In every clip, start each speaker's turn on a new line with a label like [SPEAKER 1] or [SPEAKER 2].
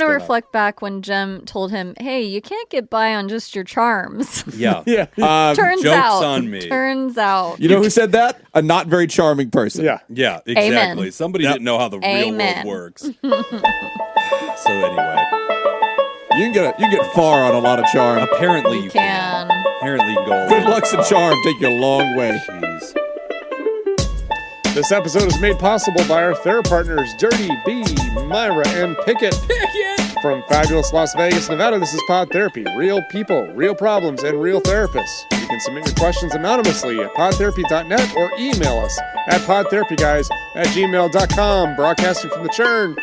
[SPEAKER 1] to reflect back when Jim told him, hey, you can't get by on just your charms.
[SPEAKER 2] Yeah.
[SPEAKER 1] Turns
[SPEAKER 2] joke's
[SPEAKER 1] out.
[SPEAKER 2] on me.
[SPEAKER 1] Turns out.
[SPEAKER 3] You know who said that? A not very charming person.
[SPEAKER 4] Yeah.
[SPEAKER 2] Yeah, exactly.
[SPEAKER 1] Amen.
[SPEAKER 2] Somebody didn't know how the real world works. So anyway.
[SPEAKER 3] You can get far on a lot of charm.
[SPEAKER 2] Apparently you can. Apparently you can go.
[SPEAKER 3] Good looks and charm take you a long way.
[SPEAKER 2] Jeez.
[SPEAKER 4] This episode is made possible by our therapy partners, Dirty B, Myra, and Pickett. From fabulous Las Vegas, Nevada, this is Pod Therapy. Real people, real problems, and real therapists. You can submit your questions anonymously at podtherapy.net or email us at podtherapyguys@gmail.com. Broadcasting from the churn.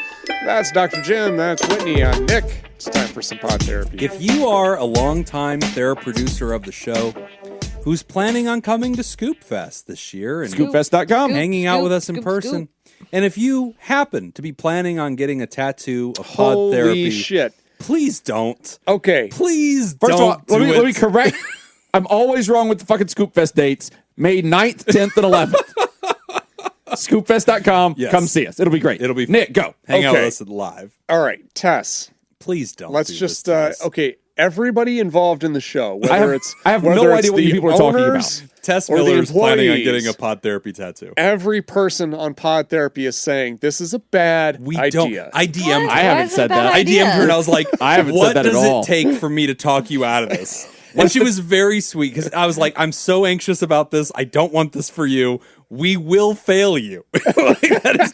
[SPEAKER 4] That's Dr. Jim. That's Whitney. I'm Nick. It's time for some Pod Therapy.
[SPEAKER 2] If you are a longtime therapy producer of the show who's planning on coming to Scoop Fest this year and
[SPEAKER 3] ScoopFest.com.
[SPEAKER 2] hanging out with us in person, and if you happen to be planning on getting a tattoo of Pod Therapy,
[SPEAKER 4] holy shit.
[SPEAKER 2] please don't.
[SPEAKER 4] Okay.
[SPEAKER 2] Please
[SPEAKER 3] First of all,
[SPEAKER 2] don't do
[SPEAKER 3] let me correct. I'm always wrong with the fucking ScoopFest dates. May 9th, 10th, and 11th. ScoopFest.com.
[SPEAKER 2] Yes.
[SPEAKER 3] Come see us. It'll be great.
[SPEAKER 2] It'll be fun.
[SPEAKER 3] Nick, go.
[SPEAKER 2] Hang out with
[SPEAKER 4] Okay.
[SPEAKER 2] us live.
[SPEAKER 4] All right, Tess.
[SPEAKER 2] Please don't.
[SPEAKER 4] Let's
[SPEAKER 2] do
[SPEAKER 4] just,
[SPEAKER 2] this to us.
[SPEAKER 4] okay, everybody involved in the show, whether
[SPEAKER 3] I have no
[SPEAKER 4] whether it's
[SPEAKER 3] idea what you
[SPEAKER 4] the
[SPEAKER 3] people are talking
[SPEAKER 4] owners
[SPEAKER 3] about.
[SPEAKER 2] Tess
[SPEAKER 4] or the
[SPEAKER 2] Miller is planning on
[SPEAKER 4] employees.
[SPEAKER 2] getting a Pod Therapy tattoo.
[SPEAKER 4] Every person on Pod Therapy is saying this is a bad
[SPEAKER 2] We
[SPEAKER 4] idea.
[SPEAKER 2] don't. I DM'd
[SPEAKER 1] What?
[SPEAKER 3] I
[SPEAKER 2] her.
[SPEAKER 3] haven't
[SPEAKER 1] Why is it
[SPEAKER 3] said
[SPEAKER 1] a bad
[SPEAKER 3] that.
[SPEAKER 2] I
[SPEAKER 1] idea?
[SPEAKER 2] DM'd her and I was like,
[SPEAKER 3] I haven't said
[SPEAKER 2] what
[SPEAKER 3] that at
[SPEAKER 2] does
[SPEAKER 3] all.
[SPEAKER 2] it take for me to talk you out of this? And she was very sweet because I was like, I'm so anxious about this. I don't want this for you. We will fail you. Like, that is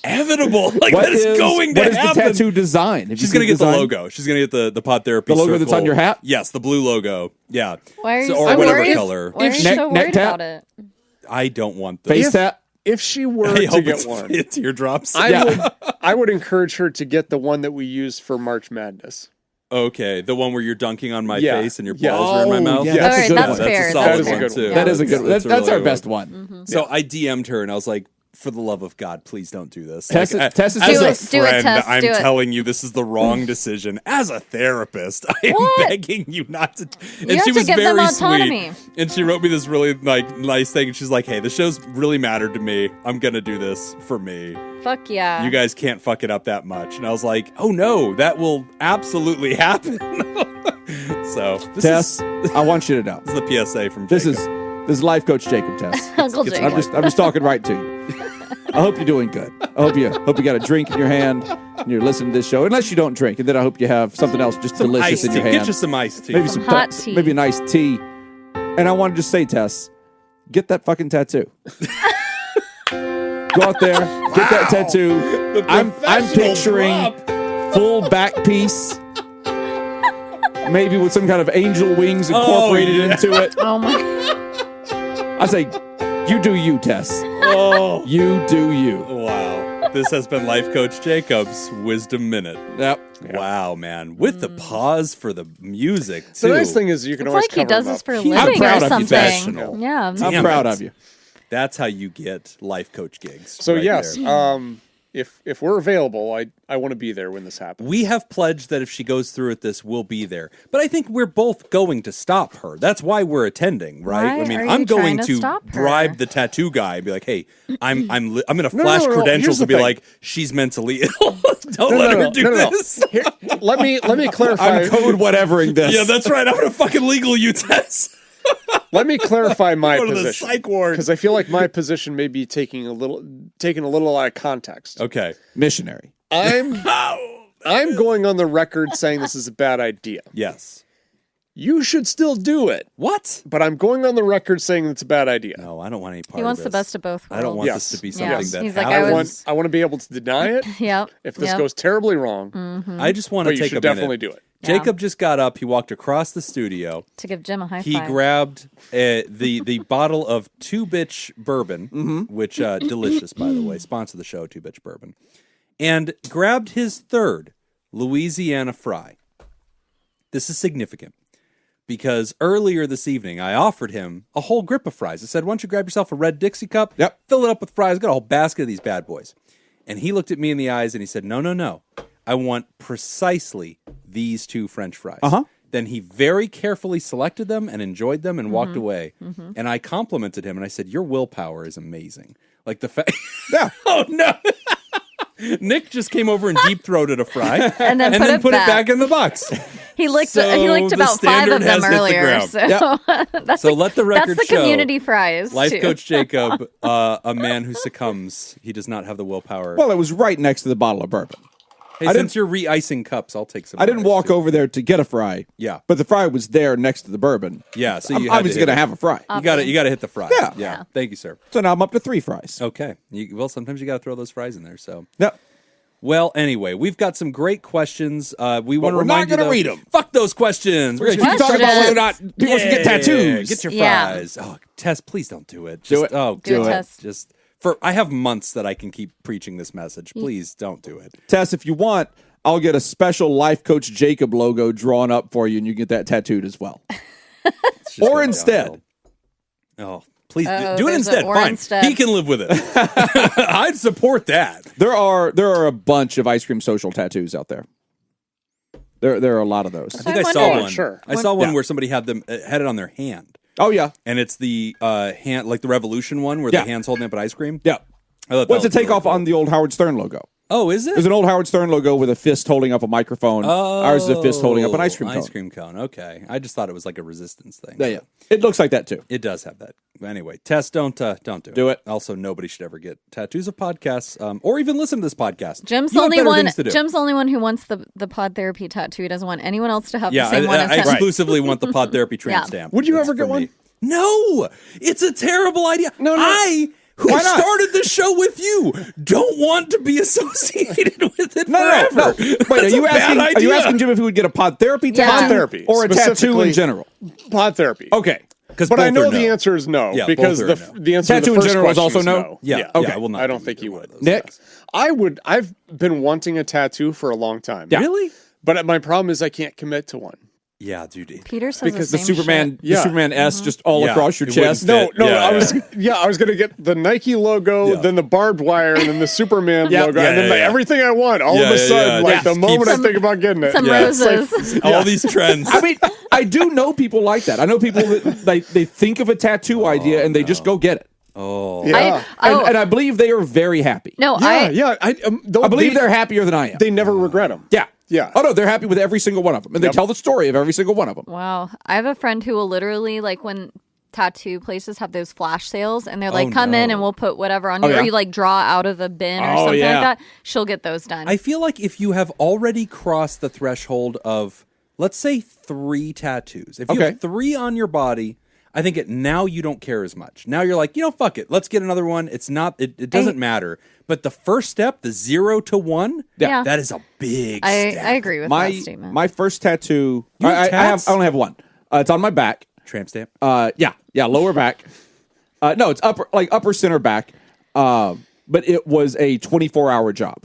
[SPEAKER 2] inevitable. Like, that is going to
[SPEAKER 3] what
[SPEAKER 2] happen.
[SPEAKER 3] is the tattoo design? Have you
[SPEAKER 2] She's
[SPEAKER 3] seen
[SPEAKER 2] going to get the
[SPEAKER 3] design?
[SPEAKER 2] logo. She's going to get the Pod Therapy
[SPEAKER 3] The logo
[SPEAKER 2] circle.
[SPEAKER 3] that's on your hat?
[SPEAKER 2] Yes, the blue logo. Yeah.
[SPEAKER 1] Why are you
[SPEAKER 2] or
[SPEAKER 1] so
[SPEAKER 2] whatever
[SPEAKER 1] worried?
[SPEAKER 2] color.
[SPEAKER 1] Why are you
[SPEAKER 3] Neck-
[SPEAKER 1] so
[SPEAKER 3] neck
[SPEAKER 1] worried
[SPEAKER 3] tap?
[SPEAKER 1] about it?
[SPEAKER 2] I don't want this.
[SPEAKER 3] Face tap?
[SPEAKER 4] If she were
[SPEAKER 2] I
[SPEAKER 4] to
[SPEAKER 2] hope
[SPEAKER 4] get
[SPEAKER 2] it's
[SPEAKER 4] one,
[SPEAKER 2] teardrops.
[SPEAKER 4] I would encourage her to get the one that we use for March Madness.
[SPEAKER 2] Okay, the one where you're dunking on my
[SPEAKER 4] Yeah.
[SPEAKER 2] face and your
[SPEAKER 4] Yeah.
[SPEAKER 2] balls are in my mouth.
[SPEAKER 3] yeah,
[SPEAKER 4] Yeah.
[SPEAKER 3] that's
[SPEAKER 1] All
[SPEAKER 3] a
[SPEAKER 1] right,
[SPEAKER 3] good
[SPEAKER 1] that's
[SPEAKER 3] one.
[SPEAKER 1] fair.
[SPEAKER 2] That's a solid
[SPEAKER 4] That is a
[SPEAKER 2] one
[SPEAKER 4] good
[SPEAKER 2] too.
[SPEAKER 4] one.
[SPEAKER 3] That is a good one.
[SPEAKER 2] That's
[SPEAKER 3] That's
[SPEAKER 2] really
[SPEAKER 3] our
[SPEAKER 2] good
[SPEAKER 3] best
[SPEAKER 2] one.
[SPEAKER 3] one.
[SPEAKER 2] So I DM'd her and I was like, for the love of God, please don't do this.
[SPEAKER 3] Tess
[SPEAKER 2] Like,
[SPEAKER 3] is- Tess is-
[SPEAKER 2] as
[SPEAKER 3] Do
[SPEAKER 2] a
[SPEAKER 1] it, do it,
[SPEAKER 2] friend,
[SPEAKER 1] Tess,
[SPEAKER 2] I'm
[SPEAKER 1] do it.
[SPEAKER 2] telling you this is the wrong decision. As a therapist, I am
[SPEAKER 1] What?
[SPEAKER 2] begging you not to. And
[SPEAKER 1] You have
[SPEAKER 2] she
[SPEAKER 1] to
[SPEAKER 2] was
[SPEAKER 1] give them
[SPEAKER 2] very
[SPEAKER 1] autonomy.
[SPEAKER 2] sweet. And she wrote me this really nice thing. And she's like, hey, the show's really mattered to me. I'm going to do this for me.
[SPEAKER 1] Fuck yeah.
[SPEAKER 2] You guys can't fuck it up that much. And I was like, oh no, that will absolutely happen. So this
[SPEAKER 3] Tess, I want you to know.
[SPEAKER 2] is the PSA from
[SPEAKER 3] This
[SPEAKER 2] Jacob.
[SPEAKER 3] is life coach Jacob, Tess.
[SPEAKER 1] Uncle
[SPEAKER 2] it's-
[SPEAKER 1] Jacob.
[SPEAKER 3] I'm just talking right to you. I hope you're doing good. I hope you got a drink in your hand and you're listening to this show. Unless you don't drink, and then I hope you have something else just delicious
[SPEAKER 2] iced
[SPEAKER 3] in your
[SPEAKER 2] tea.
[SPEAKER 3] hand.
[SPEAKER 2] Get you some iced tea.
[SPEAKER 3] Maybe
[SPEAKER 1] Some
[SPEAKER 3] some
[SPEAKER 1] hot tea.
[SPEAKER 3] maybe a nice tea. And I want to just say, Tess, get that fucking tattoo. Go out there, get that tattoo. I'm picturing full back piece, maybe with some kind of angel wings incorporated into it.
[SPEAKER 1] Oh my.
[SPEAKER 3] I say, you do you, Tess.
[SPEAKER 2] Oh,
[SPEAKER 3] You do you.
[SPEAKER 2] wow. This has been Life Coach Jacob's Wisdom Minute.
[SPEAKER 3] Yep.
[SPEAKER 2] Wow, man. With the pause for the music, too.
[SPEAKER 4] The nice thing is you can
[SPEAKER 1] It's
[SPEAKER 4] always
[SPEAKER 1] like he
[SPEAKER 4] cover
[SPEAKER 1] does
[SPEAKER 4] them
[SPEAKER 1] this
[SPEAKER 4] up.
[SPEAKER 1] for a
[SPEAKER 2] He's
[SPEAKER 1] living
[SPEAKER 3] proud
[SPEAKER 1] or
[SPEAKER 3] of you,
[SPEAKER 1] something.
[SPEAKER 2] professional.
[SPEAKER 1] Yeah.
[SPEAKER 3] I'm
[SPEAKER 2] Damn
[SPEAKER 3] proud
[SPEAKER 2] it.
[SPEAKER 3] of you.
[SPEAKER 2] That's how you get Life Coach gigs.
[SPEAKER 4] So
[SPEAKER 2] right
[SPEAKER 4] yes,
[SPEAKER 2] there.
[SPEAKER 4] if we're available, I want to be there when this happens.
[SPEAKER 2] We have pledged that if she goes through with this, we'll be there. But I think we're both going to stop her. That's why we're attending, right?
[SPEAKER 1] Why
[SPEAKER 2] I mean,
[SPEAKER 1] are
[SPEAKER 2] I'm
[SPEAKER 1] you
[SPEAKER 2] going
[SPEAKER 1] trying to
[SPEAKER 2] to
[SPEAKER 1] stop her?
[SPEAKER 2] bribe the tattoo guy and be like, "Hey, I'm going to
[SPEAKER 4] No,
[SPEAKER 2] flash
[SPEAKER 4] no,
[SPEAKER 2] credentials
[SPEAKER 4] here's the
[SPEAKER 2] and be
[SPEAKER 4] thing.
[SPEAKER 2] like, she's mentally ill. Don't let her do this."
[SPEAKER 4] Here, let me clarify.
[SPEAKER 3] I'm code whatevering this.
[SPEAKER 2] Yeah, that's right. I'm going to fucking legal you, Tess.
[SPEAKER 4] Let me clarify my
[SPEAKER 2] Go to the
[SPEAKER 4] position,
[SPEAKER 2] psych ward.
[SPEAKER 4] because I feel like my position may be taken a little out of context.
[SPEAKER 2] Okay.
[SPEAKER 3] Missionary.
[SPEAKER 4] I'm going on the record saying this is a bad idea.
[SPEAKER 2] Yes.
[SPEAKER 4] You should still do it,
[SPEAKER 2] What?
[SPEAKER 4] but I'm going on the record saying it's a bad idea.
[SPEAKER 2] No, I don't want any part
[SPEAKER 1] He
[SPEAKER 2] of
[SPEAKER 1] wants
[SPEAKER 2] this.
[SPEAKER 1] the best of both worlds.
[SPEAKER 2] I don't want
[SPEAKER 4] Yes.
[SPEAKER 2] this to be
[SPEAKER 1] Yes.
[SPEAKER 2] something that
[SPEAKER 1] He's like,
[SPEAKER 2] happens.
[SPEAKER 4] I want to be able to deny it
[SPEAKER 1] Yep.
[SPEAKER 4] if this
[SPEAKER 1] yep.
[SPEAKER 4] goes terribly wrong.
[SPEAKER 2] I just want
[SPEAKER 4] But
[SPEAKER 2] to
[SPEAKER 4] you
[SPEAKER 2] take
[SPEAKER 4] should
[SPEAKER 2] a minute.
[SPEAKER 4] definitely do it.
[SPEAKER 1] Yeah.
[SPEAKER 2] Jacob just got up. He walked across the studio.
[SPEAKER 1] To give Jim a high
[SPEAKER 2] He
[SPEAKER 1] five.
[SPEAKER 2] grabbed the bottle of Two Bitch Bourbon, which delicious, by the way, sponsor the show, Two Bitch Bourbon, and grabbed his third Louisiana Fry. This is significant because earlier this evening I offered him a whole grip of fries. I said, "Why don't you grab yourself a red Dixie cup?
[SPEAKER 3] Yep.
[SPEAKER 2] Fill it up with fries. Got a whole basket of these bad boys." And he looked at me in the eyes and he said, "No, no, no. I want precisely these two French fries."
[SPEAKER 3] Uh-huh.
[SPEAKER 2] Then he very carefully selected them and enjoyed them and walked away. And I complimented him and I said, "Your willpower is amazing." Like the fact.
[SPEAKER 3] Yeah.
[SPEAKER 2] Oh no. Nick just came over and deep-throated a fry
[SPEAKER 1] And then
[SPEAKER 2] put it back in the box.
[SPEAKER 1] He licked
[SPEAKER 2] So
[SPEAKER 1] about
[SPEAKER 2] the
[SPEAKER 1] 5 of
[SPEAKER 2] standard
[SPEAKER 1] them
[SPEAKER 2] has hit the
[SPEAKER 1] earlier.
[SPEAKER 2] ground.
[SPEAKER 1] So,
[SPEAKER 2] So let the record
[SPEAKER 1] that's the
[SPEAKER 2] show.
[SPEAKER 1] community fries.
[SPEAKER 2] Life
[SPEAKER 1] too.
[SPEAKER 2] coach Jacob, a man who succumbs. He does not have the willpower.
[SPEAKER 3] Well, it was right next to the bottle of bourbon.
[SPEAKER 2] hey, since you're re-icing cups, I'll take some.
[SPEAKER 3] I didn't
[SPEAKER 2] fries,
[SPEAKER 3] walk
[SPEAKER 2] too.
[SPEAKER 3] over there to get a fry.
[SPEAKER 2] Yeah.
[SPEAKER 3] But the fry was there next to the bourbon.
[SPEAKER 2] Yeah, so
[SPEAKER 3] I'm
[SPEAKER 2] you had
[SPEAKER 3] obviously
[SPEAKER 2] to hit
[SPEAKER 3] going to
[SPEAKER 2] it.
[SPEAKER 3] have a fry.
[SPEAKER 2] You got to hit the fry.
[SPEAKER 3] Yeah.
[SPEAKER 2] Thank you, sir.
[SPEAKER 3] So now I'm up to 3 fries.
[SPEAKER 2] Okay. Well, sometimes you got to throw those fries in there. So.
[SPEAKER 3] Yep.
[SPEAKER 2] Well, anyway, we've got some great questions. We want to
[SPEAKER 3] we're
[SPEAKER 2] remind
[SPEAKER 3] not
[SPEAKER 2] you
[SPEAKER 3] gonna
[SPEAKER 2] though,
[SPEAKER 3] read 'em.
[SPEAKER 2] Fuck those questions. We're
[SPEAKER 3] We
[SPEAKER 2] gonna
[SPEAKER 3] can
[SPEAKER 2] keep
[SPEAKER 3] talk about whether or not
[SPEAKER 1] Questions.
[SPEAKER 3] people should get tattoos.
[SPEAKER 2] Get your
[SPEAKER 1] Yeah.
[SPEAKER 2] fries. Oh, Tess, please don't do it.
[SPEAKER 3] Do
[SPEAKER 2] Just,
[SPEAKER 3] it.
[SPEAKER 2] Oh,
[SPEAKER 1] Do it,
[SPEAKER 2] God.
[SPEAKER 1] Tess.
[SPEAKER 2] Just I have months that I can keep preaching this message. Please don't do it.
[SPEAKER 3] Tess, if you want, I'll get a special Life Coach Jacob logo drawn up for you, and you can get that tattooed as well.
[SPEAKER 2] It's just
[SPEAKER 3] Or
[SPEAKER 2] going
[SPEAKER 3] instead.
[SPEAKER 2] downhill. Oh, please
[SPEAKER 1] Uh-oh,
[SPEAKER 2] do it
[SPEAKER 1] there's
[SPEAKER 2] instead.
[SPEAKER 1] a or
[SPEAKER 2] Fine.
[SPEAKER 1] instead.
[SPEAKER 2] He can live with it. I'd support that.
[SPEAKER 3] There are a bunch of ice cream social tattoos out there. There are a lot of those.
[SPEAKER 2] I think I
[SPEAKER 1] I
[SPEAKER 2] saw
[SPEAKER 1] wonder-
[SPEAKER 2] one.
[SPEAKER 4] Sure.
[SPEAKER 2] I saw one
[SPEAKER 3] Yeah.
[SPEAKER 2] where somebody had it on their hand.
[SPEAKER 3] Oh yeah,
[SPEAKER 2] And it's the hand, like the Revolution one, where
[SPEAKER 3] Yeah.
[SPEAKER 2] the hand's holding up an ice cream.
[SPEAKER 3] yeah.
[SPEAKER 2] I thought that
[SPEAKER 3] What's a
[SPEAKER 2] was really
[SPEAKER 3] takeoff
[SPEAKER 2] cool.
[SPEAKER 3] on the old Howard Stern logo?
[SPEAKER 2] Oh, is it?
[SPEAKER 3] There's an old Howard Stern logo with a fist holding up a microphone. Ours is a fist holding up an ice cream cone.
[SPEAKER 2] Ice cream cone. Okay, I just thought it was like a resistance thing.
[SPEAKER 3] Yeah. It looks like that too.
[SPEAKER 2] It does have that. Anyway, Tess, don't do it.
[SPEAKER 3] Do it.
[SPEAKER 2] Also, nobody should ever get tattoos of podcasts, or even listen to this podcast.
[SPEAKER 1] Jim's
[SPEAKER 2] You
[SPEAKER 1] the
[SPEAKER 2] have
[SPEAKER 1] only
[SPEAKER 2] better
[SPEAKER 1] one.
[SPEAKER 2] things to do.
[SPEAKER 1] Jim's the only one who wants the pod therapy tattoo. He doesn't want anyone else to have
[SPEAKER 2] Yeah,
[SPEAKER 1] the same one as
[SPEAKER 2] I
[SPEAKER 1] him.
[SPEAKER 2] exclusively want the pod therapy tramp
[SPEAKER 1] Yeah.
[SPEAKER 2] stamp.
[SPEAKER 4] Would you
[SPEAKER 2] That's
[SPEAKER 4] ever get
[SPEAKER 2] for
[SPEAKER 4] one?
[SPEAKER 2] me. No, it's a terrible idea.
[SPEAKER 4] No.
[SPEAKER 2] Who
[SPEAKER 3] Why not?
[SPEAKER 2] started the show with you, don't want to be associated with it
[SPEAKER 3] No.
[SPEAKER 2] forever.
[SPEAKER 3] Wait,
[SPEAKER 2] That's
[SPEAKER 3] are you
[SPEAKER 2] a bad
[SPEAKER 3] asking? Are you
[SPEAKER 2] idea.
[SPEAKER 3] asking Jim if he would get a pod therapy
[SPEAKER 1] Yeah.
[SPEAKER 3] tattoo,
[SPEAKER 4] Pod therapy,
[SPEAKER 3] or a tattoo in
[SPEAKER 4] specifically-
[SPEAKER 3] general?
[SPEAKER 4] Pod therapy.
[SPEAKER 3] Okay.
[SPEAKER 4] But I know
[SPEAKER 2] both are
[SPEAKER 4] the
[SPEAKER 2] no.
[SPEAKER 4] answer is no,
[SPEAKER 2] Yeah,
[SPEAKER 4] because
[SPEAKER 2] both
[SPEAKER 4] the
[SPEAKER 2] are no.
[SPEAKER 4] the answer to
[SPEAKER 3] Tattoo
[SPEAKER 4] the
[SPEAKER 3] in
[SPEAKER 4] first
[SPEAKER 3] general is
[SPEAKER 4] question
[SPEAKER 3] also
[SPEAKER 4] is
[SPEAKER 3] no?
[SPEAKER 2] Yeah,
[SPEAKER 3] Okay.
[SPEAKER 2] I will not.
[SPEAKER 4] I don't
[SPEAKER 2] do
[SPEAKER 4] think
[SPEAKER 2] either
[SPEAKER 4] you
[SPEAKER 2] one
[SPEAKER 4] would.
[SPEAKER 2] of those.
[SPEAKER 3] Nick?
[SPEAKER 4] I've been wanting a tattoo for a long time.
[SPEAKER 3] Yeah.
[SPEAKER 2] Really?
[SPEAKER 4] But my problem is I can't commit to one.
[SPEAKER 2] Yeah, dude.
[SPEAKER 1] Peter says
[SPEAKER 3] Because
[SPEAKER 1] the
[SPEAKER 3] the
[SPEAKER 1] same
[SPEAKER 3] Superman,
[SPEAKER 1] shit.
[SPEAKER 3] the
[SPEAKER 4] Yeah.
[SPEAKER 3] Superman S just all
[SPEAKER 2] Yeah,
[SPEAKER 3] across your
[SPEAKER 2] it wouldn't
[SPEAKER 3] chest.
[SPEAKER 2] fit.
[SPEAKER 4] No,
[SPEAKER 2] Yeah,
[SPEAKER 4] I was gonna get the Nike logo,
[SPEAKER 2] Yeah.
[SPEAKER 4] then the barbed wire, and then the Superman
[SPEAKER 3] Yeah.
[SPEAKER 4] logo,
[SPEAKER 2] Yeah,
[SPEAKER 4] and then
[SPEAKER 2] yeah.
[SPEAKER 4] everything I want all
[SPEAKER 2] Yeah,
[SPEAKER 4] of a
[SPEAKER 2] yeah,
[SPEAKER 4] sudden,
[SPEAKER 2] yeah.
[SPEAKER 4] like the
[SPEAKER 2] Just
[SPEAKER 4] moment
[SPEAKER 2] keep
[SPEAKER 4] I think about getting it.
[SPEAKER 1] Some
[SPEAKER 2] Yeah.
[SPEAKER 1] roses.
[SPEAKER 2] All these trends.
[SPEAKER 3] I mean, I do know people like that. I know people that they think of a tattoo idea and they just go get it.
[SPEAKER 2] Oh,
[SPEAKER 4] Yeah.
[SPEAKER 3] And I believe they are very happy.
[SPEAKER 1] No,
[SPEAKER 4] Yeah, I
[SPEAKER 3] believe they're happier than I am.
[SPEAKER 4] they never regret them.
[SPEAKER 3] Yeah.
[SPEAKER 4] Yeah.
[SPEAKER 3] Oh, no, they're happy with every single one of them. And they
[SPEAKER 4] Yep.
[SPEAKER 3] tell the story of every single one of them.
[SPEAKER 1] Wow. I have a friend who will literally, like, when tattoo places have those flash sales and they're like, come in
[SPEAKER 2] no.
[SPEAKER 1] and we'll put whatever on you,
[SPEAKER 3] yeah.
[SPEAKER 1] or you like draw out of the bin or
[SPEAKER 3] Oh,
[SPEAKER 1] something
[SPEAKER 3] yeah.
[SPEAKER 1] like that, she'll get those done.
[SPEAKER 2] I feel like if you have already crossed the threshold of, let's say, 3 tattoos. If you
[SPEAKER 3] Okay.
[SPEAKER 2] have 3 on your body, I think now you don't care as much. Now you're like, fuck it. Let's get another one. It's not. It doesn't matter. But the first step, the 0 to 1,
[SPEAKER 1] Yeah.
[SPEAKER 2] that is a big
[SPEAKER 1] I
[SPEAKER 2] step.
[SPEAKER 1] agree with that statement.
[SPEAKER 3] My first tattoo,
[SPEAKER 2] You have tats?
[SPEAKER 3] I only have one. It's on my back.
[SPEAKER 2] Tramp stamp.
[SPEAKER 3] Yeah, lower back. No, it's upper center back. But it was a 24-hour job.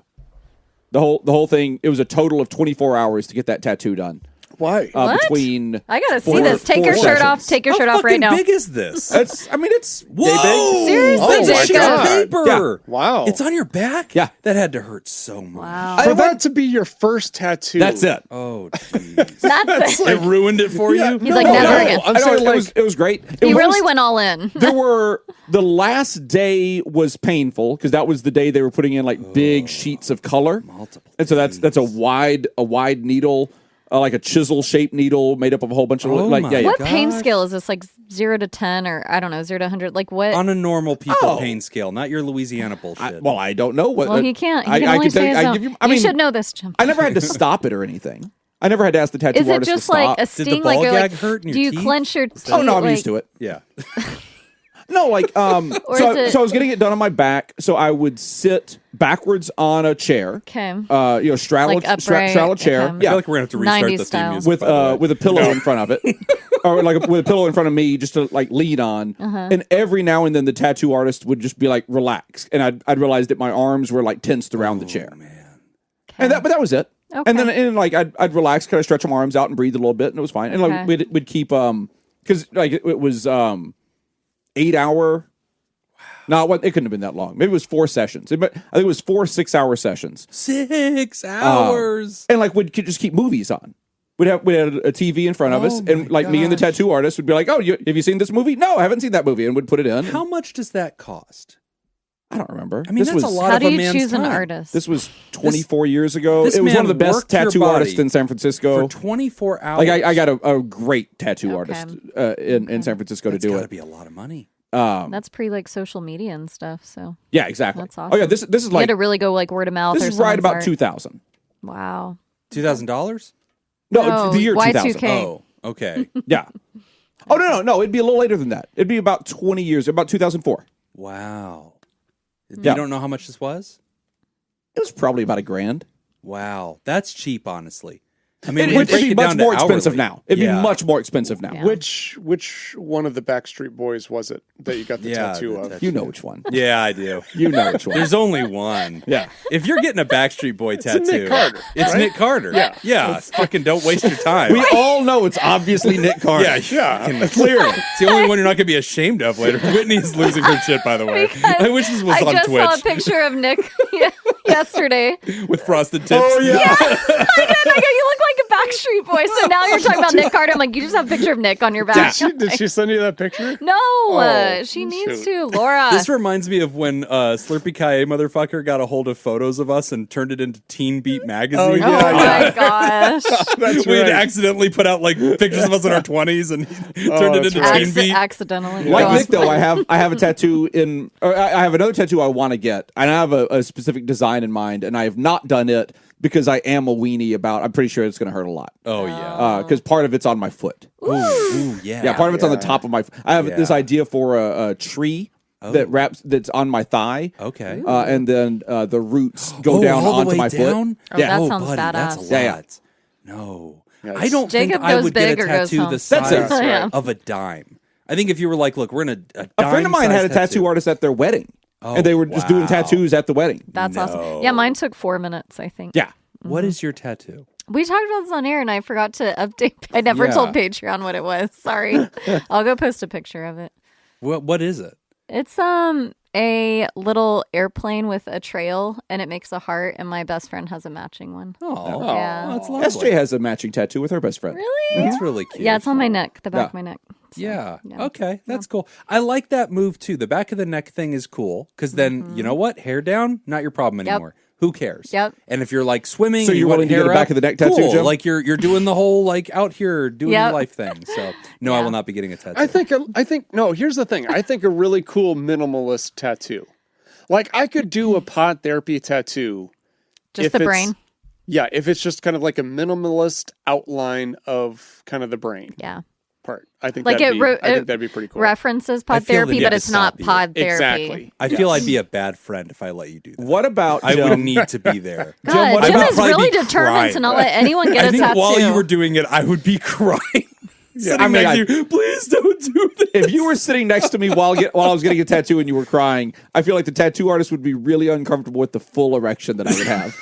[SPEAKER 3] The whole thing. It was a total of 24 hours to get that tattoo done.
[SPEAKER 4] Why?
[SPEAKER 1] What?
[SPEAKER 3] Between
[SPEAKER 1] I gotta see
[SPEAKER 3] four-
[SPEAKER 1] this. Take
[SPEAKER 3] four
[SPEAKER 1] your shirt off.
[SPEAKER 3] sessions.
[SPEAKER 1] Take your
[SPEAKER 2] How
[SPEAKER 1] shirt off right
[SPEAKER 2] fucking
[SPEAKER 1] now.
[SPEAKER 2] big is this?
[SPEAKER 3] It's
[SPEAKER 2] Whoa!
[SPEAKER 1] Seriously,
[SPEAKER 2] That's a
[SPEAKER 4] my
[SPEAKER 2] sheet of
[SPEAKER 4] God.
[SPEAKER 2] paper.
[SPEAKER 3] Yeah.
[SPEAKER 4] Wow.
[SPEAKER 2] It's on your back.
[SPEAKER 3] Yeah.
[SPEAKER 2] That had to hurt so much.
[SPEAKER 1] Wow.
[SPEAKER 4] For that to be your first tattoo.
[SPEAKER 3] That's it.
[SPEAKER 2] Oh, jeez.
[SPEAKER 1] That's it.
[SPEAKER 2] It ruined it for you.
[SPEAKER 1] He's like, never again.
[SPEAKER 4] I'm
[SPEAKER 3] I know,
[SPEAKER 4] saying
[SPEAKER 3] it was great.
[SPEAKER 1] He
[SPEAKER 3] It
[SPEAKER 1] really
[SPEAKER 3] was-
[SPEAKER 1] went all in.
[SPEAKER 3] The last day was painful because that was the day they were putting in like big sheets of color.
[SPEAKER 2] Multiple
[SPEAKER 3] And so that's a wide needle, like a chisel shaped needle made up of a whole bunch of
[SPEAKER 2] Oh
[SPEAKER 3] like
[SPEAKER 2] my
[SPEAKER 1] What
[SPEAKER 2] gosh.
[SPEAKER 1] pain scale is this? Like 0 to 10 or I don't know, 0 to 100? Like what?
[SPEAKER 2] On a normal people
[SPEAKER 3] Oh.
[SPEAKER 2] pain scale, not your Louisiana bullshit.
[SPEAKER 3] I don't know what.
[SPEAKER 1] well, he can't. He
[SPEAKER 3] I
[SPEAKER 1] can
[SPEAKER 3] can
[SPEAKER 1] only
[SPEAKER 3] tell
[SPEAKER 1] say
[SPEAKER 3] you-
[SPEAKER 1] his
[SPEAKER 3] I
[SPEAKER 1] own.
[SPEAKER 3] give you.
[SPEAKER 1] You
[SPEAKER 3] I mean,
[SPEAKER 1] should know this, Jim.
[SPEAKER 3] I never had to stop it or anything. I never had to ask the tattoo
[SPEAKER 1] Is it
[SPEAKER 3] artist
[SPEAKER 1] just
[SPEAKER 3] to
[SPEAKER 1] like
[SPEAKER 3] stop.
[SPEAKER 1] a
[SPEAKER 2] Did the
[SPEAKER 1] sting?
[SPEAKER 2] ball
[SPEAKER 1] Like, you're
[SPEAKER 2] gag
[SPEAKER 1] like,
[SPEAKER 2] hurt in
[SPEAKER 1] do
[SPEAKER 2] your
[SPEAKER 1] you
[SPEAKER 2] teeth?
[SPEAKER 1] clench your teeth?
[SPEAKER 3] Oh no, I'm
[SPEAKER 1] like,
[SPEAKER 3] used to it.
[SPEAKER 2] yeah.
[SPEAKER 3] No, like
[SPEAKER 1] Or
[SPEAKER 3] so
[SPEAKER 1] is it-
[SPEAKER 3] I was getting it done on my back, so I would sit backwards on a chair.
[SPEAKER 1] Okay.
[SPEAKER 3] Straddle
[SPEAKER 1] Like upright,
[SPEAKER 3] straddle a chair.
[SPEAKER 1] okay.
[SPEAKER 2] I
[SPEAKER 3] Yeah,
[SPEAKER 2] feel like we're gonna have to restart
[SPEAKER 1] 90s
[SPEAKER 2] the theme
[SPEAKER 1] style.
[SPEAKER 2] music
[SPEAKER 3] with
[SPEAKER 2] by the way.
[SPEAKER 3] with a pillow in front of it, or like with a pillow in front of me, just to like lean on. And every now and then, the tattoo artist would just be like, "Relax," and I'd realize that my arms were like tensed around the chair. And but that was it.
[SPEAKER 1] Okay.
[SPEAKER 3] And then like I'd relax, kind of stretch my arms out and breathe a little bit, and it was fine. And like
[SPEAKER 1] Okay.
[SPEAKER 3] we'd keep because like it was 8 hour. No, it couldn't have been that long. Maybe it was 4 sessions. I think it was 4 6-hour sessions.
[SPEAKER 2] 6 hours.
[SPEAKER 3] And like we'd just keep movies on. We had a TV in front of us, and like me and the tattoo artist would be like, "Oh, have you seen this movie? No, I haven't seen that movie," and would put it in.
[SPEAKER 2] How much does that cost?
[SPEAKER 3] I don't remember.
[SPEAKER 2] I mean, that's a lot
[SPEAKER 1] How
[SPEAKER 2] of
[SPEAKER 1] do
[SPEAKER 2] a
[SPEAKER 1] you
[SPEAKER 2] man's
[SPEAKER 1] choose an
[SPEAKER 2] time.
[SPEAKER 1] artist?
[SPEAKER 3] This was 24 years ago.
[SPEAKER 2] this
[SPEAKER 3] It was one of the
[SPEAKER 2] man
[SPEAKER 3] best
[SPEAKER 2] worked your
[SPEAKER 3] tattoo
[SPEAKER 2] body
[SPEAKER 3] artists in San Francisco.
[SPEAKER 2] For 24 hours.
[SPEAKER 3] Like I got a great tattoo
[SPEAKER 1] Okay.
[SPEAKER 3] artist in San Francisco
[SPEAKER 2] That's
[SPEAKER 3] to do
[SPEAKER 2] gotta
[SPEAKER 3] it.
[SPEAKER 2] be a lot of money.
[SPEAKER 1] That's pre like social media and stuff. So
[SPEAKER 3] Yeah, exactly.
[SPEAKER 1] That's
[SPEAKER 3] Oh yeah,
[SPEAKER 1] awesome.
[SPEAKER 3] this is
[SPEAKER 1] you
[SPEAKER 3] like
[SPEAKER 1] had to really go like word of mouth.
[SPEAKER 3] this
[SPEAKER 1] or
[SPEAKER 3] is right
[SPEAKER 1] someone's
[SPEAKER 3] about
[SPEAKER 1] art.
[SPEAKER 3] 2000.
[SPEAKER 1] Wow.
[SPEAKER 2] $2,000?
[SPEAKER 3] No, the year 2000.
[SPEAKER 1] Y2K.
[SPEAKER 2] Oh, okay.
[SPEAKER 3] Yeah. Oh no, it'd be a little later than that. It'd be about 20 years, about 2004.
[SPEAKER 2] Wow.
[SPEAKER 3] Yeah.
[SPEAKER 2] You don't know how much this was?
[SPEAKER 3] It was probably about $1,000.
[SPEAKER 2] Wow. That's cheap, honestly. I mean,
[SPEAKER 3] It'd
[SPEAKER 2] break
[SPEAKER 3] be
[SPEAKER 2] it
[SPEAKER 3] much
[SPEAKER 2] down to
[SPEAKER 3] more expensive
[SPEAKER 2] hourly.
[SPEAKER 3] now. It'd
[SPEAKER 2] Yeah.
[SPEAKER 3] be much more expensive now.
[SPEAKER 1] Yeah.
[SPEAKER 4] Which one of the Backstreet Boys was it that you got the tattoo
[SPEAKER 2] the
[SPEAKER 4] of?
[SPEAKER 2] tattoo.
[SPEAKER 3] You know which one.
[SPEAKER 2] Yeah, I do.
[SPEAKER 3] You know which one.
[SPEAKER 2] There's only one.
[SPEAKER 3] Yeah.
[SPEAKER 2] If you're getting a Backstreet Boy tattoo,
[SPEAKER 4] Nick Carter,
[SPEAKER 2] It's
[SPEAKER 4] right?
[SPEAKER 2] Nick Carter.
[SPEAKER 4] Yeah.
[SPEAKER 2] Yeah. Fucking don't waste your time.
[SPEAKER 3] We all know it's obviously Nick Carter.
[SPEAKER 2] Yeah.
[SPEAKER 3] Clearly.
[SPEAKER 2] It's the only one you're not going to be ashamed of later. Whitney's losing her shit, by the way.
[SPEAKER 1] Because
[SPEAKER 2] I wish this was
[SPEAKER 1] I
[SPEAKER 2] on
[SPEAKER 1] just saw a
[SPEAKER 2] Twitch
[SPEAKER 1] picture of Nick yesterday.
[SPEAKER 2] with frosted tips.
[SPEAKER 3] Oh yeah.
[SPEAKER 1] I go, you look like a Backstreet Boy. So now you're talking about Nick Carter. I'm like, you just have a picture of Nick on your back.
[SPEAKER 4] Did she send you that picture?
[SPEAKER 1] No,
[SPEAKER 4] Oh,
[SPEAKER 1] she needs
[SPEAKER 4] shoot.
[SPEAKER 1] to. Laura.
[SPEAKER 2] This reminds me of when Slurpee Kaye motherfucker got a hold of photos of us and turned it into Teen Beat magazine.
[SPEAKER 4] Oh,
[SPEAKER 1] oh
[SPEAKER 4] yeah.
[SPEAKER 1] my gosh.
[SPEAKER 4] That's
[SPEAKER 2] We'd
[SPEAKER 4] right.
[SPEAKER 2] accidentally put out like pictures of us in our 20s and he turned it
[SPEAKER 4] that's
[SPEAKER 2] into
[SPEAKER 4] right.
[SPEAKER 2] Teen Beat.
[SPEAKER 1] Accidentally.
[SPEAKER 3] Like
[SPEAKER 1] Go
[SPEAKER 3] Nick,
[SPEAKER 1] on.
[SPEAKER 3] though, I have a tattoo I have another tattoo I want to get, and I have a specific design in mind, and I have not done it because I am a weenie about. I'm pretty sure it's going to hurt a lot.
[SPEAKER 2] Oh yeah.
[SPEAKER 3] Because part of it's on my foot.
[SPEAKER 2] Ooh, yeah.
[SPEAKER 3] Yeah, part of it's on the top of my. I have this
[SPEAKER 2] Yeah.
[SPEAKER 3] idea for a tree that's on my thigh.
[SPEAKER 2] Okay.
[SPEAKER 3] And then the roots go down
[SPEAKER 2] all the
[SPEAKER 3] onto
[SPEAKER 2] way
[SPEAKER 3] my
[SPEAKER 2] down?
[SPEAKER 3] foot.
[SPEAKER 1] Oh, that
[SPEAKER 2] Oh,
[SPEAKER 1] sounds
[SPEAKER 2] buddy, that's a
[SPEAKER 1] badass.
[SPEAKER 2] lot.
[SPEAKER 3] Yeah.
[SPEAKER 2] No.
[SPEAKER 4] Yeah,
[SPEAKER 2] I don't think
[SPEAKER 1] Jacob
[SPEAKER 2] I
[SPEAKER 1] goes
[SPEAKER 2] would get
[SPEAKER 1] big
[SPEAKER 2] a
[SPEAKER 1] or goes
[SPEAKER 2] tattoo
[SPEAKER 1] home.
[SPEAKER 2] the size
[SPEAKER 3] That's it.
[SPEAKER 1] Yeah.
[SPEAKER 2] of a dime. I think if you were like, look, we're in a dime
[SPEAKER 3] A friend of mine had a tattoo artist at their wedding,
[SPEAKER 2] Oh,
[SPEAKER 3] and they were just doing
[SPEAKER 2] wow.
[SPEAKER 3] tattoos at the wedding.
[SPEAKER 1] That's
[SPEAKER 2] No.
[SPEAKER 1] awesome. Yeah, mine took 4 minutes, I think.
[SPEAKER 3] Yeah.
[SPEAKER 2] What is your tattoo?
[SPEAKER 1] We talked about this on air and I forgot to update. I never
[SPEAKER 2] Yeah.
[SPEAKER 1] told Patreon what it was. Sorry. I'll go post a picture of it.
[SPEAKER 2] What is it?
[SPEAKER 1] It's a little airplane with a trail and it makes a heart and my best friend has a matching one.
[SPEAKER 2] Oh,
[SPEAKER 1] Yeah.
[SPEAKER 2] that's lovely.
[SPEAKER 3] SJ has a matching tattoo with her best friend.
[SPEAKER 1] Really?
[SPEAKER 2] That's really cute.
[SPEAKER 1] Yeah, it's on my neck, the back
[SPEAKER 3] Yeah.
[SPEAKER 1] of my neck. So,
[SPEAKER 2] Yeah.
[SPEAKER 1] yeah.
[SPEAKER 2] Okay. That's cool. I like that move too. The back of the neck thing is cool because then you know what? Hair down, not your problem anymore. Who cares?
[SPEAKER 1] Yep.
[SPEAKER 2] And if you're like swimming,
[SPEAKER 3] So
[SPEAKER 2] and
[SPEAKER 3] you're
[SPEAKER 2] you want
[SPEAKER 3] willing to get
[SPEAKER 2] hair
[SPEAKER 3] a back
[SPEAKER 2] up,
[SPEAKER 3] of the neck tattoo,
[SPEAKER 2] cool.
[SPEAKER 3] Jim?
[SPEAKER 2] Like you're doing the whole like out here doing
[SPEAKER 1] Yep.
[SPEAKER 2] your life thing. So no, I
[SPEAKER 1] Yeah.
[SPEAKER 2] will not be getting a tattoo.
[SPEAKER 4] I think no, here's the thing. I think a really cool minimalist tattoo. Like I could do a pod therapy tattoo.
[SPEAKER 1] Just
[SPEAKER 4] if
[SPEAKER 1] the
[SPEAKER 4] it's-
[SPEAKER 1] brain.
[SPEAKER 4] Yeah, if it's just kind of like a minimalist outline of kind of the brain
[SPEAKER 1] Yeah.
[SPEAKER 4] part. I think
[SPEAKER 1] Like
[SPEAKER 4] that'd
[SPEAKER 1] it
[SPEAKER 4] be,
[SPEAKER 1] ro-
[SPEAKER 4] I think
[SPEAKER 1] it
[SPEAKER 4] that'd be pretty cool.
[SPEAKER 1] References
[SPEAKER 2] I
[SPEAKER 1] pod
[SPEAKER 2] feel the
[SPEAKER 1] therapy,
[SPEAKER 2] need
[SPEAKER 1] but
[SPEAKER 2] to
[SPEAKER 1] it's not
[SPEAKER 2] stop you.
[SPEAKER 1] pod therapy.
[SPEAKER 4] Exactly.
[SPEAKER 2] I feel I'd be a bad friend if I let you do that.
[SPEAKER 3] What about
[SPEAKER 2] I
[SPEAKER 3] Jim?
[SPEAKER 2] would need to be there.
[SPEAKER 1] God,
[SPEAKER 3] what
[SPEAKER 1] Jim
[SPEAKER 3] about-
[SPEAKER 1] is
[SPEAKER 2] probably
[SPEAKER 1] really
[SPEAKER 2] be
[SPEAKER 1] determined
[SPEAKER 2] crying.
[SPEAKER 1] to not let anyone get
[SPEAKER 2] I
[SPEAKER 1] a
[SPEAKER 2] think
[SPEAKER 1] tattoo.
[SPEAKER 2] while you were doing it, I would be crying. Sitting
[SPEAKER 3] I mean,
[SPEAKER 2] next to you, please don't do this.
[SPEAKER 3] If you were sitting next to me while I was getting a tattoo and you were crying, I feel like the tattoo artist would be really uncomfortable with the full erection that I would have.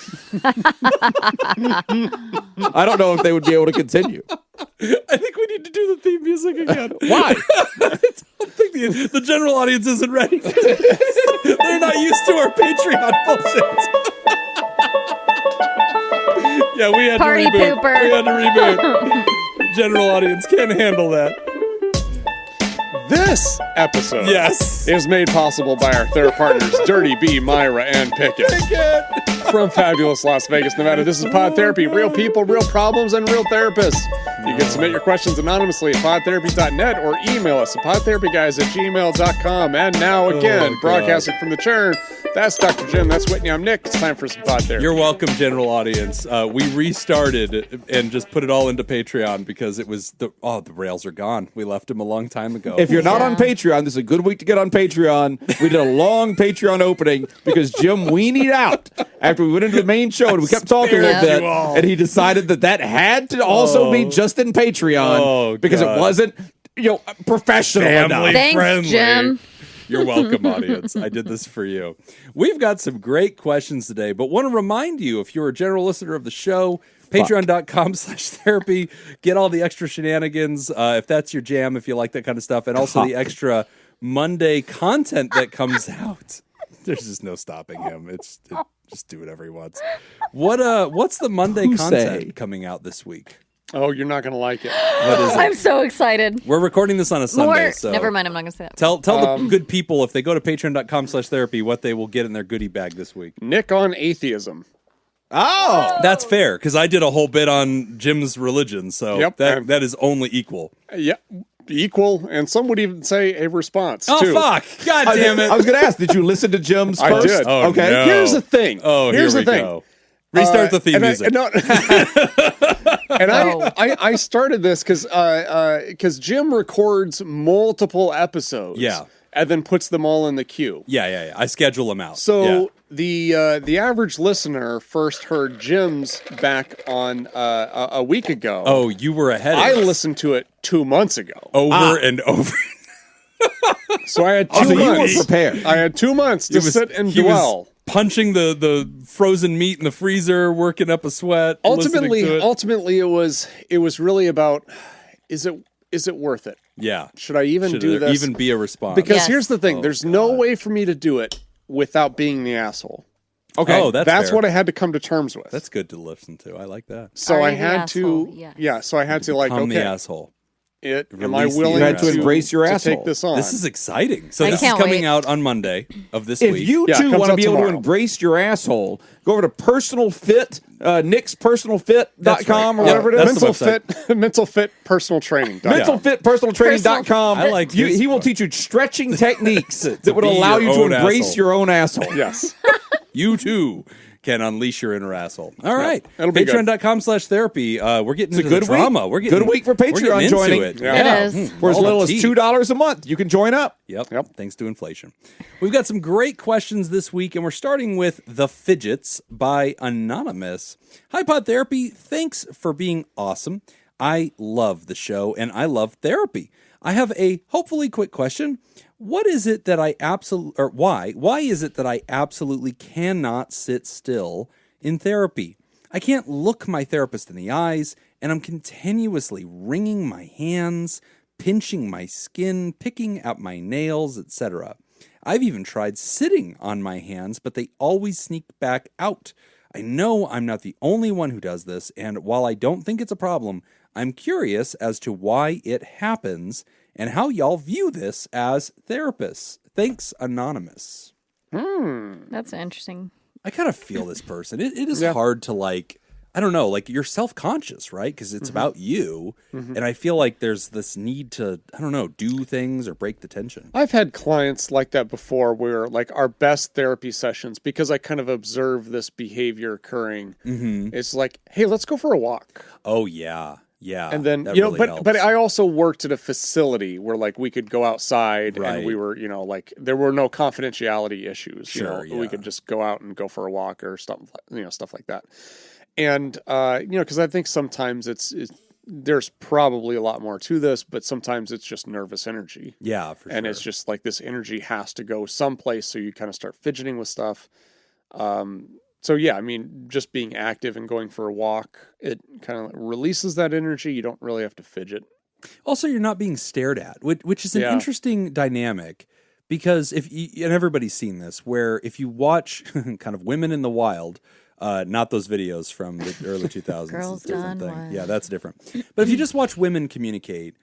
[SPEAKER 3] I don't know if they would be able to continue.
[SPEAKER 2] I think we need to do the theme music again.
[SPEAKER 3] Why?
[SPEAKER 2] I don't think the general audience isn't ready for this. They're not used to our Patreon bullshit. Yeah, we had
[SPEAKER 1] Party
[SPEAKER 2] to reboot.
[SPEAKER 1] pooper.
[SPEAKER 2] We had to reboot. General audience can't handle that.
[SPEAKER 4] This episode
[SPEAKER 2] Yes.
[SPEAKER 4] is made possible by our third partners, Dirty B, Myra, and Pickett. From fabulous Las Vegas, Nevada. This is Pod Therapy. Real people, real problems, and real therapists. You can submit your questions anonymously at podtherapy.net or email us at podtherapyguys@gmail.com. And now again,
[SPEAKER 2] God.
[SPEAKER 4] broadcasting from the churn, that's Dr. Jim, that's Whitney, I'm Nick. It's time for some Pod Therapy.
[SPEAKER 2] You're welcome, general audience. We restarted and just put it all into Patreon because it was the rails are gone. We left them a long time ago.
[SPEAKER 3] If you're not
[SPEAKER 1] Yeah.
[SPEAKER 3] on Patreon, this is a good week to get on Patreon. We did a long Patreon opening because Jim weenied out after we went into the main show and we kept talking a little
[SPEAKER 2] spared
[SPEAKER 3] bit,
[SPEAKER 2] you all.
[SPEAKER 3] and he decided that had to also be just in Patreon
[SPEAKER 2] Oh,
[SPEAKER 3] because
[SPEAKER 2] God.
[SPEAKER 3] it wasn't, professional
[SPEAKER 2] Family
[SPEAKER 3] enough.
[SPEAKER 1] Thanks,
[SPEAKER 2] friendly.
[SPEAKER 1] Jim.
[SPEAKER 2] You're welcome, audience. I did this for you. We've got some great questions today, but want to remind you, if you're a general listener of the show, patreon.com/therapy, get all the extra shenanigans, if that's your jam, if you like that kind of stuff, and also the extra Monday content that comes out. There's just no stopping him. Just do whatever he wants. What's the Monday
[SPEAKER 3] Who
[SPEAKER 2] content
[SPEAKER 3] say?
[SPEAKER 2] coming out this week?
[SPEAKER 4] Oh, you're not going to like it.
[SPEAKER 2] What is it?
[SPEAKER 1] I'm so excited.
[SPEAKER 2] We're recording this on a Sunday,
[SPEAKER 1] More.
[SPEAKER 2] so
[SPEAKER 1] Never mind. I'm not going to say that.
[SPEAKER 2] Tell the good people if they go to patreon.com/therapy what they will get in their goodie bag this week.
[SPEAKER 4] Nick on atheism.
[SPEAKER 3] Oh,
[SPEAKER 2] That's fair, because I did a whole bit on Jim's religion, so
[SPEAKER 4] Yep.
[SPEAKER 2] that is only equal.
[SPEAKER 4] Yeah, equal, and some would even say a response,
[SPEAKER 2] Oh,
[SPEAKER 4] too.
[SPEAKER 2] fuck! God damn it!
[SPEAKER 3] I was going to ask, did you listen to Jim's
[SPEAKER 4] I
[SPEAKER 3] first?
[SPEAKER 4] did.
[SPEAKER 2] Oh,
[SPEAKER 3] Okay.
[SPEAKER 2] no.
[SPEAKER 4] Here's the thing.
[SPEAKER 2] Oh,
[SPEAKER 4] Here's
[SPEAKER 2] here we
[SPEAKER 4] the thing.
[SPEAKER 2] go. Restart the theme music.
[SPEAKER 4] I started this because Jim records multiple episodes.
[SPEAKER 2] Yeah.
[SPEAKER 4] And then puts them all in the queue.
[SPEAKER 2] Yeah. I schedule them out.
[SPEAKER 4] So the average listener first heard Jim's back on a week ago.
[SPEAKER 2] Oh, you were ahead of
[SPEAKER 4] I
[SPEAKER 2] us.
[SPEAKER 4] listened to it 2 months ago.
[SPEAKER 2] Over and over.
[SPEAKER 4] So I had
[SPEAKER 3] Oh,
[SPEAKER 4] 2
[SPEAKER 3] so you were
[SPEAKER 4] months.
[SPEAKER 3] prepared.
[SPEAKER 4] I had 2 months to sit and
[SPEAKER 2] he was
[SPEAKER 4] dwell.
[SPEAKER 2] punching the frozen meat in the freezer, working up a sweat. listening to it.
[SPEAKER 4] Ultimately, it was really about is it worth it?
[SPEAKER 2] Yeah.
[SPEAKER 4] Should I even
[SPEAKER 2] Should
[SPEAKER 4] do
[SPEAKER 2] there
[SPEAKER 4] this?
[SPEAKER 2] even be a response?
[SPEAKER 4] Because
[SPEAKER 1] Yes.
[SPEAKER 4] here's the thing:
[SPEAKER 2] Oh,
[SPEAKER 4] there's no way for me to do it without being the asshole.
[SPEAKER 3] Okay.
[SPEAKER 2] Oh, that's fair.
[SPEAKER 4] what I had to come to terms with.
[SPEAKER 2] That's good to listen to. I like that.
[SPEAKER 4] so
[SPEAKER 1] Are
[SPEAKER 4] I
[SPEAKER 1] you the
[SPEAKER 4] had
[SPEAKER 1] asshole?
[SPEAKER 4] to,
[SPEAKER 1] Yes.
[SPEAKER 4] yeah. So I had to
[SPEAKER 2] Become the asshole.
[SPEAKER 4] Am I
[SPEAKER 2] Release the
[SPEAKER 4] willing
[SPEAKER 2] You had to
[SPEAKER 3] embrace your
[SPEAKER 4] to
[SPEAKER 3] asshole.
[SPEAKER 4] take this on?
[SPEAKER 2] This is exciting. So
[SPEAKER 1] I
[SPEAKER 2] this is
[SPEAKER 1] can't
[SPEAKER 2] coming
[SPEAKER 1] wait.
[SPEAKER 2] out on Monday of this
[SPEAKER 3] If
[SPEAKER 2] week.
[SPEAKER 3] you
[SPEAKER 4] Yeah, it
[SPEAKER 3] too
[SPEAKER 4] comes
[SPEAKER 3] want to
[SPEAKER 4] out
[SPEAKER 3] be able to
[SPEAKER 4] tomorrow.
[SPEAKER 3] embrace your asshole, go over to Personal Fit, nickspersonalfit.com
[SPEAKER 2] That's right.
[SPEAKER 3] or whatever it is.
[SPEAKER 2] That's the website.
[SPEAKER 4] mental fit personal training.
[SPEAKER 3] mentalfitpersonaltraining.com.
[SPEAKER 2] I like this
[SPEAKER 3] He will
[SPEAKER 2] one.
[SPEAKER 3] teach you stretching techniques that would
[SPEAKER 2] be
[SPEAKER 3] allow
[SPEAKER 2] your
[SPEAKER 3] you to
[SPEAKER 2] own
[SPEAKER 3] embrace
[SPEAKER 2] asshole.
[SPEAKER 3] your own asshole.
[SPEAKER 4] Yes.
[SPEAKER 2] You too can unleash your inner asshole. All right.
[SPEAKER 4] it'll be good.
[SPEAKER 2] Patreon.com/therapy. We're getting into
[SPEAKER 3] good
[SPEAKER 2] the drama.
[SPEAKER 3] week.
[SPEAKER 2] We're getting
[SPEAKER 3] Good week for
[SPEAKER 2] we're getting
[SPEAKER 3] Patreon
[SPEAKER 2] into
[SPEAKER 3] joining.
[SPEAKER 2] It.
[SPEAKER 4] Yeah.
[SPEAKER 1] It is.
[SPEAKER 3] For as
[SPEAKER 2] All the
[SPEAKER 3] little as
[SPEAKER 2] tea.
[SPEAKER 3] $2 a month, you can join up.
[SPEAKER 2] Yep. Thanks to inflation. We've got some great questions this week, and we're starting with The Fidgets by Anonymous. Hi, Pod Therapy. Thanks for being awesome. I love the show, and I love therapy. I have a hopefully quick question. What is it that I why is it that I absolutely cannot sit still in therapy? I can't look my therapist in the eyes, and I'm continuously wringing my hands, pinching my skin, picking at my nails, etc. I've even tried sitting on my hands, but they always sneak back out. I know I'm not the only one who does this, and while I don't think it's a problem, I'm curious as to why it happens and how y'all view this as therapists. Thanks, Anonymous.
[SPEAKER 1] That's interesting.
[SPEAKER 2] I kind of feel this person. It is hard to I don't know, you're self-conscious, right? Because it's about you. And I feel like there's this need to, I don't know, do things or break the tension.
[SPEAKER 4] I've had clients like that before where our best therapy sessions, because I kind of observe this behavior occurring, it's like, hey, let's go for a walk.
[SPEAKER 2] Oh, yeah. Yeah.
[SPEAKER 4] And then,
[SPEAKER 2] that
[SPEAKER 4] but
[SPEAKER 2] helps.
[SPEAKER 4] I also worked at a facility where we could go outside
[SPEAKER 2] Right.
[SPEAKER 4] and we were, there were no confidentiality issues.
[SPEAKER 2] Sure,
[SPEAKER 4] We
[SPEAKER 2] yeah.
[SPEAKER 4] could just go out and go for a walk or stuff like that. And, because I think sometimes there's probably a lot more to this, but sometimes it's just nervous energy.
[SPEAKER 2] Yeah, for sure.
[SPEAKER 4] And it's just this energy has to go someplace. So you kind of start fidgeting with stuff. So yeah, just being active and going for a walk, it kind of releases that energy. You don't really have to fidget.
[SPEAKER 2] Also, you're not being stared at, which is an
[SPEAKER 4] Yeah.
[SPEAKER 2] interesting dynamic because and everybody's seen this, where if you watch kind of Women in the Wild, not those videos from the early 2000s.
[SPEAKER 1] Girls
[SPEAKER 2] it's a different
[SPEAKER 1] Gone
[SPEAKER 2] thing.
[SPEAKER 1] Wild.
[SPEAKER 2] Yeah, that's different. But if you just watch women communicate,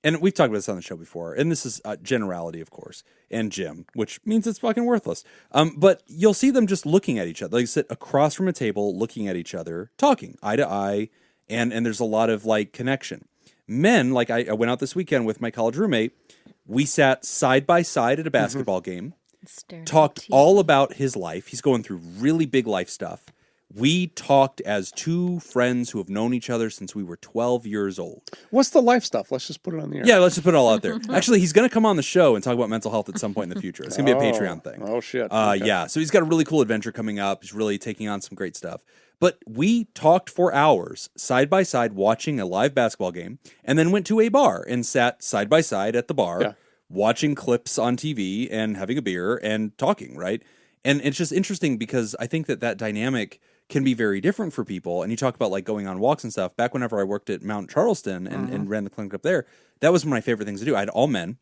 [SPEAKER 2] and we've talked about this on the show before, and this is generality, of course, and Jim, which means it's fucking worthless. But you'll see them just looking at each other. They sit across from a table, looking at each other, talking eye to eye, and there's a lot of connection. Men, I went out this weekend with my college roommate. We sat side by side at a basketball game,
[SPEAKER 1] Staring
[SPEAKER 2] talked
[SPEAKER 1] at
[SPEAKER 2] all about his life. He's going through really big life stuff. We talked as two friends who have known each other since we were 12 years old.
[SPEAKER 4] What's the life stuff? Let's just put it on the air.
[SPEAKER 2] Yeah, let's just put it all out there. Actually, he's going to come on the show and talk about mental health at some point in the future. It's going to be a Patreon thing.
[SPEAKER 4] Oh, shit. Okay.
[SPEAKER 2] Yeah, so he's got a really cool adventure coming up. He's really taking on some great stuff. But we talked for hours, side by side, watching a live basketball game, and then went to a bar and sat side by side at the bar, watching clips on TV and having a beer and talking, right? And it's just interesting because I think that dynamic can be very different for people. And you talk about going on walks and stuff. Back whenever I worked at Mount Charleston and ran the clinic up there, that was one of my favorite things to do. I had all men.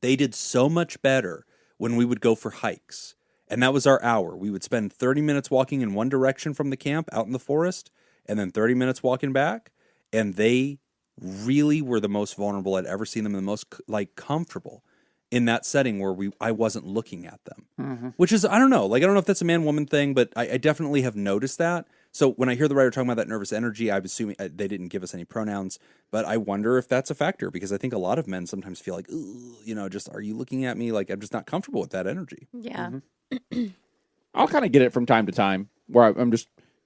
[SPEAKER 2] They did so much better when we would go for hikes. And that was our hour. We would spend 30 minutes walking in one direction from the camp out in the forest and then 30 minutes walking back. and they really were the most vulnerable I'd ever seen them, and the most like comfortable in that setting where I wasn't looking at them, which is, I don't know, like, I don't know if that's a man-woman thing, but I definitely have noticed that. So when I hear the writer talking about that nervous energy, I'm assuming they didn't give us any pronouns, but I wonder if that's a factor, because I think a lot of men sometimes feel like, just, are you looking at me? Like, I'm just not comfortable with that energy.
[SPEAKER 1] Yeah.
[SPEAKER 3] I'll kind of get it from time to time where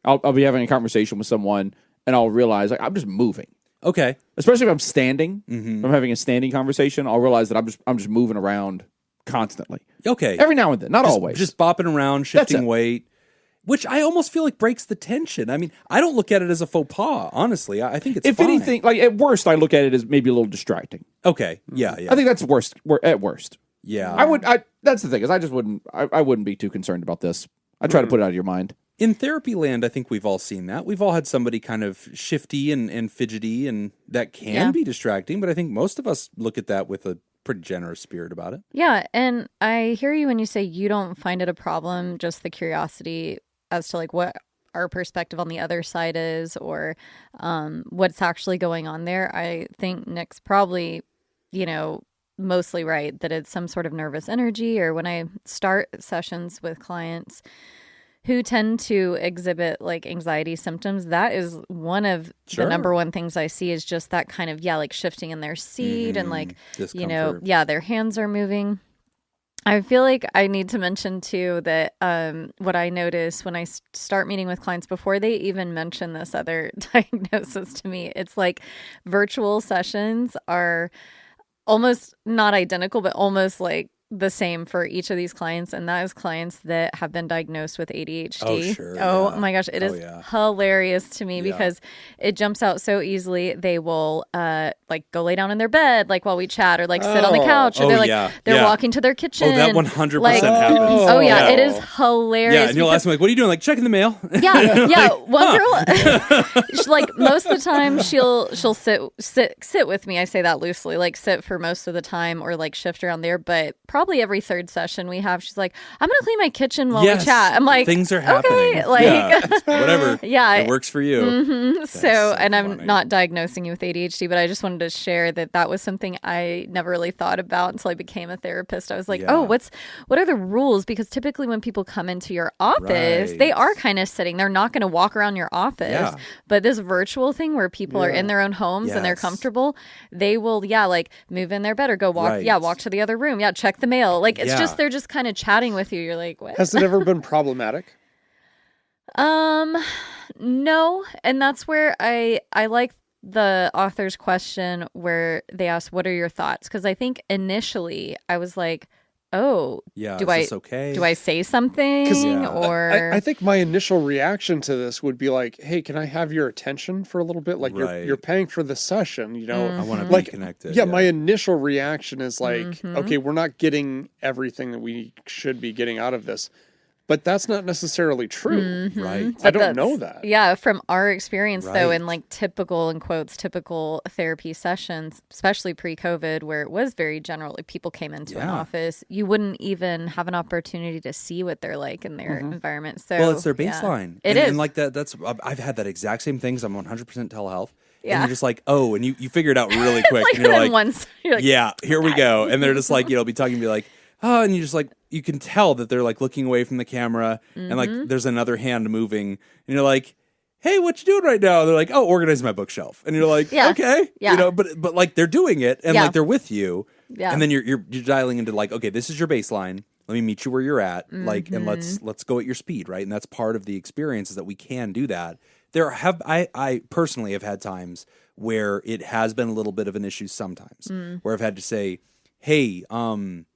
[SPEAKER 3] I'll be having a conversation with someone and I'll realize like I'm just moving.
[SPEAKER 2] Okay.
[SPEAKER 3] Especially if I'm standing, if I'm having a standing conversation, I'll realize that I'm just moving around constantly.
[SPEAKER 2] Okay.
[SPEAKER 3] Every now and then, not always.
[SPEAKER 2] Just bopping around, shifting weight, which I almost feel like breaks the tension. I mean, I don't look at it as a faux pas, honestly. I think it's fine.
[SPEAKER 3] Anything, like at worst, I look at it as maybe a little distracting.
[SPEAKER 2] Okay. Yeah.
[SPEAKER 3] I think that's worst. At worst.
[SPEAKER 2] Yeah.
[SPEAKER 3] That's the thing, is I wouldn't be too concerned about this. I try to put it out of your mind.
[SPEAKER 2] In therapy land, I think we've all seen that. We've all had somebody kind of shifty and fidgety, and that can be distracting, but I think most of us look at that with a pretty generous spirit about it.
[SPEAKER 1] Yeah, and I hear you when you say you don't find it a problem, just the curiosity as to like what our perspective on the other side is, or what's actually going on there. I think Nick's probably, mostly right, that it's some sort of nervous energy, or when I start sessions with clients who tend to exhibit like anxiety symptoms, that is one of the number one things I see, is just that kind of, like shifting in their seat and like,
[SPEAKER 2] discomfort.
[SPEAKER 1] their hands are moving. I feel like I need to mention too that what I notice when I start meeting with clients before they even mention this other diagnosis to me, it's like virtual sessions are almost not identical, but almost like the same for each of these clients, and that is clients that have been diagnosed with ADHD.
[SPEAKER 2] Oh, sure.
[SPEAKER 1] Oh my gosh, it is hilarious to me because it jumps out so easily. They will like go lay down in their bed like while we chat, or like sit on the couch, or they're walking to their kitchen.
[SPEAKER 2] Oh, that 100%
[SPEAKER 1] like,
[SPEAKER 2] happens.
[SPEAKER 1] Oh yeah, it is hilarious.
[SPEAKER 2] Yeah, and you'll ask me like, "What are you doing?" Like, checking the mail.
[SPEAKER 1] Yeah. One girl, like most of the time, she'll sit with me. I say that loosely, like sit for most of the time, or like shift around there, but probably every third session we have, she's like, I'm gonna clean my kitchen while we chat. I'm like,
[SPEAKER 2] things are happening.
[SPEAKER 1] Okay, like
[SPEAKER 2] whatever.
[SPEAKER 1] It
[SPEAKER 2] works for you.
[SPEAKER 1] So I'm not diagnosing you with ADHD, but I just wanted to share that was something I never really thought about until I became a therapist. I was like, what are the rules? Because typically when people come into your office, they are kind of sitting. They're not going to walk around your office. But this virtual thing where people are in their own homes and they're comfortable, they will like move in their bed or go walk walk to the other room, check the mail. Like it's just, they're just kind of chatting with you. You're like, what?
[SPEAKER 4] Has it ever been problematic?
[SPEAKER 1] No. And that's where I like the author's question where they asked, what are your thoughts? Because I think initially I was like, do I say something? Or
[SPEAKER 4] I think my initial reaction to this would be like, hey, can I have your attention for a little bit? Like you're paying for the session,
[SPEAKER 2] I want to be connected.
[SPEAKER 4] My initial reaction is like, okay, we're not getting everything that we should be getting out of this. But that's not necessarily true.
[SPEAKER 2] Right.
[SPEAKER 4] I don't know that.
[SPEAKER 1] Yeah, from our experience, though, in like typical, in quotes, typical therapy sessions, especially pre-COVID, where it was very general, like people came into an office, you wouldn't even have an opportunity to see what they're like in their environment. So,
[SPEAKER 2] it's their baseline.
[SPEAKER 1] It is.
[SPEAKER 2] And like that's, I've had that exact same thing, 'cause I'm 100% telehealth. And you're just like, and you figure it out really quick.
[SPEAKER 1] Like,
[SPEAKER 2] and you're like, here we go. And they're just like, be talking, be like, and you just like, you can tell that they're like looking away from the camera and like there's another hand moving, and you're like, hey, what you doing right now? And they're like, organizing my bookshelf. And you're like, okay. But like they're doing it and like they're with you. Yeah. And then you're dialing into like, okay, this is your baseline. Let me meet you where you're at. Like, and let's go at your speed, right? And that's part of the experience, is that we can do that. I personally have had times where it has been a little bit of an issue sometimes, where I've had to say, hey, can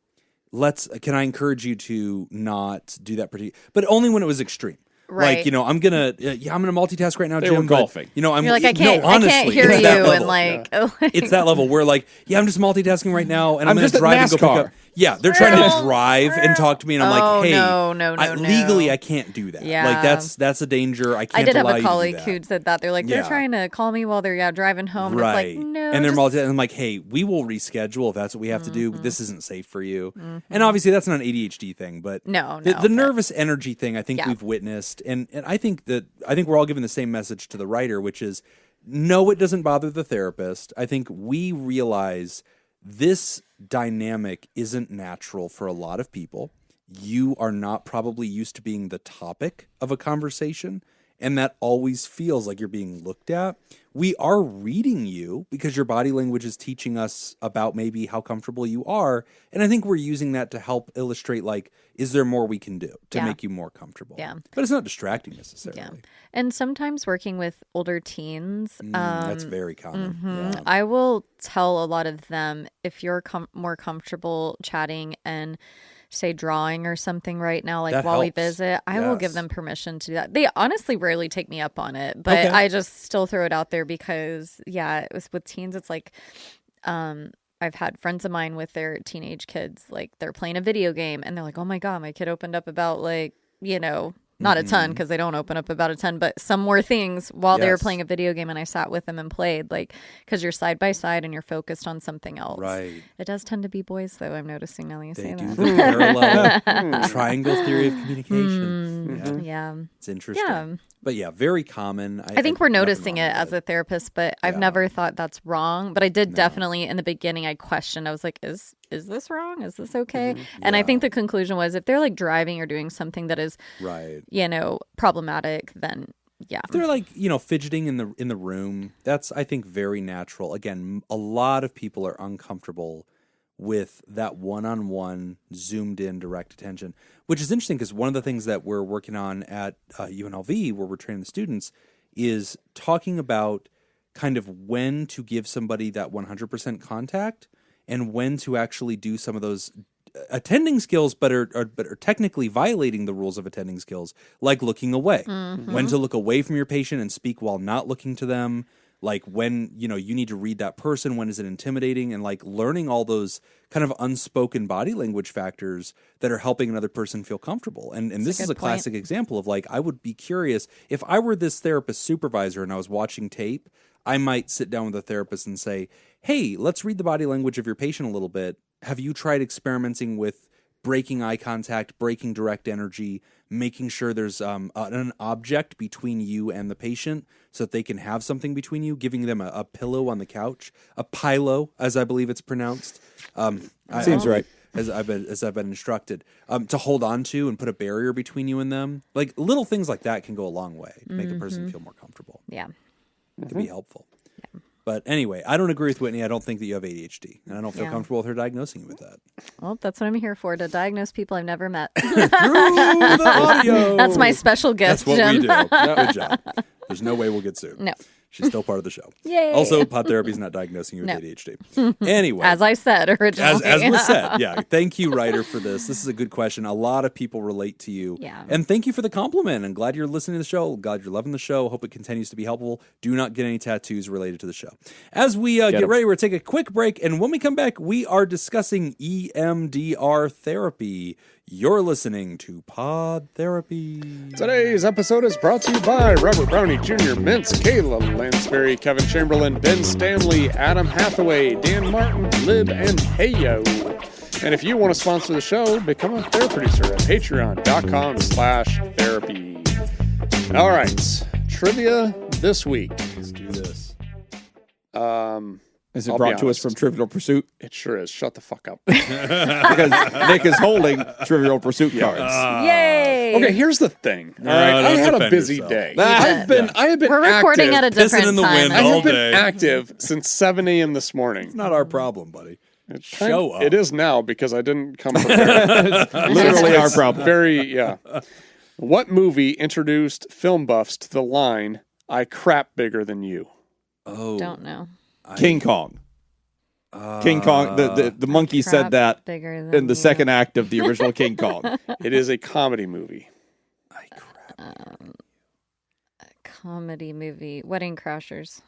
[SPEAKER 2] I encourage you to not do that but only when it was extreme.
[SPEAKER 1] Right.
[SPEAKER 2] Like, I'm gonna multitask right now, Jim.
[SPEAKER 3] They were golfing.
[SPEAKER 2] You're
[SPEAKER 1] like, I can't hear you, and like,
[SPEAKER 2] it's that level where like, I'm just multitasking right now, and I'm gonna
[SPEAKER 3] just
[SPEAKER 2] drive and go
[SPEAKER 3] NASCAR.
[SPEAKER 2] pick up. Yeah, they're trying to drive and talk to me, and I'm like, hey,
[SPEAKER 1] no.
[SPEAKER 2] Legally, I can't do that.
[SPEAKER 1] Yeah.
[SPEAKER 2] Like that's a danger. I can't.
[SPEAKER 1] I did have a
[SPEAKER 2] allow
[SPEAKER 1] colleague
[SPEAKER 2] you to do
[SPEAKER 1] who said that. They're like, they're trying to call me while they're driving home.
[SPEAKER 2] Right.
[SPEAKER 1] And it's like, no.
[SPEAKER 2] And they're multitasking. I'm like, hey, we will reschedule if that's what we have to do. This isn't safe for you. And obviously, that's not an ADHD thing, but the nervous energy thing, I think we've witnessed, and I think we're all giving the same message to the writer, which is, no, it doesn't bother the therapist. I think we realize this dynamic isn't natural for a lot of people. You are not probably used to being the topic of a conversation, and that always feels like you're being looked at. We are reading you because your body language is teaching us about maybe how comfortable you are, and I think we're using that to help illustrate, like, is there more we can do to make you more comfortable?
[SPEAKER 1] Yeah.
[SPEAKER 2] But it's not distracting necessarily.
[SPEAKER 1] Yeah. And sometimes working with older teens,
[SPEAKER 2] That's very common. Yeah.
[SPEAKER 1] I will tell a lot of them, if you're more comfortable chatting and say drawing or something right now, like
[SPEAKER 2] That
[SPEAKER 1] while we
[SPEAKER 2] helps.
[SPEAKER 1] visit, I will give
[SPEAKER 2] Yes.
[SPEAKER 1] them permission to do that. They honestly rarely take me up on it, but
[SPEAKER 2] Okay.
[SPEAKER 1] I just still throw it out there because, it was with teens. It's like, I've had friends of mine with their teenage kids, like they're playing a video game and they're like, oh my God, my kid opened up about like, not a ton because they don't open up about a ton, but some more things while they were
[SPEAKER 2] Yes.
[SPEAKER 1] playing a video game, and I sat with them and played, like, because you're side by side and you're focused on something else.
[SPEAKER 2] Right.
[SPEAKER 1] It does tend to be boys, though. I'm noticing now that you
[SPEAKER 2] They
[SPEAKER 1] say
[SPEAKER 2] do
[SPEAKER 1] that.
[SPEAKER 2] the parallel triangle theory of communication.
[SPEAKER 1] Yeah.
[SPEAKER 2] It's interesting.
[SPEAKER 1] Yeah.
[SPEAKER 2] But yeah, very common.
[SPEAKER 1] I think we're
[SPEAKER 2] nothing
[SPEAKER 1] noticing
[SPEAKER 2] wrong
[SPEAKER 1] it
[SPEAKER 2] with
[SPEAKER 1] as a therapist, but I've
[SPEAKER 2] Yeah.
[SPEAKER 1] never thought that's wrong. But I did definitely in the beginning, I questioned. I was like, is this wrong? Is this okay? And I think the conclusion was if they're like driving or doing something that is,
[SPEAKER 2] Right.
[SPEAKER 1] problematic, then yeah.
[SPEAKER 2] If they're like, fidgeting in the room, that's, I think, very natural. Again, a lot of people are uncomfortable with that one-on-one zoomed in direct attention, which is interesting because one of the things that we're working on at UNLV, where we're training the students, is talking about kind of when to give somebody that 100% contact and when to actually do some of those attending skills, but are technically violating the rules of attending skills, like looking away. When to look away from your patient and speak while not looking to them. Like when, you need to read that person, when is it intimidating, and like learning all those kind of unspoken body language factors that are helping another person feel comfortable. And this is a classic example of like, I would be curious if I were this therapist supervisor and I was watching tape, I might sit down with a therapist and say, hey, let's read the body language of your patient a little bit. Have you tried experimenting with breaking eye contact, breaking direct energy, making sure there's an object between you and the patient so that they can have something between you, giving them a pillow on the couch, a pilo, as I believe it's pronounced.
[SPEAKER 3] Seems right.
[SPEAKER 2] As I've been instructed, to hold on to and put a barrier between you and them. Like little things like that can go a long way to make a person feel more comfortable.
[SPEAKER 1] Yeah.
[SPEAKER 2] It can be helpful. But anyway, I don't agree with Whitney. I don't think that you have ADHD, and I don't feel comfortable with her diagnosing you with that.
[SPEAKER 1] Well, that's what I'm here for, to diagnose people I've never met.
[SPEAKER 2] Through the audio.
[SPEAKER 1] That's my special gift,
[SPEAKER 2] That's what
[SPEAKER 1] Jim.
[SPEAKER 2] we do. Good job. There's no way we'll get sued.
[SPEAKER 1] No.
[SPEAKER 2] She's still part of the show.
[SPEAKER 1] Yay.
[SPEAKER 2] Also, Pod Therapy is not diagnosing you with ADHD. Anyway.
[SPEAKER 1] As I said originally.
[SPEAKER 2] As was said, yeah. Thank you, writer, for this. This is a good question. A lot of people relate to you.
[SPEAKER 1] Yeah.
[SPEAKER 2] And thank you for the compliment. I'm glad you're listening to the show. Glad you're loving the show. Hope it continues to be helpful. Do not get any tattoos related to the show. As we get ready, we're going to take a quick break. And when we come back, we are discussing EMDR therapy. You're listening to Pod Therapy.
[SPEAKER 4] Today's episode is brought to you by Robert Brownie Jr., Mintz, Kayla Lansbury, Kevin Chamberlain, Ben Stanley, Adam Hathaway, Dan Martin, Lib, and Heyo. And if you want to sponsor the show, become a therapy producer at patreon.com/therapy. All right, trivia this week.
[SPEAKER 2] Let's do this.
[SPEAKER 3] Is it
[SPEAKER 4] I'll
[SPEAKER 3] brought
[SPEAKER 4] be
[SPEAKER 3] to us
[SPEAKER 4] honest.
[SPEAKER 3] from Trivial Pursuit?
[SPEAKER 4] It sure is. Shut the fuck up.
[SPEAKER 3] Because Nick is holding Trivial Pursuit cards.
[SPEAKER 1] Yay.
[SPEAKER 4] Okay, here's the thing. All right, I
[SPEAKER 2] don't
[SPEAKER 4] had a
[SPEAKER 2] defend
[SPEAKER 4] busy
[SPEAKER 2] yourself.
[SPEAKER 4] day.
[SPEAKER 3] Ah,
[SPEAKER 4] I have been
[SPEAKER 1] We're recording
[SPEAKER 4] active.
[SPEAKER 1] at a different
[SPEAKER 2] Pissing in the
[SPEAKER 1] time.
[SPEAKER 2] wind
[SPEAKER 4] I
[SPEAKER 2] all
[SPEAKER 4] have been
[SPEAKER 2] day.
[SPEAKER 4] active since 7 a.m. this morning.
[SPEAKER 2] It's not our problem, buddy. Show up.
[SPEAKER 4] It is now because I didn't come prepared.
[SPEAKER 3] Literally our problem.
[SPEAKER 4] Very. What movie introduced film buffs to the line, I crap bigger than you?
[SPEAKER 2] Oh.
[SPEAKER 1] Don't know.
[SPEAKER 3] King Kong. King Kong. The monkey said
[SPEAKER 1] Crap
[SPEAKER 3] that
[SPEAKER 1] bigger than
[SPEAKER 3] in the
[SPEAKER 1] you.
[SPEAKER 3] second act of the original King Kong.
[SPEAKER 4] It is a comedy movie.
[SPEAKER 2] I crap.
[SPEAKER 1] Comedy movie. Wedding Crashers.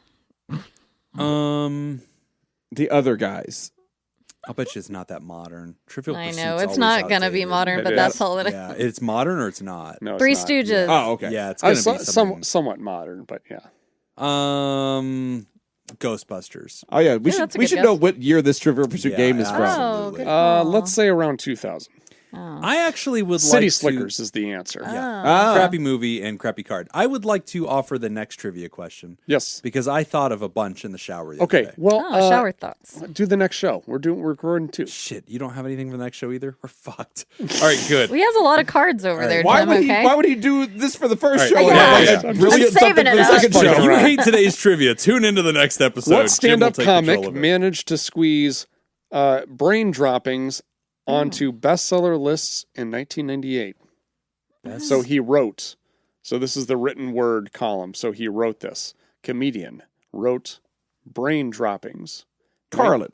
[SPEAKER 3] The Other Guys.
[SPEAKER 2] I'll bet you it's not that modern. Trivial
[SPEAKER 1] I
[SPEAKER 2] Pursuit's
[SPEAKER 1] know. It's
[SPEAKER 2] always
[SPEAKER 1] not going to be
[SPEAKER 2] outdated.
[SPEAKER 1] modern,
[SPEAKER 4] It
[SPEAKER 1] but
[SPEAKER 4] is.
[SPEAKER 1] that's all it
[SPEAKER 2] Yeah, it's modern or it's not.
[SPEAKER 4] No, it's
[SPEAKER 1] Three
[SPEAKER 4] not.
[SPEAKER 1] Stooges.
[SPEAKER 3] Oh, okay.
[SPEAKER 2] Yeah, it's gonna be something.
[SPEAKER 4] Somewhat modern, but yeah.
[SPEAKER 2] Ghostbusters.
[SPEAKER 3] Oh, yeah. We
[SPEAKER 1] Yeah, that's a
[SPEAKER 3] should
[SPEAKER 1] good
[SPEAKER 3] know
[SPEAKER 1] guess.
[SPEAKER 3] what year this Trivial Pursuit
[SPEAKER 2] Yeah,
[SPEAKER 3] game is from.
[SPEAKER 1] Oh,
[SPEAKER 2] absolutely.
[SPEAKER 1] good call.
[SPEAKER 4] Let's say around 2000.
[SPEAKER 2] I actually would
[SPEAKER 4] City
[SPEAKER 2] like
[SPEAKER 4] Slickers
[SPEAKER 2] to...
[SPEAKER 4] is the answer.
[SPEAKER 2] Crappy movie and crappy card. I would like to offer the next trivia question.
[SPEAKER 4] Yes.
[SPEAKER 2] Because I thought of a bunch in the shower the other
[SPEAKER 4] Okay.
[SPEAKER 2] day.
[SPEAKER 4] Well,
[SPEAKER 1] shower thoughts.
[SPEAKER 4] do the next show. We're recording too.
[SPEAKER 2] Shit, you don't have anything for the next show either? We're fucked. All right, good.
[SPEAKER 1] We has a lot of cards over there,
[SPEAKER 3] Why
[SPEAKER 1] Jim,
[SPEAKER 3] would he?
[SPEAKER 1] okay?
[SPEAKER 3] Why would he do this for the first show?
[SPEAKER 1] Yeah.
[SPEAKER 3] and have, like, a brilliant
[SPEAKER 1] I'm saving
[SPEAKER 3] something
[SPEAKER 1] it
[SPEAKER 3] for the
[SPEAKER 1] up.
[SPEAKER 3] second
[SPEAKER 2] If
[SPEAKER 3] show.
[SPEAKER 2] you hate today's trivia, tune into the next episode.
[SPEAKER 4] What
[SPEAKER 2] Jim will
[SPEAKER 4] stand-up
[SPEAKER 2] take control
[SPEAKER 4] comic
[SPEAKER 2] of it.
[SPEAKER 4] managed to squeeze brain droppings onto bestseller lists in 1998? So he wrote. So this is the written word column. So he wrote this. Comedian wrote brain droppings.
[SPEAKER 3] Carlin.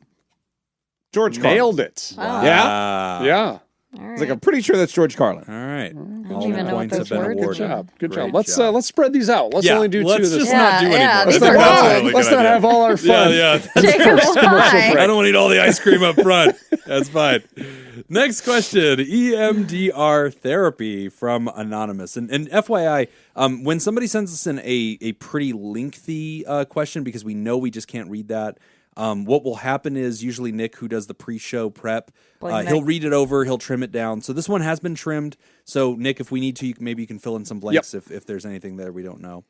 [SPEAKER 3] George Carlin.
[SPEAKER 4] Nailed it.
[SPEAKER 1] Wow.
[SPEAKER 3] Yeah?
[SPEAKER 4] Yeah.
[SPEAKER 1] All
[SPEAKER 3] It's like,
[SPEAKER 1] right.
[SPEAKER 3] I'm pretty sure that's George Carlin.
[SPEAKER 2] All right. All
[SPEAKER 1] even know what
[SPEAKER 2] points have
[SPEAKER 1] those
[SPEAKER 2] been
[SPEAKER 1] words
[SPEAKER 2] awarded.
[SPEAKER 1] are.
[SPEAKER 4] Good job.
[SPEAKER 2] Great
[SPEAKER 4] Let's spread these out. Let's only do
[SPEAKER 2] let's
[SPEAKER 4] two this
[SPEAKER 2] just
[SPEAKER 4] time.
[SPEAKER 2] not do any
[SPEAKER 1] Yeah,
[SPEAKER 2] more.
[SPEAKER 1] these
[SPEAKER 2] I think
[SPEAKER 1] are
[SPEAKER 2] that's a
[SPEAKER 1] all-
[SPEAKER 2] really
[SPEAKER 4] Let's
[SPEAKER 2] good
[SPEAKER 4] not
[SPEAKER 2] idea.
[SPEAKER 4] have all our fun.
[SPEAKER 2] Yeah.
[SPEAKER 1] Jacob, why?
[SPEAKER 2] I don't want to eat all the ice cream up front. That's fine. Next question. EMDR therapy from Anonymous. And FYI, when somebody sends us in a pretty lengthy question, because we know we just can't read that, what will happen is usually Nick, who does the pre-show prep, he'll read it over, he'll trim it down. So this one has been trimmed. So Nick, if we need to, maybe you can fill in some blanks if there's anything there we don't know.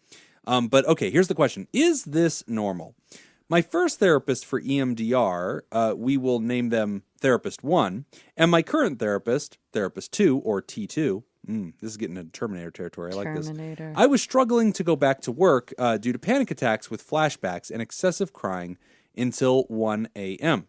[SPEAKER 2] But okay, here's the question. Is this normal? My first therapist for EMDR, we will name them Therapist 1, and my current therapist, Therapist 2, or T2, this is getting into Terminator territory. I like this. I was struggling to go back to work due to panic attacks with flashbacks and excessive crying until 1 a.m.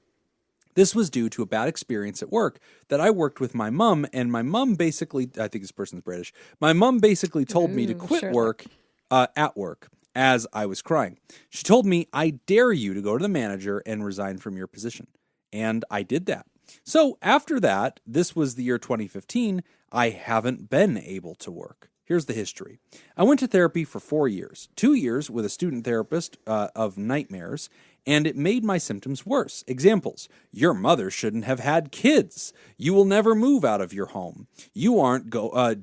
[SPEAKER 2] This was due to a bad experience at work that I worked with my mom, and my mom basically, I think this person's British, my mom basically told me to quit work at work as I was crying. She told me, I dare you to go to the manager and resign from your position. And I did that. So after that, this was the year 2015, I haven't been able to work. Here's the history. I went to therapy for 4 years, 2 years with a student therapist of nightmares, and it made my symptoms worse. Examples: your mother shouldn't have had kids. You will never move out of your home. You aren't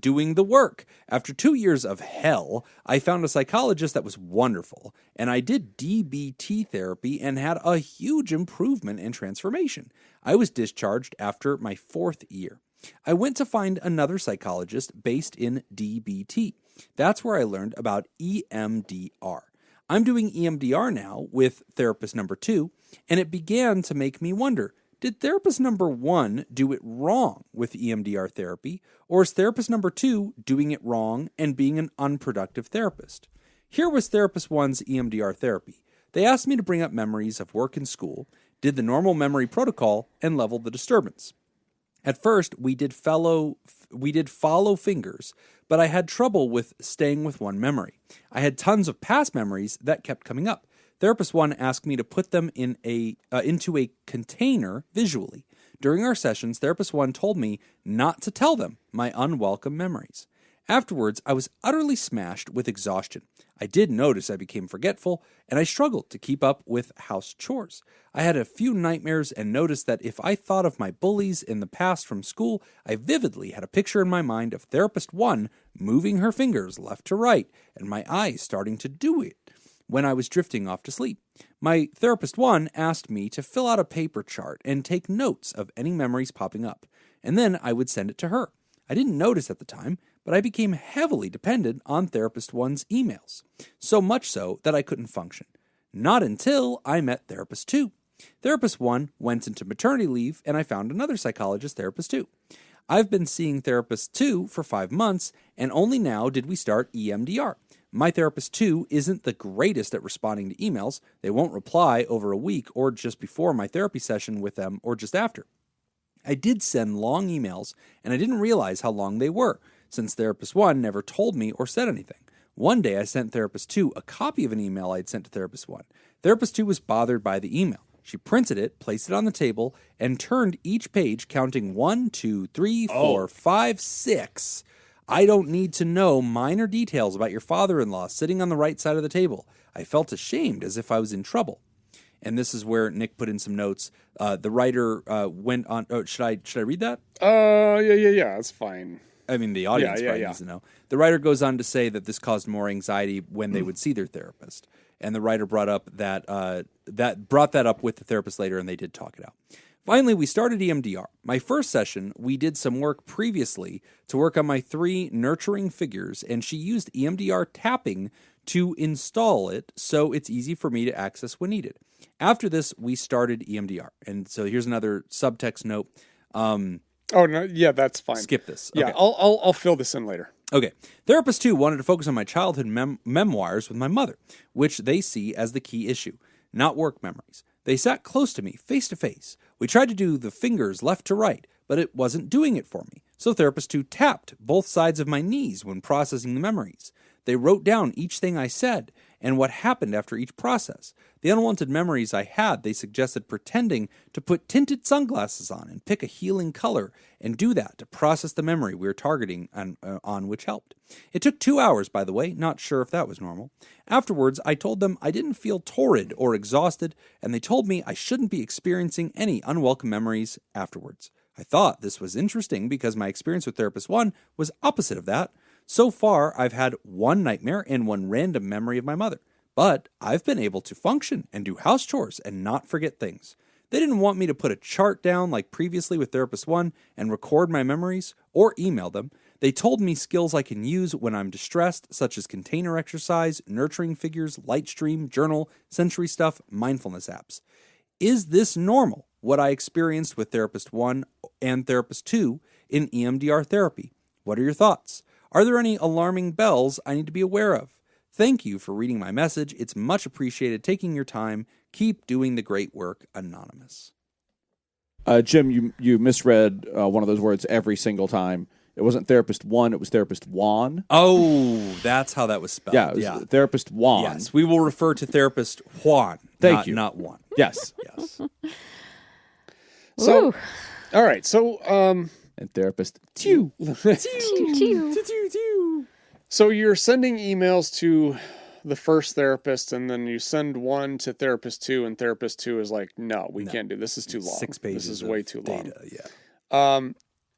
[SPEAKER 2] doing the work. After 2 years of hell, I found a psychologist that was wonderful, and I did DBT therapy and had a huge improvement and transformation. I was discharged after my 4th year. I went to find another psychologist based in DBT. That's where I learned about EMDR. I'm doing EMDR now with therapist number 2, and it began to make me wonder, did therapist number 1 do it wrong with EMDR therapy, or is therapist number 2 doing it wrong and being an unproductive therapist? Here was therapist 1's EMDR therapy. They asked me to bring up memories of work and school, did the normal memory protocol, and leveled the disturbance. At first, we did follow fingers, but I had trouble with staying with one memory. I had tons of past memories that kept coming up. Therapist 1 asked me to put them in into a container visually. During our sessions, Therapist 1 told me not to tell them my unwelcome memories. Afterwards, I was utterly smashed with exhaustion. I did notice I became forgetful, and I struggled to keep up with house chores. I had a few nightmares and noticed that if I thought of my bullies in the past from school, I vividly had a picture in my mind of Therapist 1 moving her fingers left to right, and my eyes starting to do it when I was drifting off to sleep. My Therapist 1 asked me to fill out a paper chart and take notes of any memories popping up, and then I would send it to her. I didn't notice at the time, but I became heavily dependent on Therapist 1's emails, so much so that I couldn't function. Not until I met Therapist 2. Therapist 1 went into maternity leave, and I found another psychologist, Therapist 2. I've been seeing Therapist 2 for 5 months, and only now did we start EMDR. My Therapist 2 isn't the greatest at responding to emails. They won't reply over a week or just before my therapy session with them or just after. I did send long emails, and I didn't realize how long they were, since Therapist 1 never told me or said anything. One day I sent Therapist 2 a copy of an email I had sent to Therapist 1. Therapist 2 was bothered by the email. She printed it, placed it on the table, and turned each page counting 1, 2, 3, 4, 5, 6. I don't need to know minor details about your father-in-law sitting on the right side of the table. I felt ashamed, as if I was in trouble. And this is where Nick put in some notes. The writer went on. Oh, should I read that?
[SPEAKER 4] Yeah. It's fine.
[SPEAKER 2] I mean, the audience probably needs to know. The writer goes on to say that this caused more anxiety when they would see their therapist, and the writer brought up that brought that up with the therapist later, and they did talk it out. Finally, we started EMDR. My first session, we did some work previously to work on my 3 nurturing figures, and she used EMDR tapping to install it so it's easy for me to access when needed. After this, we started EMDR. And so here's another subtext note.
[SPEAKER 4] Oh, no, yeah, that's fine.
[SPEAKER 2] Skip this.
[SPEAKER 4] Yeah,
[SPEAKER 2] Okay.
[SPEAKER 4] I'll fill this in later.
[SPEAKER 2] Okay. Therapist 2 wanted to focus on my childhood memoirs with my mother, which they see as the key issue, not work memories. They sat close to me, face to face. We tried to do the fingers left to right, but it wasn't doing it for me. So Therapist 2 tapped both sides of my knees when processing the memories. They wrote down each thing I said and what happened after each process. The unwanted memories I had, they suggested pretending to put tinted sunglasses on and pick a healing color and do that to process the memory we were targeting on which helped. It took 2 hours, by the way, not sure if that was normal. Afterwards, I told them I didn't feel torrid or exhausted, and they told me I shouldn't be experiencing any unwelcome memories afterwards. I thought this was interesting because my experience with Therapist 1 was opposite of that. So far, I've had 1 nightmare and 1 random memory of my mother, but I've been able to function and do house chores and not forget things. They didn't want me to put a chart down like previously with Therapist 1 and record my memories or email them. They told me skills I can use when I'm distressed, such as container exercise, nurturing figures, light stream, journal, sensory stuff, mindfulness apps. Is this normal, what I experienced with Therapist 1 and Therapist 2 in EMDR therapy? What are your thoughts? Are there any alarming bells I need to be aware of? Thank you for reading my message. It's much appreciated taking your time. Keep doing the great work, Anonymous.
[SPEAKER 3] Jim, you misread one of those words every single time. It wasn't Therapist 1, it was Therapist Juan.
[SPEAKER 2] Oh, that's how that was spelled.
[SPEAKER 3] Yeah, it was Therapist Juan.
[SPEAKER 2] Yes, we will refer to Therapist Juan.
[SPEAKER 3] Thank you.
[SPEAKER 2] Not Juan.
[SPEAKER 3] Yes.
[SPEAKER 2] Yes.
[SPEAKER 4] So, all right. So,
[SPEAKER 3] And Therapist Two.
[SPEAKER 4] So you're sending emails to the first therapist, and then you send one to Therapist 2, and Therapist 2 is like, no, we can't do this. Is too long.
[SPEAKER 2] 6 pages.
[SPEAKER 4] This is way too long.
[SPEAKER 2] Data, yeah.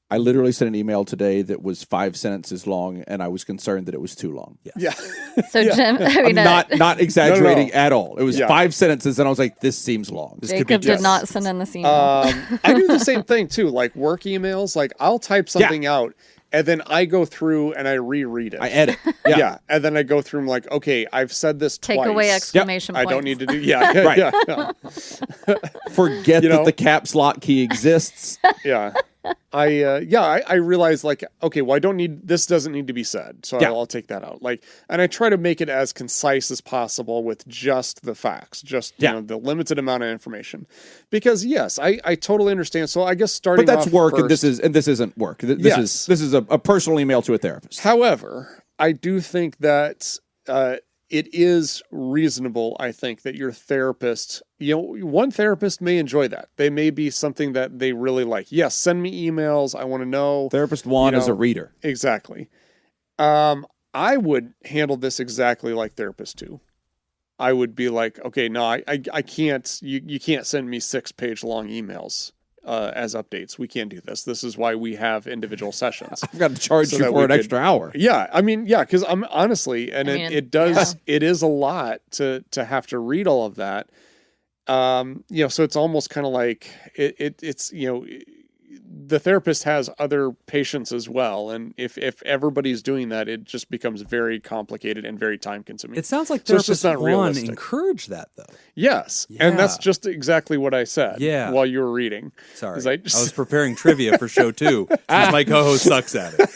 [SPEAKER 3] I literally sent an email today that was 5 sentences long, and I was concerned that it was too long.
[SPEAKER 2] Yes.
[SPEAKER 4] Yeah.
[SPEAKER 1] So Jim, I mean,
[SPEAKER 3] I'm not exaggerating at all. It was
[SPEAKER 4] Yeah.
[SPEAKER 3] 5 sentences, and I was like, this seems long.
[SPEAKER 2] This could be
[SPEAKER 1] Jacob did
[SPEAKER 2] just-
[SPEAKER 1] not send in this email.
[SPEAKER 4] I do the same thing too. Like work emails, like I'll type something out, and then I go through and I reread it.
[SPEAKER 3] I edit.
[SPEAKER 4] Yeah. And then I go through and like, okay, I've said this
[SPEAKER 1] Take
[SPEAKER 4] twice.
[SPEAKER 1] away exclamation
[SPEAKER 4] I
[SPEAKER 1] points.
[SPEAKER 4] don't need to do. Yeah.
[SPEAKER 3] Right.
[SPEAKER 4] Yeah.
[SPEAKER 3] Forget
[SPEAKER 4] You know?
[SPEAKER 3] that the caps lock key exists.
[SPEAKER 4] Yeah. I realize like, okay, well, this doesn't need to be said. So
[SPEAKER 3] Yeah.
[SPEAKER 4] I'll take that out. Like, and I try to make it as concise as possible with just the facts, just, you know, the limited amount of information, because yes, I totally understand. So I guess starting
[SPEAKER 3] But that's
[SPEAKER 4] off
[SPEAKER 3] work,
[SPEAKER 4] first,
[SPEAKER 3] and this isn't work. This
[SPEAKER 4] Yes.
[SPEAKER 3] is a personal email to a therapist.
[SPEAKER 4] However, I do think that, it is reasonable, I think, that your therapist, one therapist may enjoy that. They may be something that they really like. Yes, send me emails. I want to know.
[SPEAKER 3] Therapist Juan is a
[SPEAKER 4] know,
[SPEAKER 3] reader.
[SPEAKER 4] Exactly. I would handle this exactly like Therapist 2. I would be like, okay, no, I can't, you can't send me 6-page long emails as updates. We can't do this. This is why we have individual sessions.
[SPEAKER 3] I've got to charge
[SPEAKER 4] So
[SPEAKER 3] you
[SPEAKER 4] that
[SPEAKER 3] for
[SPEAKER 4] we
[SPEAKER 3] an
[SPEAKER 4] could-
[SPEAKER 3] extra hour.
[SPEAKER 4] Yeah, I mean, yeah, because I'm honestly, and it is a lot to have to read all of that. So it's almost kind of like it's the therapist has other patients as well, and if everybody's doing that, it just becomes very complicated and very time consuming.
[SPEAKER 2] It sounds like
[SPEAKER 4] So it's just
[SPEAKER 2] Therapist
[SPEAKER 4] not
[SPEAKER 2] 1
[SPEAKER 4] realistic.
[SPEAKER 2] encouraged that, though.
[SPEAKER 4] Yes, and that's
[SPEAKER 2] Yeah.
[SPEAKER 4] just exactly what I said.
[SPEAKER 2] Yeah.
[SPEAKER 4] While you were reading.
[SPEAKER 2] Sorry.
[SPEAKER 4] 'Cause
[SPEAKER 2] I was preparing trivia for show 2, since my co-host sucks at it.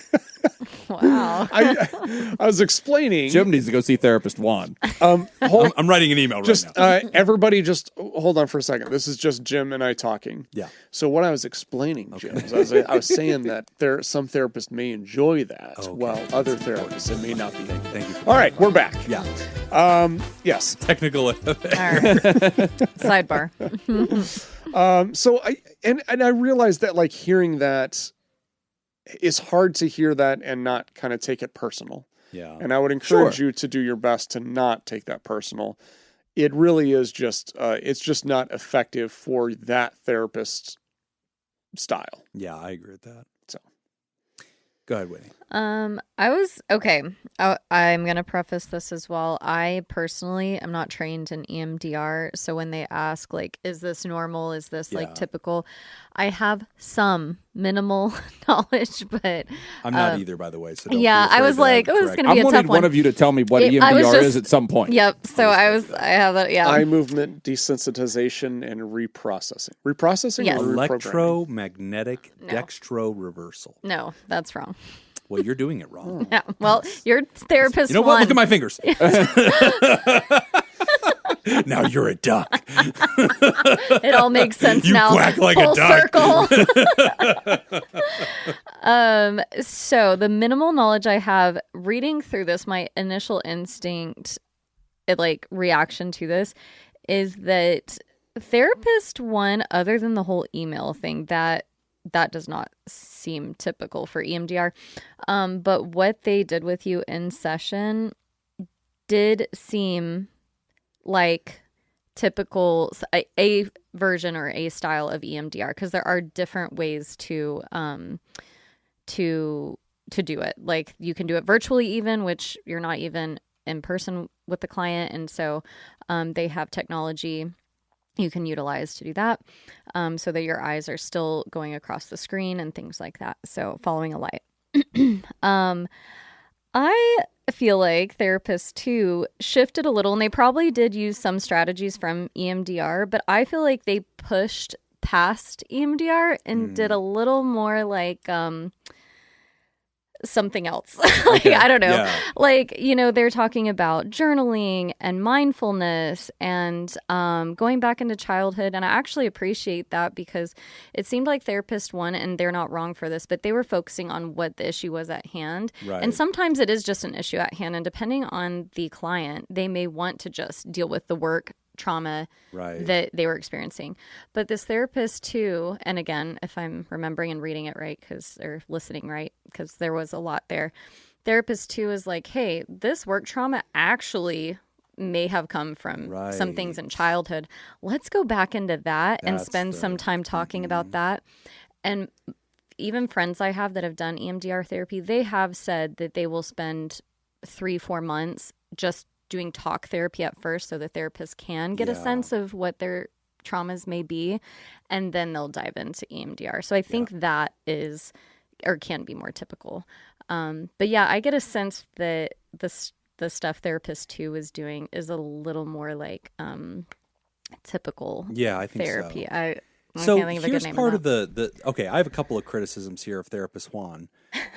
[SPEAKER 1] Wow.
[SPEAKER 4] I was explaining.
[SPEAKER 3] Jim needs to go see Therapist Juan.
[SPEAKER 2] I'm writing an email right now.
[SPEAKER 4] Everybody just hold on for a second. This is just Jim and I talking.
[SPEAKER 2] Yeah.
[SPEAKER 4] So what I was explaining, Jim, is I was saying that some therapists may enjoy that, while other therapists it may not be.
[SPEAKER 2] Thank you.
[SPEAKER 4] All right, we're back.
[SPEAKER 2] Yeah.
[SPEAKER 4] Yes.
[SPEAKER 2] Technical.
[SPEAKER 1] All right. Sidebar.
[SPEAKER 4] So I realized that like hearing that, it's hard to hear that and not kind of take it personal.
[SPEAKER 2] Yeah.
[SPEAKER 4] And I would encourage you to do your best to not take that personal. It really is just, it's just not effective for that therapist's style.
[SPEAKER 2] Yeah, I agree with that.
[SPEAKER 4] So.
[SPEAKER 2] Go ahead, Whitney.
[SPEAKER 1] I was okay. I'm gonna preface this as well. I personally am not trained in EMDR, so when they ask like, "Is this normal? Is this like typical?" I have some minimal knowledge, but
[SPEAKER 2] I'm not either, by the way. So don't
[SPEAKER 1] yeah,
[SPEAKER 2] be afraid
[SPEAKER 1] I was
[SPEAKER 2] that
[SPEAKER 1] like,
[SPEAKER 2] I'm
[SPEAKER 1] "Oh, it's
[SPEAKER 2] correct.
[SPEAKER 1] gonna be
[SPEAKER 3] I'm
[SPEAKER 1] a
[SPEAKER 3] gonna
[SPEAKER 1] tough
[SPEAKER 3] need one of you to tell me what EMDR is at some point.
[SPEAKER 1] Yep. So I have that. Yeah.
[SPEAKER 4] Eye movement desensitization and reprocessing. Reprocessing
[SPEAKER 1] Yes.
[SPEAKER 4] or reprogramming?
[SPEAKER 2] Electromagnetic
[SPEAKER 1] No.
[SPEAKER 2] dextro reversal.
[SPEAKER 1] No, that's wrong.
[SPEAKER 2] Well, you're doing it wrong.
[SPEAKER 1] Yeah. Well, your therapist.
[SPEAKER 2] You know what? Look at my fingers. Now you're a duck.
[SPEAKER 1] It all makes sense
[SPEAKER 2] You
[SPEAKER 1] now.
[SPEAKER 2] quack like a
[SPEAKER 1] Full
[SPEAKER 2] duck.
[SPEAKER 1] circle. So the minimal knowledge I have reading through this, my initial instinct, reaction to this is that therapist one, other than the whole email thing, that does not seem typical for EMDR. But what they did with you in session did seem like typical a version or a style of EMDR, because there are different ways to do it. Like you can do it virtually even, which you're not even in person with the client, and so they have technology you can utilize to do that, so that your eyes are still going across the screen and things like that. So following a light. I feel like therapists too shifted a little, and they probably did use some strategies from EMDR, but I feel like they pushed past EMDR and did a little more like something else. I don't know. Yeah. They're talking about journaling and mindfulness and going back into childhood. And I actually appreciate that, because it seemed like therapist one, and they're not wrong for this, but they were focusing on what the issue was at hand.
[SPEAKER 2] Right.
[SPEAKER 1] And sometimes it is just an issue at hand. And depending on the client, they may want to just deal with the work trauma that they were experiencing. But this therapist too, and again, if I'm remembering and reading it right, or listening right, because there was a lot there, therapist two is like, hey, this work trauma actually may have come from some things in childhood. Let's go back into that and spend some time talking about that. And even friends I have that have done EMDR therapy, they have said that they will spend 3-4 months just doing talk therapy at first, so the therapist can get a sense of what their traumas may be, and then they'll dive into EMDR. So I think that is, or can be, more typical. But yeah, I get a sense that the stuff therapist 2 is doing is a little more like typical
[SPEAKER 2] I think
[SPEAKER 1] therapy.
[SPEAKER 2] So.
[SPEAKER 1] I
[SPEAKER 2] So
[SPEAKER 1] can't think of a good
[SPEAKER 2] here's
[SPEAKER 1] name
[SPEAKER 2] part
[SPEAKER 1] of
[SPEAKER 2] the okay. I have a couple of criticisms here of therapist Juan,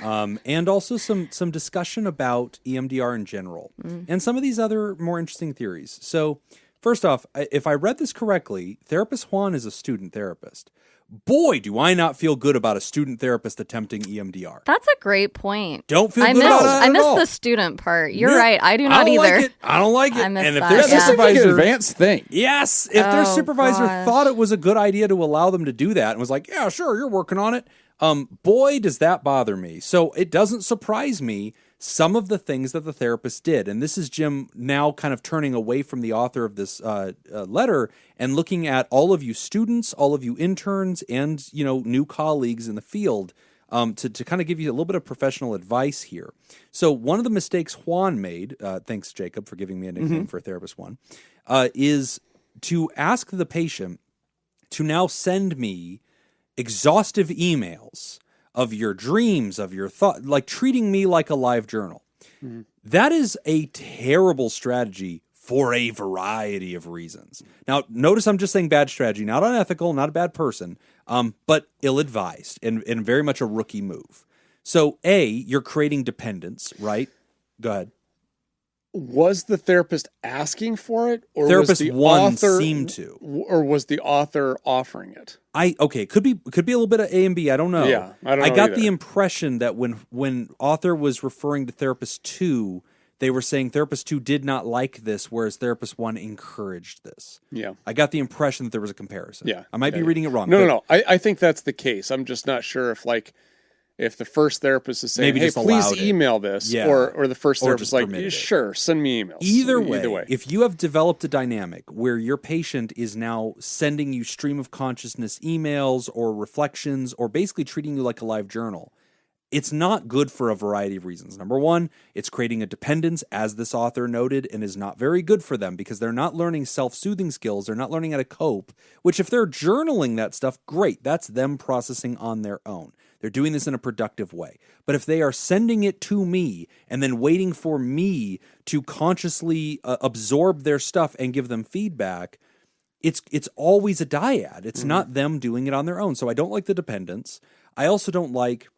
[SPEAKER 2] and also some discussion about EMDR in general, and some of these other more interesting theories. So first off, if I read this correctly, therapist Juan is a student therapist. Boy, do I not feel good about a student therapist attempting EMDR.
[SPEAKER 1] That's a great point.
[SPEAKER 2] Don't feel good about it at
[SPEAKER 1] I missed
[SPEAKER 2] all.
[SPEAKER 1] the student part. You're right. I do not either.
[SPEAKER 2] I don't like it.
[SPEAKER 1] I missed
[SPEAKER 2] and if
[SPEAKER 1] that,
[SPEAKER 2] their
[SPEAKER 1] yeah.
[SPEAKER 3] That's like an
[SPEAKER 2] supervisor,
[SPEAKER 3] advanced thing.
[SPEAKER 2] yes, if their
[SPEAKER 1] Oh,
[SPEAKER 2] supervisor
[SPEAKER 1] gosh.
[SPEAKER 2] thought it was a good idea to allow them to do that and was like, yeah, sure, you're working on it. Boy, does that bother me. So it doesn't surprise me some of the things that the therapist did. And this is Jim now kind of turning away from the author of this letter and looking at all of you students, all of you interns, and, new colleagues in the field to kind of give you a little bit of professional advice here. So one of the mistakes Juan made, thanks, Jacob, for giving me a nickname for therapist one, is to ask the patient to now send me exhaustive emails of your dreams, of your thought, like treating me like a live journal. That is a terrible strategy for a variety of reasons. Now, notice I'm just saying bad strategy, not unethical, not a bad person, but ill-advised and very much a rookie move. So, A, you're creating dependence, right? Go ahead.
[SPEAKER 4] Was the therapist asking for it, or
[SPEAKER 2] Therapist
[SPEAKER 4] was the
[SPEAKER 2] one
[SPEAKER 4] author
[SPEAKER 2] seemed to,
[SPEAKER 4] or was the author offering it?
[SPEAKER 2] Could be a little bit of A and B. I don't know.
[SPEAKER 4] Yeah, I don't know
[SPEAKER 2] I got
[SPEAKER 4] either.
[SPEAKER 2] the impression that when author was referring to therapist 2, they were saying therapist 2 did not like this, whereas therapist 1 encouraged this.
[SPEAKER 4] Yeah.
[SPEAKER 2] I got the impression that there was a comparison.
[SPEAKER 4] Yeah.
[SPEAKER 2] I might be reading it wrong.
[SPEAKER 4] No. I think that's the case. I'm just not sure if the first therapist is saying,
[SPEAKER 2] Maybe
[SPEAKER 4] hey,
[SPEAKER 2] just
[SPEAKER 4] please
[SPEAKER 2] allowed it.
[SPEAKER 4] email this,
[SPEAKER 2] Yeah.
[SPEAKER 4] or the first
[SPEAKER 2] Or
[SPEAKER 4] therapist
[SPEAKER 2] just
[SPEAKER 4] like,
[SPEAKER 2] permitted it.
[SPEAKER 4] sure, send me emails.
[SPEAKER 2] Either way, if you have developed a dynamic where your patient is now sending you stream of consciousness emails or reflections or basically treating you like a live journal, It's not good for a variety of reasons. Number one, it's creating a dependence, as this author noted, and is not very good for them because they're not learning self-soothing skills. They're not learning how to cope, which if they're journaling that stuff, great. That's them processing on their own. They're doing this in a productive way. But if they are sending it to me and then waiting for me to consciously absorb their stuff and give them feedback, it's always a dyad. It's not them doing it on their own. So I don't like the dependence. I also don't like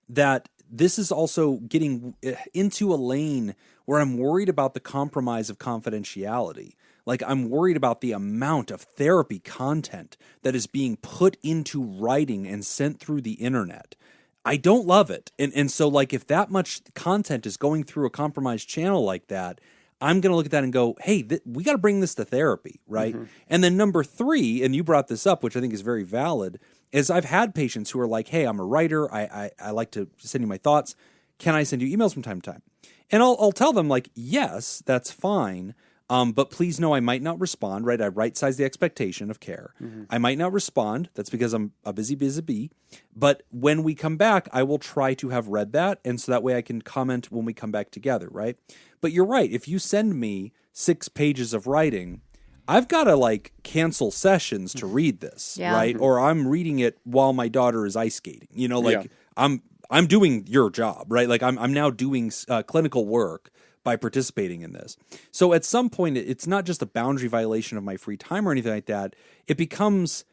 [SPEAKER 2] that this is also getting into a lane where I'm worried about the compromise of confidentiality. Like, I'm worried about the amount of therapy content that is being put into writing and sent through the internet. I don't love it. And so, like, if that much content is going through a compromised channel like that, I'm going to look at that and go, hey, we got to bring this to therapy, right? And then number three, and you brought this up, which I think is very valid, is I've had patients who are like, hey, I'm a writer. I like to send you my thoughts. Can I send you emails from time to time? And I'll tell them, like, yes, that's fine. But please know I might not respond, right? I right-size the expectation of care. I might not respond. That's because I'm a busy bee. But when we come back, I will try to have read that. And so that way I can comment when we come back together, right? But you're right. If you send me 6 pages of writing, I've got to like cancel sessions to read this, right? Or I'm reading it while my daughter is ice skating. You know, like I'm doing your job, right? Like I'm now doing clinical work by participating in this. So at some point, it's not just a boundary violation of my free time or anything like that. It becomes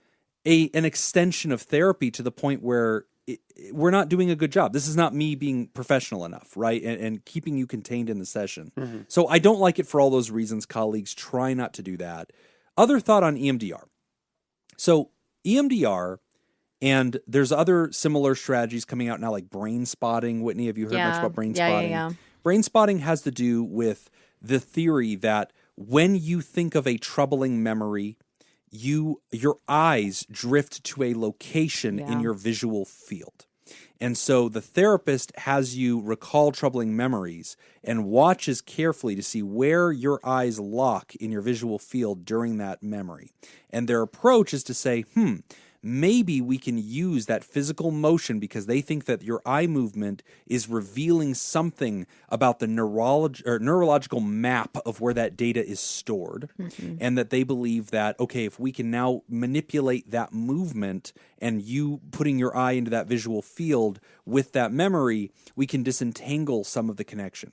[SPEAKER 2] an extension of therapy to the point where we're not doing a good job. This is not me being professional enough, right? And keeping you contained in the session. So I don't like it for all those reasons. Colleagues, try not to do that. Other thought on EMDR. So EMDR, and there's other similar strategies coming out now, like brain spotting. Whitney, have you heard much about brain spotting?
[SPEAKER 1] Yeah.
[SPEAKER 2] Brain spotting has to do with the theory that when you think of a troubling memory, your eyes drift to a location in your visual field. And so the therapist has you recall troubling memories and watches carefully to see where your eyes lock in your visual field during that memory. And their approach is to say, maybe we can use that physical motion because they think that your eye movement is revealing something about the neurological map of where that data is stored. And that they believe that, okay, if we can now manipulate that movement and you putting your eye into that visual field with that memory, we can disentangle some of the connection.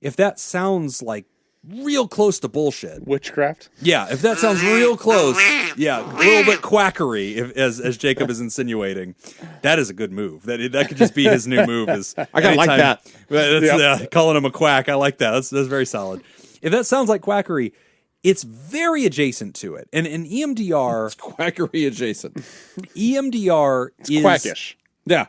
[SPEAKER 2] If that sounds like real close to bullshit.
[SPEAKER 4] Witchcraft?
[SPEAKER 2] Yeah, if that sounds real close, a little bit quackery, as Jacob is insinuating, that is a good move. That could just be his new move.
[SPEAKER 3] I kind of like that.
[SPEAKER 2] That's, calling him a quack, I like that. That's very solid. If that sounds like quackery, it's very adjacent to it. And EMDR...
[SPEAKER 3] It's quackery adjacent.
[SPEAKER 2] EMDR is...
[SPEAKER 4] quackish.
[SPEAKER 3] Yeah.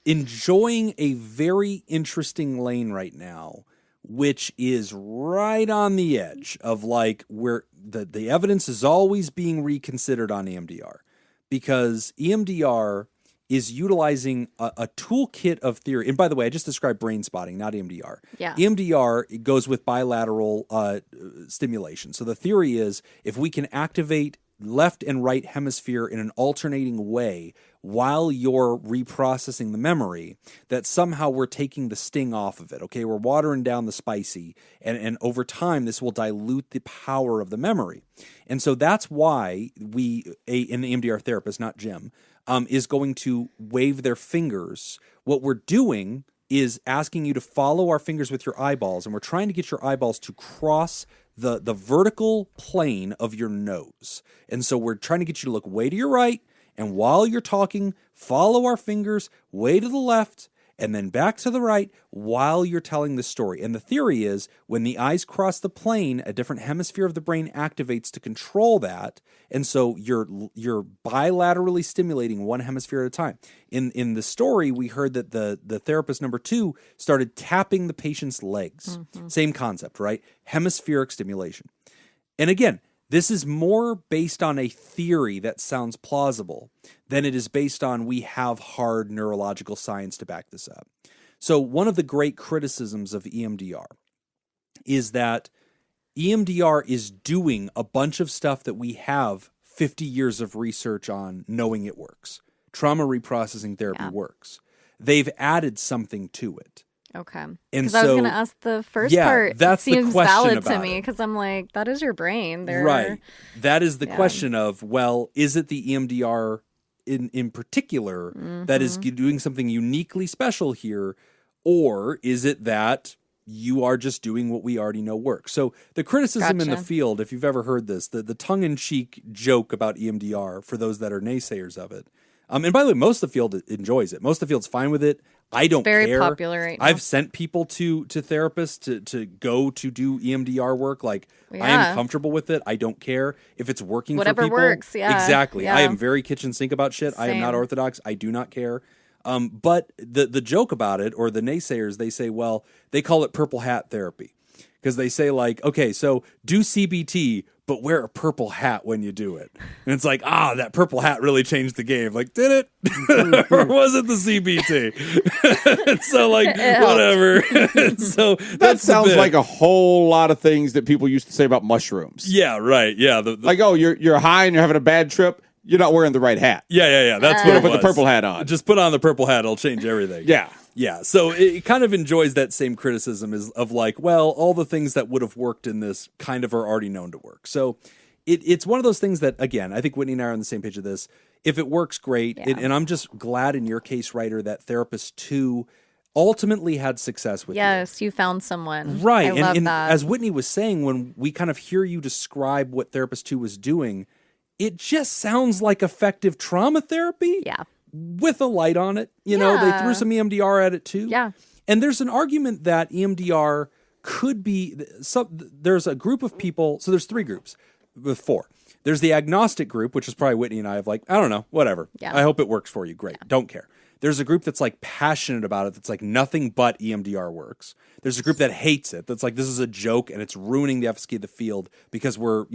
[SPEAKER 2] Enjoying a very interesting lane right now, which is right on the edge of like where the evidence is always being reconsidered on EMDR, because EMDR is utilizing a toolkit of theory. And by the way, I just described brain spotting, not EMDR.
[SPEAKER 1] Yeah.
[SPEAKER 2] EMDR goes with bilateral stimulation. So the theory is if we can activate left and right hemisphere in an alternating way while you're reprocessing the memory, that somehow we're taking the sting off of it. Okay, we're watering down the spicy, and over time this will dilute the power of the memory. And so that's why an EMDR therapist, not Jim, is going to wave their fingers. What we're doing is asking you to follow our fingers with your eyeballs, and we're trying to get your eyeballs to cross the vertical plane of your nose. And so we're trying to get you to look way to your right, and while you're talking, follow our fingers way to the left, and then back to the right while you're telling the story. And the theory is when the eyes cross the plane, a different hemisphere of the brain activates to control that. And so you're bilaterally stimulating one hemisphere at a time. In the story, we heard that the therapist number 2 started tapping the patient's legs. Same concept, right? Hemispheric stimulation. And again, this is more based on a theory that sounds plausible than it is based on we have hard neurological science to back this up. So one of the great criticisms of EMDR is that EMDR is doing a bunch of stuff that we have 50 years of research on knowing it works. Trauma reprocessing therapy works. they've added something to it.
[SPEAKER 1] Okay.
[SPEAKER 2] And
[SPEAKER 1] Because I was going to ask the first part.
[SPEAKER 2] That's the
[SPEAKER 1] seems
[SPEAKER 2] question
[SPEAKER 1] valid to
[SPEAKER 2] about
[SPEAKER 1] me
[SPEAKER 2] it.
[SPEAKER 1] because I'm like, that is your brain.
[SPEAKER 2] Right. That is the question of, well, is it the EMDR in particular that is doing something uniquely special here, or is it that you are just doing what we already know works? So the criticism in the field, if you've ever heard this, the tongue-in-cheek joke about EMDR for those that are naysayers of it, and by the way, most of the field enjoys it. Most of the field's fine with it. I don't care.
[SPEAKER 1] Very popular right now.
[SPEAKER 2] I've sent people to therapists to go to do EMDR work. Like, I am comfortable with it. I don't care if it's working
[SPEAKER 1] Whatever
[SPEAKER 2] for people.
[SPEAKER 1] works, yeah.
[SPEAKER 2] Exactly.
[SPEAKER 1] Yeah.
[SPEAKER 2] I am very kitchen sink about shit. I am not orthodox. I do not care. But the joke about it, or the naysayers, they say, well, they call it purple hat therapy. Because they say, like, okay, so do CBT, but wear a purple hat when you do it. And it's like, that purple hat really changed the game. Like, did it? Or was it the CBT? So, like, whatever. So
[SPEAKER 3] that sounds like a whole lot of things that people used to say about mushrooms.
[SPEAKER 2] Yeah, right. Yeah.
[SPEAKER 3] Like, oh, you're high and you're having a bad trip. You're not wearing the right hat.
[SPEAKER 2] Yeah. That's what it was.
[SPEAKER 3] Put the purple hat on.
[SPEAKER 2] Just put on the purple hat. It'll change everything.
[SPEAKER 3] Yeah.
[SPEAKER 2] Yeah, so it kind of enjoys that same criticism of like, well, all the things that would have worked in this kind of are already known to work. So it's one of those things that, again, I think Whitney and I are on the same page of this. If it works, great.
[SPEAKER 1] Yeah.
[SPEAKER 2] And I'm just glad in your case, Ryder, that Therapist 2 ultimately had success with you.
[SPEAKER 1] Yes, you found someone.
[SPEAKER 2] Right.
[SPEAKER 1] I love
[SPEAKER 2] and
[SPEAKER 1] that.
[SPEAKER 2] as Whitney was saying, when we kind of hear you describe what Therapist 2 was doing, it just sounds like effective trauma therapy.
[SPEAKER 1] Yeah.
[SPEAKER 2] With a light on it. You know, they threw some EMDR at it too.
[SPEAKER 1] Yeah.
[SPEAKER 2] And there's an argument that EMDR could be, there's a group of people, so there's 3 groups with 4. There's the agnostic group, which is probably Whitney and I, of like, I don't know, whatever.
[SPEAKER 1] Yeah.
[SPEAKER 2] I hope it works for you. Great. Don't care. There's a group that's like passionate about it, that's like nothing but EMDR works. There's a group that hates it, that's like, this is a joke and it's ruining the efficacy of the field because we're,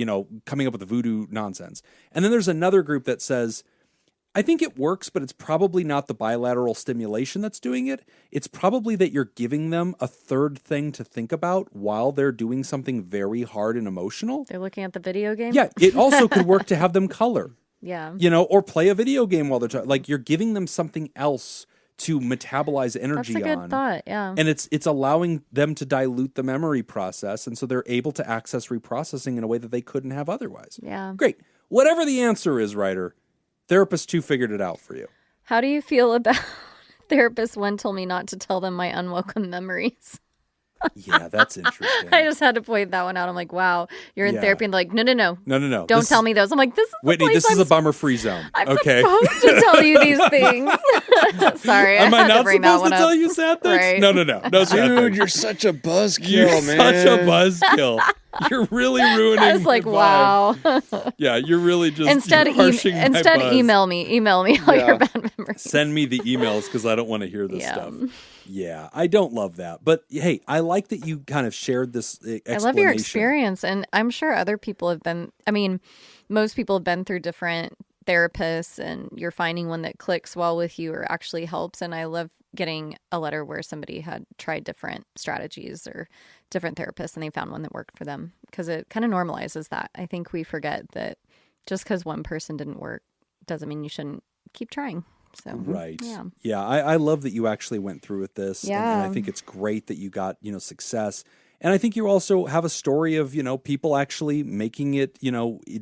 [SPEAKER 2] coming up with the voodoo nonsense. And then there's another group that says, I think it works, but it's probably not the bilateral stimulation that's doing it. It's probably that you're giving them a third thing to think about while they're doing something very hard and emotional.
[SPEAKER 1] They're looking at the video game?
[SPEAKER 2] Yeah, it also could work to have them color.
[SPEAKER 1] Yeah.
[SPEAKER 2] Or play a video game while they're talking. Like, you're giving them something else to metabolize energy on.
[SPEAKER 1] That's a good thought, yeah.
[SPEAKER 2] And it's allowing them to dilute the memory process, and so they're able to access reprocessing in a way that they couldn't have otherwise.
[SPEAKER 1] Yeah.
[SPEAKER 2] Great. Whatever the answer is, Ryder, Therapist 2 figured it out for you.
[SPEAKER 1] How do you feel about Therapist 1 told me not to tell them my unwelcome memories?
[SPEAKER 2] Yeah, that's interesting.
[SPEAKER 1] I just had to point that one out. I'm like, wow, you're in therapy, and they're like, no.
[SPEAKER 2] No.
[SPEAKER 1] Don't tell me those. I'm like, this is
[SPEAKER 2] Whitney, this is a bummer-free zone.
[SPEAKER 1] I'm
[SPEAKER 2] okay.
[SPEAKER 1] supposed to tell you these things. Sorry,
[SPEAKER 2] Am I
[SPEAKER 1] had
[SPEAKER 2] not
[SPEAKER 1] to bring that
[SPEAKER 2] supposed
[SPEAKER 1] one
[SPEAKER 2] to
[SPEAKER 1] up.
[SPEAKER 2] tell you sad things?
[SPEAKER 1] Right.
[SPEAKER 2] No. No sad
[SPEAKER 4] Dude,
[SPEAKER 2] things.
[SPEAKER 4] you're such a buzzkill,
[SPEAKER 2] You're
[SPEAKER 4] man.
[SPEAKER 2] such a buzzkill. You're really ruining.
[SPEAKER 1] I was like,
[SPEAKER 2] the
[SPEAKER 1] wow.
[SPEAKER 2] vibe. Yeah, you're really just
[SPEAKER 1] Instead,
[SPEAKER 2] harshing my buzz.
[SPEAKER 1] email me all your bad memories.
[SPEAKER 2] Send me the emails because I don't want to hear this stuff. Yeah, I don't love that. But hey, I like that you kind of shared this explanation.
[SPEAKER 1] I love your experience. And I'm sure other people have been, most people have been through different therapists, and you're finding one that clicks well with you or actually helps. And I love getting a letter where somebody had tried different strategies or different therapists and they found one that worked for them, because it kind of normalizes that. I think we forget that just because one person didn't work doesn't mean you shouldn't keep trying. So,
[SPEAKER 2] right. Yeah. I love that you actually went through with this.
[SPEAKER 1] Yeah.
[SPEAKER 2] And I think it's great that you got, success. And I think you also have a story of, people actually making it,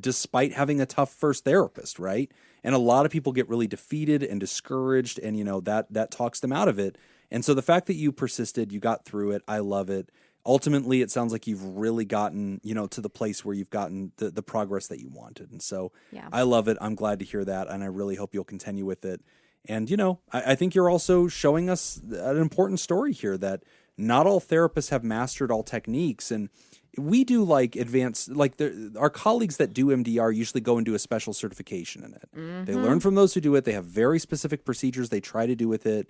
[SPEAKER 2] despite having a tough first therapist, right? And a lot of people get really defeated and discouraged, and, that talks them out of it. And so the fact that you persisted, you got through it, I love it. Ultimately, it sounds like you've really gotten, to the place where you've gotten the progress that you wanted. And so I love it. I'm glad to hear that. And I really hope you'll continue with it. And, I think you're also showing us an important story here, that not all therapists have mastered all techniques. And we do like advanced, like our colleagues that do MDR usually go and do a special certification in it. Mm-hmm. They learn from those who do it. They have very specific procedures they try to do with it.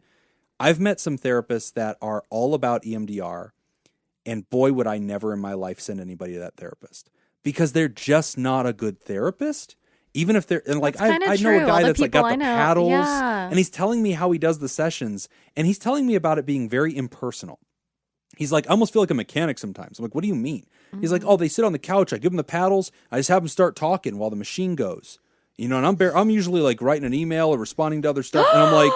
[SPEAKER 2] I've met some therapists that are all about EMDR. And boy, would I never in my life send anybody to that therapist, because they're just not a good therapist. Even if they're, and like, I know a guy that's like got the paddles, and he's telling me how he does the sessions, and he's telling me about it being very impersonal. He's like, I almost feel like a mechanic sometimes. I'm like, what do you mean? Mm-hmm. He's like, oh, they sit on the couch. I give them the paddles. I just have them start talking while the machine goes. You know, and I'm usually like writing an email or responding to other stuff, and I'm like,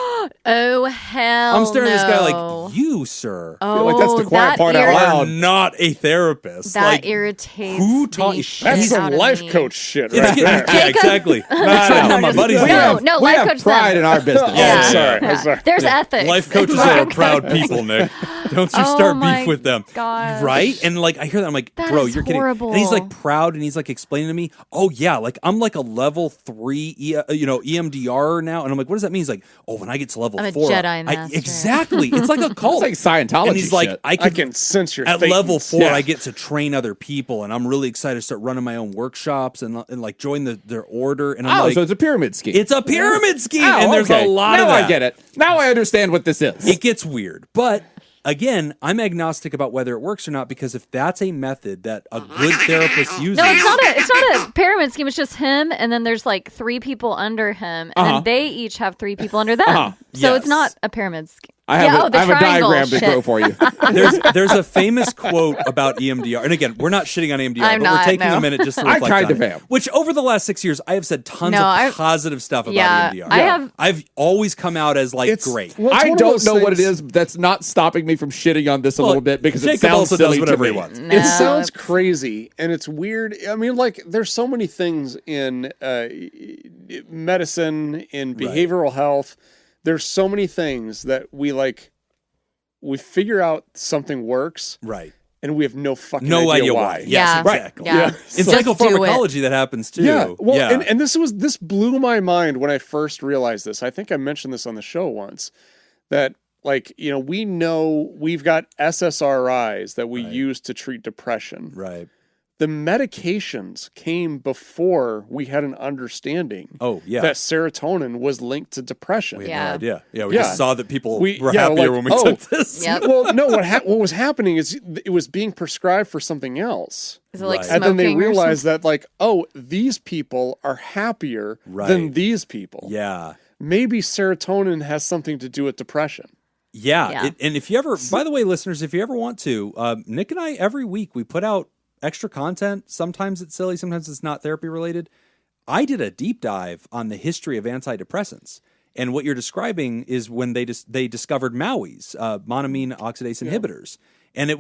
[SPEAKER 1] oh hell!
[SPEAKER 2] I'm staring at this guy
[SPEAKER 1] no.
[SPEAKER 2] like, you, sir,
[SPEAKER 1] Oh,
[SPEAKER 3] like that's the quiet part out
[SPEAKER 2] are
[SPEAKER 3] loud.
[SPEAKER 2] not a therapist.
[SPEAKER 1] That
[SPEAKER 2] like,
[SPEAKER 1] irritates.
[SPEAKER 2] who taught
[SPEAKER 1] the
[SPEAKER 2] you?
[SPEAKER 1] shit
[SPEAKER 4] That's
[SPEAKER 1] out
[SPEAKER 4] some
[SPEAKER 1] of
[SPEAKER 4] life
[SPEAKER 1] me.
[SPEAKER 4] coach shit
[SPEAKER 2] It's
[SPEAKER 4] right
[SPEAKER 2] getting-
[SPEAKER 4] there.
[SPEAKER 2] yeah, exactly. I'm treading on my buddies.
[SPEAKER 1] No,
[SPEAKER 2] there.
[SPEAKER 1] no,
[SPEAKER 3] we
[SPEAKER 1] life
[SPEAKER 3] have
[SPEAKER 1] coach
[SPEAKER 3] pride
[SPEAKER 1] them.
[SPEAKER 3] in our business.
[SPEAKER 1] Yeah.
[SPEAKER 4] I'm sorry.
[SPEAKER 1] Yeah.
[SPEAKER 4] I'm sorry.
[SPEAKER 1] There's ethics.
[SPEAKER 2] Life coaches are proud people, Nick. Don't you
[SPEAKER 1] Oh
[SPEAKER 2] start
[SPEAKER 1] my
[SPEAKER 2] beef with them.
[SPEAKER 1] gosh.
[SPEAKER 2] Right? And like I hear that, I'm like,
[SPEAKER 1] That
[SPEAKER 2] bro,
[SPEAKER 1] is
[SPEAKER 2] you're kidding.
[SPEAKER 1] horrible.
[SPEAKER 2] And he's like proud and he's like explaining to me, oh yeah, like I'm like a level 3 EMDR now. And I'm like, what does that mean? He's like, oh, when I get to level
[SPEAKER 1] I'm a
[SPEAKER 2] 4.
[SPEAKER 1] Jedi master.
[SPEAKER 2] Exactly. It's like a cult.
[SPEAKER 3] It's like Scientology
[SPEAKER 2] and he's like,
[SPEAKER 3] shit.
[SPEAKER 4] I can sense your
[SPEAKER 2] at
[SPEAKER 4] Thetans.
[SPEAKER 2] level 4,
[SPEAKER 4] Yeah.
[SPEAKER 2] I get to train other people, and I'm really excited to start running my own workshops and like join their order. And I'm
[SPEAKER 3] Oh,
[SPEAKER 2] like,
[SPEAKER 3] so it's a pyramid scheme.
[SPEAKER 2] it's a pyramid scheme,
[SPEAKER 3] Oh,
[SPEAKER 2] and there's
[SPEAKER 3] okay.
[SPEAKER 2] a lot
[SPEAKER 3] now
[SPEAKER 2] of that.
[SPEAKER 3] I get it. Now I understand what this is.
[SPEAKER 2] It gets weird, but again, I'm agnostic about whether it works or not because if that's a method that a good therapist uses,
[SPEAKER 1] No, it's not a pyramid scheme. It's just him, and then there's like 3 people under him, and then they each have 3 people under them. So
[SPEAKER 2] Yes.
[SPEAKER 1] it's not a pyramid scheme.
[SPEAKER 3] I have,
[SPEAKER 1] the
[SPEAKER 3] I have a
[SPEAKER 1] triangle
[SPEAKER 3] diagram to
[SPEAKER 1] shit.
[SPEAKER 3] go for you.
[SPEAKER 2] there's a famous quote about EMDR, and again, we're not shitting on EMDR,
[SPEAKER 1] I'm
[SPEAKER 2] but
[SPEAKER 1] not,
[SPEAKER 2] we're taking
[SPEAKER 1] no.
[SPEAKER 2] a minute just to
[SPEAKER 3] I
[SPEAKER 2] reflect
[SPEAKER 3] kind
[SPEAKER 2] on
[SPEAKER 3] of
[SPEAKER 2] it.
[SPEAKER 3] am.
[SPEAKER 2] Which over the last 6 years, I have said tons of positive stuff about EMDR. I've always come out as like great.
[SPEAKER 4] Well, it's
[SPEAKER 3] I
[SPEAKER 4] one of
[SPEAKER 3] don't
[SPEAKER 4] those
[SPEAKER 3] know what it
[SPEAKER 4] things-
[SPEAKER 3] is. But that's not stopping me from shitting on this a little bit because it
[SPEAKER 2] Jacob
[SPEAKER 3] sounds
[SPEAKER 2] also
[SPEAKER 3] silly
[SPEAKER 2] does whatever
[SPEAKER 3] to
[SPEAKER 2] he
[SPEAKER 3] me.
[SPEAKER 2] wants.
[SPEAKER 1] No,
[SPEAKER 4] It sounds
[SPEAKER 1] it's-
[SPEAKER 4] crazy and it's weird. I mean, like, there's so many things in medicine, in behavioral health. There's so many things that we figure out something works,
[SPEAKER 2] Right.
[SPEAKER 4] and we have no fucking
[SPEAKER 2] No idea why.
[SPEAKER 4] why.
[SPEAKER 2] Yes,
[SPEAKER 1] Yeah.
[SPEAKER 2] exactly.
[SPEAKER 1] Yeah.
[SPEAKER 2] In
[SPEAKER 1] Just do it.
[SPEAKER 2] psychopharmacology, that happens too.
[SPEAKER 4] Yeah. Well,
[SPEAKER 2] yeah.
[SPEAKER 4] and this blew my mind when I first realized this. I think I mentioned this on the show once, that we know we've got SSRIs that we use to treat depression.
[SPEAKER 2] right.
[SPEAKER 4] The medications came before we had an understanding
[SPEAKER 2] Oh, yeah.
[SPEAKER 4] that serotonin was linked to depression.
[SPEAKER 2] We had
[SPEAKER 1] Yeah.
[SPEAKER 2] no idea. Yeah, we
[SPEAKER 4] Yeah.
[SPEAKER 2] just saw that people
[SPEAKER 4] We-
[SPEAKER 2] were
[SPEAKER 4] yeah,
[SPEAKER 2] happier
[SPEAKER 4] like,
[SPEAKER 2] when we
[SPEAKER 4] oh,
[SPEAKER 2] took this.
[SPEAKER 1] Yep.
[SPEAKER 4] Well, no, what was happening is it was being prescribed for something else.
[SPEAKER 1] Is it like
[SPEAKER 2] Right.
[SPEAKER 1] smoking
[SPEAKER 4] And then they
[SPEAKER 1] or
[SPEAKER 4] realized
[SPEAKER 1] something?
[SPEAKER 4] that, these people are happier than
[SPEAKER 2] Right.
[SPEAKER 4] these people.
[SPEAKER 2] Yeah.
[SPEAKER 4] Maybe serotonin has something to do with depression.
[SPEAKER 2] Yeah.
[SPEAKER 1] Yeah.
[SPEAKER 2] And if you ever, by the way, listeners, if you ever want to, Nick and I, every week, we put out extra content. Sometimes it's silly, sometimes it's not therapy related. I did a deep dive on the history of antidepressants. And what you're describing is when they discovered MAOIs, monoamine oxidase inhibitors. And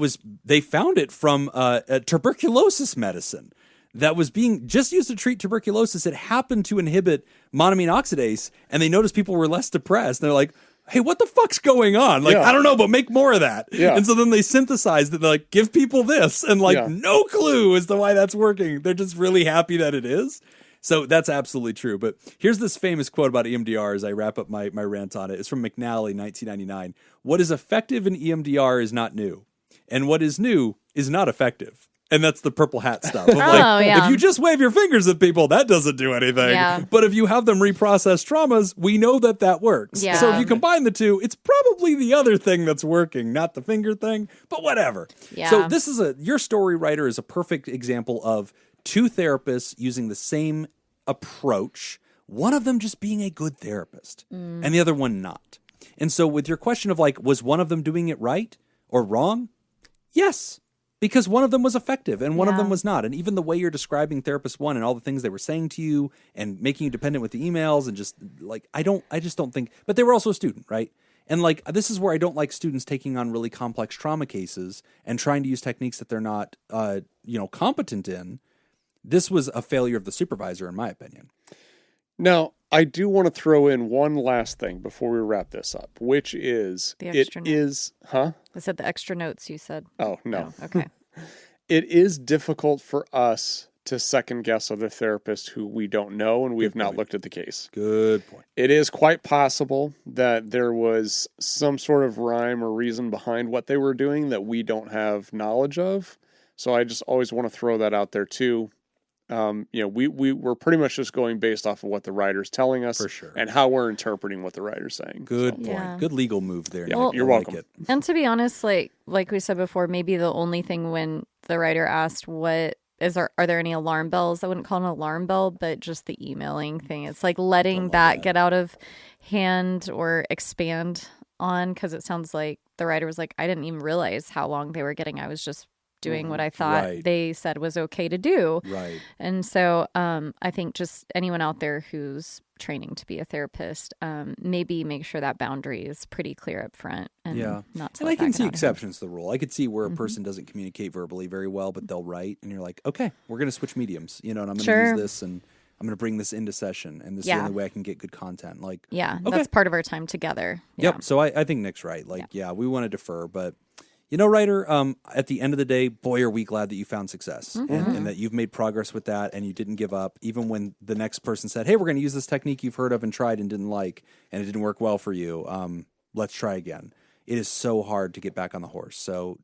[SPEAKER 2] they found it from a tuberculosis medicine that was being just used to treat tuberculosis. It happened to inhibit monoamine oxidase, and they noticed people were less depressed. And they're like, hey, what the fuck's going on? Like,
[SPEAKER 4] Yeah.
[SPEAKER 2] I don't know, but make more of that.
[SPEAKER 4] Yeah.
[SPEAKER 2] And so then they synthesized it. They're like, give people this. And like,
[SPEAKER 4] Yeah.
[SPEAKER 2] no clue as to why that's working. They're just really happy that it is. So that's absolutely true. But here's this famous quote about EMDR as I wrap up my rant on it. It's from McNally, 1999. What is effective in EMDR is not new. And what is new is not effective. And that's the purple hat stuff. Of like,
[SPEAKER 1] yeah.
[SPEAKER 2] if you just wave your fingers at people, that doesn't do anything.
[SPEAKER 1] Yeah.
[SPEAKER 2] But if you have them reprocess traumas, we know that works.
[SPEAKER 1] Yeah.
[SPEAKER 2] So if you combine the two, it's probably the other thing that's working, not the finger thing, but whatever.
[SPEAKER 1] Yeah.
[SPEAKER 2] So this is your story writer is a perfect example of 2 therapists using the same approach, one of them just being a good therapist and the other one not. And so with your question of like, was one of them doing it right or wrong? Yes. Because one of them was effective and one of them was not. And even the way you're describing therapist 1 and all the things they were saying to you and making you dependent with the emails and just like, I just don't think, but they were also a student, right? And like, this is where I don't like students taking on really complex trauma cases and trying to use techniques that they're not, competent in. This was a failure of the supervisor, in my opinion.
[SPEAKER 4] Now, I do want to throw in one last thing before we wrap this up, which is
[SPEAKER 1] The extra note. I said the extra notes you said.
[SPEAKER 4] Oh, no.
[SPEAKER 1] Oh, okay.
[SPEAKER 4] It is difficult for us to second guess other therapists who we don't know and we have not looked at the case.
[SPEAKER 2] Good point.
[SPEAKER 4] It is quite possible that there was some sort of rhyme or reason behind what they were doing that we don't have knowledge of. So I just always want to throw that out there too. We're pretty much just going based off of what the writer's telling us
[SPEAKER 2] For sure.
[SPEAKER 4] and how we're interpreting what the writer's saying.
[SPEAKER 2] Good point.
[SPEAKER 1] Yeah.
[SPEAKER 2] Good legal move there.
[SPEAKER 4] Yeah,
[SPEAKER 2] Nick.
[SPEAKER 4] you're
[SPEAKER 2] I like
[SPEAKER 4] welcome.
[SPEAKER 2] it.
[SPEAKER 1] And to be honest, like we said before, maybe the only thing when the writer asked are there any alarm bells? I wouldn't call it an alarm bell, but just the emailing thing. It's like letting that get out of hand or expand on, because it sounds like the writer was like, I didn't even realize how long they were getting. I was just doing what I thought
[SPEAKER 2] Right.
[SPEAKER 1] they said was okay to do.
[SPEAKER 2] Right.
[SPEAKER 1] And so I think just anyone out there who's training to be a therapist, maybe make sure that boundary is pretty clear up front and not to
[SPEAKER 2] And
[SPEAKER 1] let
[SPEAKER 2] I can
[SPEAKER 1] that get
[SPEAKER 2] see
[SPEAKER 1] out of hand.
[SPEAKER 2] exceptions to the rule. I could see where a person doesn't communicate verbally very well, but they'll write, and you're like, okay, we're going to switch mediums, and I'm going to
[SPEAKER 1] Sure.
[SPEAKER 2] use this, and I'm going to bring this into session, and this is the only way I can get good content. Like,
[SPEAKER 1] Yeah,
[SPEAKER 2] okay.
[SPEAKER 1] that's part of our time together. Yeah.
[SPEAKER 2] Yep. So I think Nick's right. Like, we want to defer, but Ryder, at the end of the day, boy, are we glad that you found success and that you've made progress with that and you didn't give up, even when the next person said, hey, we're going to use this technique you've heard of and tried and didn't like, and it didn't work well for you. Let's try again. It is so hard to get back on the horse. So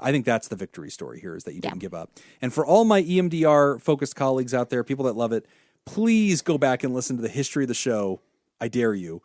[SPEAKER 2] I think that's the victory story here, is that you didn't give up. And for all my EMDR focused colleagues out there, people that love it, please go back and listen to the history of the show. I dare you,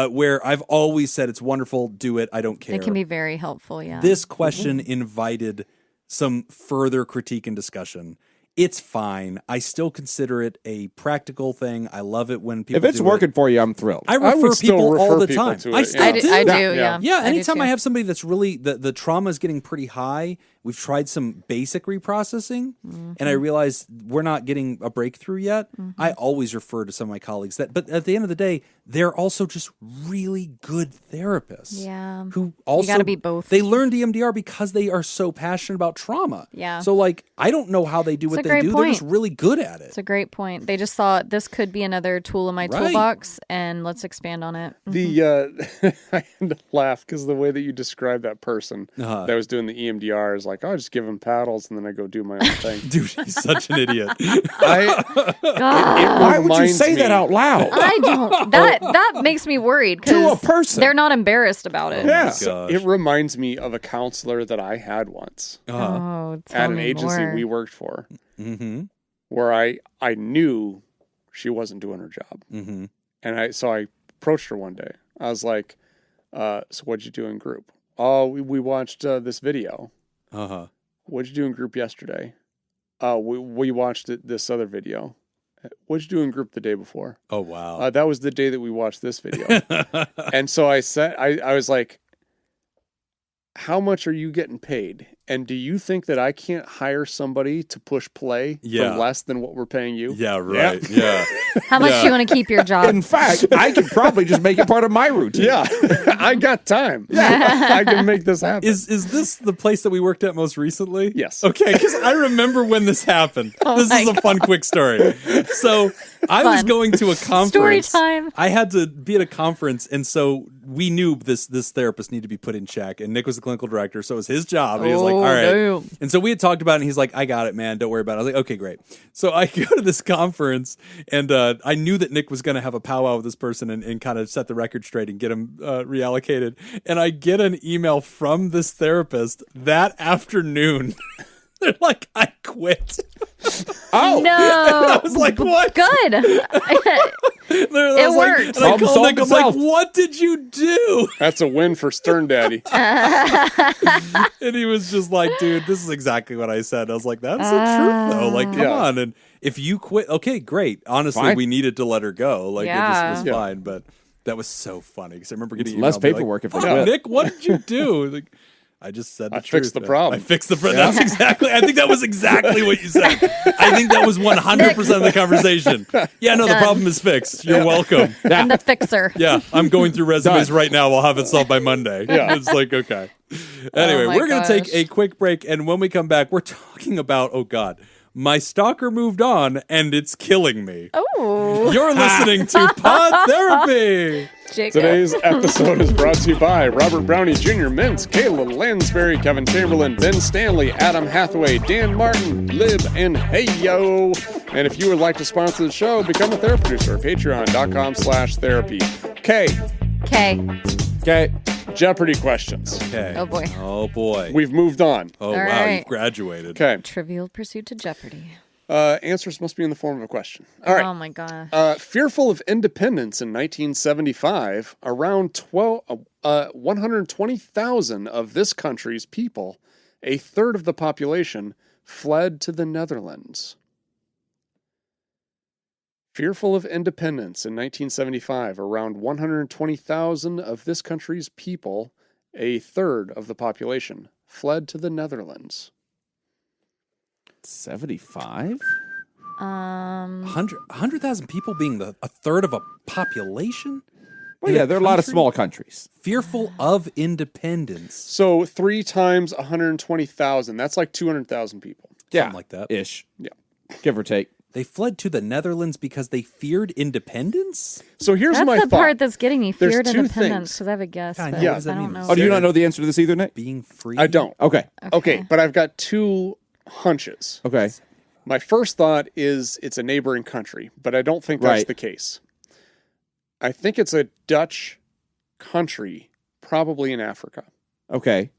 [SPEAKER 2] where I've always said it's wonderful, do it, I don't care.
[SPEAKER 1] It can be very helpful, yeah.
[SPEAKER 2] This question invited some further critique and discussion. It's fine. I still consider it a practical thing. I love it when people
[SPEAKER 3] If it's
[SPEAKER 2] do
[SPEAKER 3] working
[SPEAKER 2] it.
[SPEAKER 3] for you, I'm thrilled.
[SPEAKER 2] I
[SPEAKER 4] would
[SPEAKER 2] refer
[SPEAKER 4] still
[SPEAKER 2] people all
[SPEAKER 4] refer
[SPEAKER 2] the
[SPEAKER 4] people
[SPEAKER 2] time.
[SPEAKER 4] to it,
[SPEAKER 2] I
[SPEAKER 4] yeah.
[SPEAKER 2] still
[SPEAKER 1] I
[SPEAKER 2] do.
[SPEAKER 1] do,
[SPEAKER 4] Yeah.
[SPEAKER 1] yeah.
[SPEAKER 2] Yeah,
[SPEAKER 1] I do
[SPEAKER 2] anytime I
[SPEAKER 1] too.
[SPEAKER 2] have somebody that's really, the trauma is getting pretty high, we've tried some basic reprocessing, and I realize we're not getting a breakthrough yet, I always refer to some of my colleagues but at the end of the day, they're also just really good therapists.
[SPEAKER 1] Yeah.
[SPEAKER 2] Who also,
[SPEAKER 1] gotta be both.
[SPEAKER 2] They learned EMDR because they are so passionate about trauma.
[SPEAKER 1] Yeah.
[SPEAKER 2] So like, I don't know how they do what
[SPEAKER 1] a
[SPEAKER 2] they
[SPEAKER 1] great
[SPEAKER 2] do. They're
[SPEAKER 1] point.
[SPEAKER 2] just really good at it.
[SPEAKER 1] It's a great point. They just thought this could be another tool in my
[SPEAKER 2] Right.
[SPEAKER 1] toolbox, and let's expand on it.
[SPEAKER 4] I had to laugh because the way that you described that person that was doing the EMDR is like, oh, I just give him paddles and then I go do my own thing.
[SPEAKER 2] Dude, he's such an idiot.
[SPEAKER 1] God,
[SPEAKER 3] Why would you
[SPEAKER 4] reminds
[SPEAKER 3] say
[SPEAKER 4] me-
[SPEAKER 3] that out loud?
[SPEAKER 1] I don't. That makes me worried
[SPEAKER 3] To a
[SPEAKER 1] because
[SPEAKER 3] person.
[SPEAKER 1] they're not embarrassed about it.
[SPEAKER 3] Yeah.
[SPEAKER 2] Gosh.
[SPEAKER 4] It reminds me of a counselor that I had once
[SPEAKER 1] Oh, tell
[SPEAKER 4] at an
[SPEAKER 1] me
[SPEAKER 4] agency
[SPEAKER 1] more.
[SPEAKER 4] we worked for,
[SPEAKER 2] Mm-hmm.
[SPEAKER 4] where I knew she wasn't doing her job.
[SPEAKER 2] Mm-hmm.
[SPEAKER 4] And I approached her one day. I was like, so what'd you do in group? Oh, we watched this video.
[SPEAKER 2] Uh-huh.
[SPEAKER 4] What'd you do in group yesterday? We watched this other video. What'd you do in group the day before?
[SPEAKER 2] Oh, wow.
[SPEAKER 4] That was the day that we watched this video. And so I said, I was like, how much are you getting paid? And do you think that I can't hire somebody to push play
[SPEAKER 2] Yeah.
[SPEAKER 4] for less than what we're paying you?
[SPEAKER 2] Yeah, right. Yeah.
[SPEAKER 1] How much do you want to keep your job?
[SPEAKER 3] In fact, I could probably just make it part of my routine.
[SPEAKER 4] Yeah, I got time. Yeah, I can make this happen.
[SPEAKER 2] Is this the place that we worked at most recently?
[SPEAKER 4] Yes.
[SPEAKER 2] Okay, because I remember when this happened. This is a fun, quick story. So I was
[SPEAKER 1] Fun.
[SPEAKER 2] going to a conference.
[SPEAKER 1] Story time.
[SPEAKER 2] I had to be at a conference, and so we knew this therapist needed to be put in check. And Nick was the clinical director, so it was his job. And he was like, all right.
[SPEAKER 1] damn.
[SPEAKER 2] And so we had talked about it, and he's like, I got it, man. Don't worry about it. I was like, okay, great. So I go to this conference, and I knew that Nick was going to have a powwow with this person and kind of set the record straight and get him reallocated. And I get an email from this therapist that afternoon. They're like, I quit.
[SPEAKER 3] Oh,
[SPEAKER 1] No.
[SPEAKER 2] I was like, what?
[SPEAKER 1] Good.
[SPEAKER 2] It
[SPEAKER 1] worked.
[SPEAKER 2] And I
[SPEAKER 3] Problem
[SPEAKER 2] called
[SPEAKER 3] solved
[SPEAKER 2] Nick. I'm like,
[SPEAKER 3] itself.
[SPEAKER 2] what did you do?
[SPEAKER 4] That's a win for Stern Daddy.
[SPEAKER 2] And he was just like, dude, this is exactly what I said. I was like, that's the truth, though. Like, come
[SPEAKER 4] Yeah.
[SPEAKER 2] on. And if you quit, okay, great. Honestly,
[SPEAKER 3] Fine.
[SPEAKER 2] we needed to let her go. Like, it just was
[SPEAKER 4] Yeah.
[SPEAKER 2] fine. But that was so funny because I remember getting
[SPEAKER 3] less
[SPEAKER 2] email being
[SPEAKER 3] paperwork if they
[SPEAKER 2] "Fuck,
[SPEAKER 3] quit."
[SPEAKER 2] Nick, what did you do? Like, I just said the
[SPEAKER 4] I
[SPEAKER 2] truth.
[SPEAKER 4] fixed the
[SPEAKER 2] man.
[SPEAKER 4] problem.
[SPEAKER 2] I fixed the problem. That's exactly. I think that was exactly what you said. I think that was 100% of the conversation. Yeah, no, the
[SPEAKER 1] Done.
[SPEAKER 2] problem is fixed. You're welcome.
[SPEAKER 1] I'm the fixer.
[SPEAKER 2] Yeah, I'm going through resumes
[SPEAKER 3] Done.
[SPEAKER 2] right now. I'll have it solved by Monday.
[SPEAKER 4] Yeah.
[SPEAKER 2] It's like, okay. Anyway,
[SPEAKER 1] Oh my
[SPEAKER 2] we're going to take
[SPEAKER 1] gosh.
[SPEAKER 2] a quick break. And when we come back, we're talking about, oh God, my stalker moved on and it's killing me.
[SPEAKER 1] Oh,
[SPEAKER 2] You're listening to Pod Therapy.
[SPEAKER 1] Jacob.
[SPEAKER 4] Today's episode is brought to you by Robert Brownie Jr., Mintz, Kayla Lansbury, Kevin Chamberlain, Ben Stanley, Adam Hathaway, Dan Martin, Lib, and Heyo. And if you would like to sponsor the show, become a therapy producer at patreon.com/therapy. Okay,
[SPEAKER 3] okay.
[SPEAKER 4] Jeopardy questions.
[SPEAKER 2] Okay.
[SPEAKER 1] Oh, boy.
[SPEAKER 2] Oh boy.
[SPEAKER 4] We've moved on.
[SPEAKER 2] Oh
[SPEAKER 1] All
[SPEAKER 2] wow,
[SPEAKER 1] right.
[SPEAKER 2] you've graduated.
[SPEAKER 4] Okay,
[SPEAKER 1] Trivial Pursuit to Jeopardy.
[SPEAKER 4] answers must be in the form of a question. All right.
[SPEAKER 1] Oh, my gosh.
[SPEAKER 4] Fearful of independence in 1975, around 120,000 of this country's people, a third of the population, fled to the Netherlands. Fearful of independence in 1975, around 120,000 of this country's people, a third of the population, fled to the Netherlands.
[SPEAKER 3] 75?
[SPEAKER 2] 100,000 people being a third of a population?
[SPEAKER 3] Well, yeah, there are a lot of small countries.
[SPEAKER 2] Fearful of independence.
[SPEAKER 4] So 3 times 120,000. That's like 200,000 people.
[SPEAKER 3] Yeah.
[SPEAKER 2] Something like that.
[SPEAKER 3] Ish.
[SPEAKER 4] Yeah.
[SPEAKER 3] Give or take.
[SPEAKER 2] They fled to the Netherlands because they feared independence?
[SPEAKER 4] So here's
[SPEAKER 1] That's
[SPEAKER 4] my
[SPEAKER 1] the
[SPEAKER 4] thought.
[SPEAKER 1] part that's getting me.
[SPEAKER 4] There's
[SPEAKER 1] Feared
[SPEAKER 4] 2
[SPEAKER 1] independence,
[SPEAKER 4] things.
[SPEAKER 1] because I have a guess.
[SPEAKER 2] I know.
[SPEAKER 1] But
[SPEAKER 2] What does that
[SPEAKER 1] I don't
[SPEAKER 2] mean?
[SPEAKER 1] know.
[SPEAKER 3] Oh, do you not know the answer to this either, Nick?
[SPEAKER 2] Being free?
[SPEAKER 4] I don't.
[SPEAKER 3] Okay.
[SPEAKER 4] Okay, but I've got 2 hunches.
[SPEAKER 3] Okay.
[SPEAKER 4] My first thought is it's a neighboring country, but I don't think that's
[SPEAKER 3] Right.
[SPEAKER 4] the case. I think it's a Dutch country, probably in Africa.
[SPEAKER 3] Okay.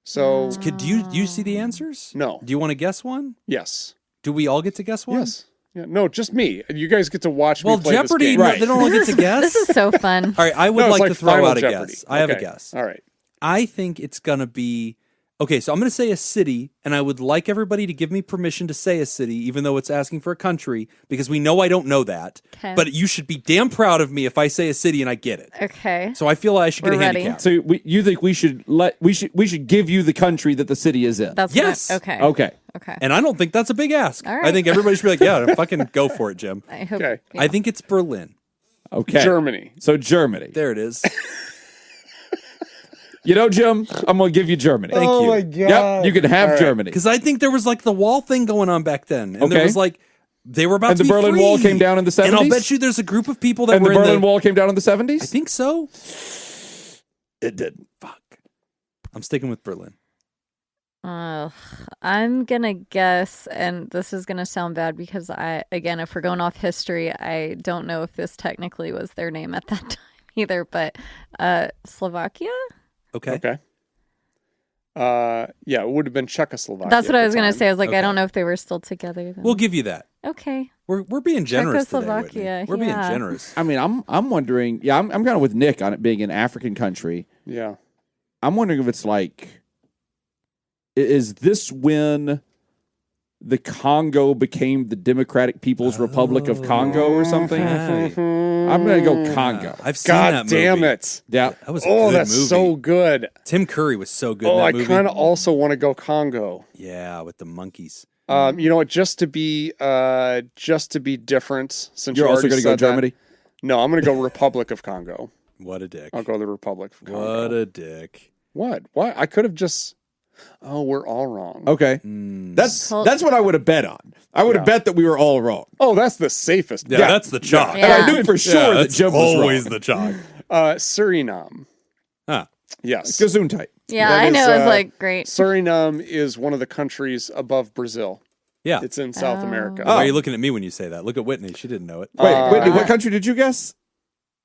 [SPEAKER 4] So,
[SPEAKER 2] Do you see the answers?
[SPEAKER 4] No.
[SPEAKER 2] Do you want to guess one?
[SPEAKER 4] yes.
[SPEAKER 2] Do we all get to guess one?
[SPEAKER 4] Yes. Yeah, no, just me. You guys get to watch
[SPEAKER 2] Well,
[SPEAKER 4] me play
[SPEAKER 2] Jeopardy,
[SPEAKER 4] this game.
[SPEAKER 3] Right.
[SPEAKER 2] they don't all get to guess.
[SPEAKER 1] This is so fun.
[SPEAKER 2] All right, I would
[SPEAKER 4] No, it's
[SPEAKER 2] like to throw
[SPEAKER 4] Final
[SPEAKER 2] out a
[SPEAKER 4] Jeopardy.
[SPEAKER 2] guess. I have a
[SPEAKER 4] Okay.
[SPEAKER 2] guess.
[SPEAKER 4] All right.
[SPEAKER 2] I think it's going to be... Okay, so I'm going to say a city, and I would like everybody to give me permission to say a city, even though it's asking for a country, because we know I don't know that.
[SPEAKER 1] Okay.
[SPEAKER 2] But you should be damn proud of me if I say a city and I get it.
[SPEAKER 1] Okay.
[SPEAKER 2] So I feel like I should get
[SPEAKER 1] We're
[SPEAKER 2] a
[SPEAKER 1] ready.
[SPEAKER 2] handicap.
[SPEAKER 3] So you think we should give you the country that the city is in?
[SPEAKER 1] That's
[SPEAKER 2] Yes.
[SPEAKER 1] Okay.
[SPEAKER 3] Okay.
[SPEAKER 1] Okay.
[SPEAKER 2] And I don't think that's a big ask.
[SPEAKER 1] All right.
[SPEAKER 2] I think everybody should be like, yeah, fucking go for it, Jim.
[SPEAKER 1] I hope.
[SPEAKER 4] Okay.
[SPEAKER 1] yeah.
[SPEAKER 2] I think it's Berlin.
[SPEAKER 3] Okay.
[SPEAKER 4] Germany.
[SPEAKER 3] So Germany.
[SPEAKER 2] There it is.
[SPEAKER 3] You know, Jim, I'm going to give you Germany.
[SPEAKER 2] Thank you.
[SPEAKER 4] my God.
[SPEAKER 3] Yep, you can have
[SPEAKER 4] All right.
[SPEAKER 3] Germany.
[SPEAKER 2] Because I think there was like the wall thing going on back then. And there
[SPEAKER 3] Okay.
[SPEAKER 2] was like, they were about
[SPEAKER 3] And
[SPEAKER 2] to
[SPEAKER 3] the
[SPEAKER 2] be
[SPEAKER 3] Berlin
[SPEAKER 2] free.
[SPEAKER 3] Wall came down in the 70s?
[SPEAKER 2] And I'll bet you there's a group of people that
[SPEAKER 3] And the
[SPEAKER 2] were in
[SPEAKER 3] Berlin Wall came down in the 70s?
[SPEAKER 2] I think so.
[SPEAKER 3] it did.
[SPEAKER 2] Fuck. I'm sticking with Berlin.
[SPEAKER 1] I'm gonna guess, and this is gonna sound bad because if we're going off history, I don't know if this technically was their name at that time either, but Slovakia?
[SPEAKER 2] Okay.
[SPEAKER 4] Okay. Yeah, it would have been Czechoslovakia.
[SPEAKER 1] That's what
[SPEAKER 4] at
[SPEAKER 1] I
[SPEAKER 4] the
[SPEAKER 1] was gonna
[SPEAKER 4] time.
[SPEAKER 1] say. I was like,
[SPEAKER 2] Okay.
[SPEAKER 1] I don't know if they were still together then.
[SPEAKER 2] We'll give you that.
[SPEAKER 1] Okay.
[SPEAKER 2] We're being generous today,
[SPEAKER 1] Czechoslovakia,
[SPEAKER 2] Whitney. We're being
[SPEAKER 1] yeah.
[SPEAKER 2] generous.
[SPEAKER 3] I mean, I'm wondering, I'm kind of with Nick on it being an African country.
[SPEAKER 4] Yeah.
[SPEAKER 3] I'm wondering if it's like, is this when the Congo became the Democratic People's Republic of Congo or something?
[SPEAKER 2] Okay.
[SPEAKER 3] I'm going to go Congo.
[SPEAKER 2] I've seen that
[SPEAKER 4] God
[SPEAKER 2] movie.
[SPEAKER 4] damn it.
[SPEAKER 3] Yeah.
[SPEAKER 2] That was a
[SPEAKER 4] Oh,
[SPEAKER 2] good
[SPEAKER 4] that's
[SPEAKER 2] movie.
[SPEAKER 4] so good.
[SPEAKER 2] Tim Curry was so good
[SPEAKER 4] Oh,
[SPEAKER 2] in
[SPEAKER 4] I
[SPEAKER 2] that movie.
[SPEAKER 4] kind of also want to go Congo.
[SPEAKER 2] Yeah, with the monkeys.
[SPEAKER 4] You know what? Just to be different, since
[SPEAKER 3] You're
[SPEAKER 4] you
[SPEAKER 3] also
[SPEAKER 4] already
[SPEAKER 3] going to go
[SPEAKER 4] said that-
[SPEAKER 3] Germany?
[SPEAKER 4] No, I'm going to go Republic of Congo.
[SPEAKER 2] What a dick.
[SPEAKER 4] I'll go the Republic of Congo.
[SPEAKER 2] What a dick.
[SPEAKER 4] What? What? I could have just. Oh, we're all wrong.
[SPEAKER 3] Okay. That's what I would have bet on. I would have bet that we were all wrong.
[SPEAKER 4] Oh, that's the safest.
[SPEAKER 2] Yeah,
[SPEAKER 3] Yeah.
[SPEAKER 2] that's the chalk.
[SPEAKER 1] Yeah.
[SPEAKER 3] And I knew for sure that Jim was
[SPEAKER 2] always
[SPEAKER 3] wrong.
[SPEAKER 2] the chalk.
[SPEAKER 4] Suriname.
[SPEAKER 2] Huh.
[SPEAKER 4] Yes.
[SPEAKER 3] Gesundheit.
[SPEAKER 1] Yeah,
[SPEAKER 4] That
[SPEAKER 1] I know.
[SPEAKER 4] is,
[SPEAKER 1] It was like great.
[SPEAKER 4] Suriname is one of the countries above Brazil.
[SPEAKER 2] Yeah.
[SPEAKER 4] It's in South America.
[SPEAKER 2] Why are you looking at me when you say that? Look at Whitney. She didn't know it.
[SPEAKER 3] Wait, Whitney, what country did you guess?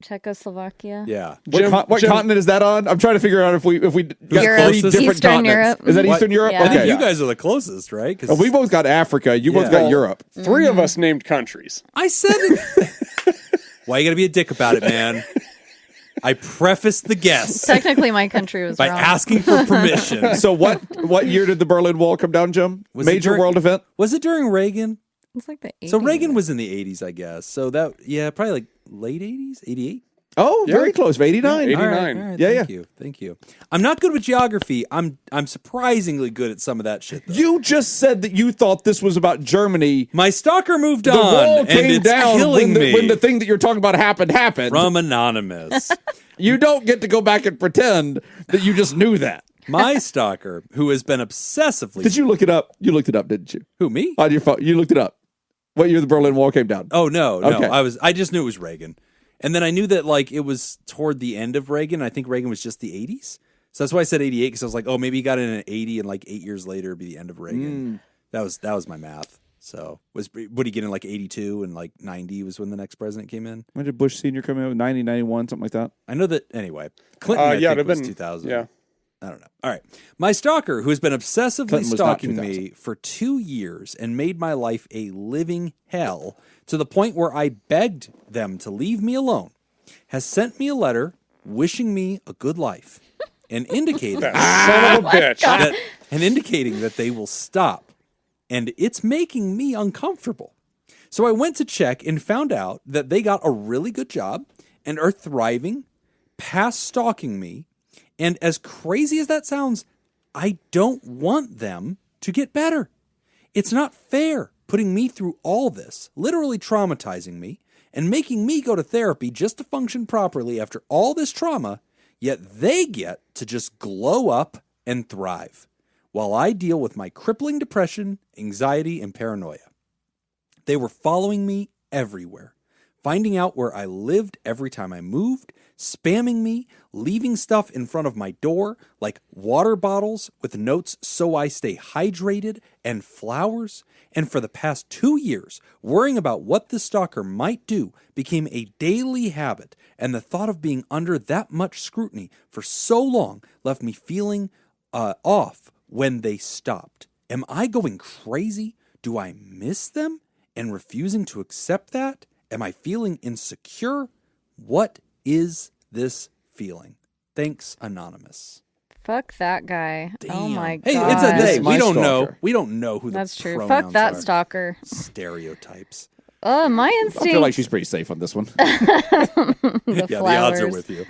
[SPEAKER 1] Czechoslovakia.
[SPEAKER 2] Yeah.
[SPEAKER 3] What
[SPEAKER 4] Jim-
[SPEAKER 3] continent is that on? I'm trying to figure out if we got
[SPEAKER 1] Europe.
[SPEAKER 3] three different
[SPEAKER 1] Eastern
[SPEAKER 3] continents.
[SPEAKER 1] Europe.
[SPEAKER 3] Is that
[SPEAKER 1] What?
[SPEAKER 3] Eastern Europe?
[SPEAKER 1] Yeah.
[SPEAKER 2] I
[SPEAKER 3] Okay.
[SPEAKER 2] think you guys are the closest, right? 'Cause
[SPEAKER 3] Oh, we both got Africa. You both
[SPEAKER 2] Yeah.
[SPEAKER 3] got
[SPEAKER 4] Well,
[SPEAKER 3] Europe.
[SPEAKER 4] 3 of us named countries.
[SPEAKER 2] I said it. Why you gotta be a dick about it, man? I prefaced the guess
[SPEAKER 1] Technically, my country was
[SPEAKER 2] by
[SPEAKER 1] wrong.
[SPEAKER 2] asking for permission.
[SPEAKER 3] So what year did the Berlin Wall come down, Jim?
[SPEAKER 2] Was it
[SPEAKER 3] Major
[SPEAKER 2] during-
[SPEAKER 3] world event?
[SPEAKER 2] Was it during Reagan?
[SPEAKER 1] It's like the 80s.
[SPEAKER 2] So Reagan was in the 80s, I guess. So that, yeah, probably like late 80s, 88.
[SPEAKER 3] Oh, very close. 89.
[SPEAKER 4] Yeah,
[SPEAKER 2] All right,
[SPEAKER 4] 89.
[SPEAKER 2] all right,
[SPEAKER 3] Yeah,
[SPEAKER 2] thank you. Thank you. I'm not good with geography. I'm surprisingly good at some of that shit, though.
[SPEAKER 3] You just said that you thought this was about Germany.
[SPEAKER 2] My stalker moved
[SPEAKER 3] The
[SPEAKER 2] on,
[SPEAKER 3] wall
[SPEAKER 2] and
[SPEAKER 3] came
[SPEAKER 2] it's
[SPEAKER 3] down
[SPEAKER 2] killing me.
[SPEAKER 3] when the thing that you're talking about happened.
[SPEAKER 2] From Anonymous.
[SPEAKER 3] You don't get to go back and pretend that you just knew that.
[SPEAKER 2] My stalker, who has been obsessively...
[SPEAKER 3] Did you look it up? You looked it up, didn't you?
[SPEAKER 2] Who, me?
[SPEAKER 3] On your phone. You looked it up. What year the Berlin Wall came down?
[SPEAKER 2] Oh, no.
[SPEAKER 3] Okay.
[SPEAKER 2] I just knew it was Reagan. And then I knew that, like, it was toward the end of Reagan. I think Reagan was just the 80s. So that's why I said 88, because I was like, oh, maybe he got in at 80 and, like, 8 years later would be the end of Reagan. That was my math. So would he get in, like, 82 and, like, 90 was when the next president came in?
[SPEAKER 3] When did Bush Sr. come in? 90, 91, something like that?
[SPEAKER 2] I know that, anyway. Clinton, I
[SPEAKER 4] Yeah,
[SPEAKER 2] think,
[SPEAKER 4] it'd
[SPEAKER 2] was
[SPEAKER 4] been
[SPEAKER 2] 2000.
[SPEAKER 4] Yeah.
[SPEAKER 2] I don't know. All right. My stalker, who has been obsessively
[SPEAKER 3] Clinton was not
[SPEAKER 2] stalking
[SPEAKER 3] 2000.
[SPEAKER 2] me for 2 years and made my life a living hell to the point where I begged them to leave me alone, has sent me a letter wishing me a good life and indicating
[SPEAKER 4] Son of a bitch.
[SPEAKER 2] indicating that they will stop. And it's making me uncomfortable. So I went to check and found out that they got a really good job and are thriving past stalking me. And as crazy as that sounds, I don't want them to get better. It's not fair putting me through all this, literally traumatizing me, and making me go to therapy just to function properly after all this trauma, yet they get to just glow up and thrive, while I deal with my crippling depression, anxiety, and paranoia. They were following me everywhere, finding out where I lived every time I moved, spamming me, leaving stuff in front of my door, like water bottles with notes so I stay hydrated and flowers. And for the past 2 years, worrying about what the stalker might do became a daily habit, and the thought of being under that much scrutiny for so long left me feeling off when they stopped. Am I going crazy? Do I miss them and refusing to accept that? Am I feeling insecure? What is this feeling? Thanks, Anonymous.
[SPEAKER 1] Fuck that guy.
[SPEAKER 2] Damn.
[SPEAKER 1] Oh my god.
[SPEAKER 2] Hey, it's a they.
[SPEAKER 3] My
[SPEAKER 2] We don't know.
[SPEAKER 3] stalker.
[SPEAKER 2] We don't know who
[SPEAKER 1] That's
[SPEAKER 2] the
[SPEAKER 1] true.
[SPEAKER 2] pronouns
[SPEAKER 1] Fuck that
[SPEAKER 2] are.
[SPEAKER 1] stalker.
[SPEAKER 2] Stereotypes.
[SPEAKER 1] Oh, my
[SPEAKER 3] I
[SPEAKER 1] instinct.
[SPEAKER 3] feel like she's pretty safe on this one.
[SPEAKER 1] The
[SPEAKER 2] Yeah,
[SPEAKER 1] flowers.
[SPEAKER 2] the odds are with you.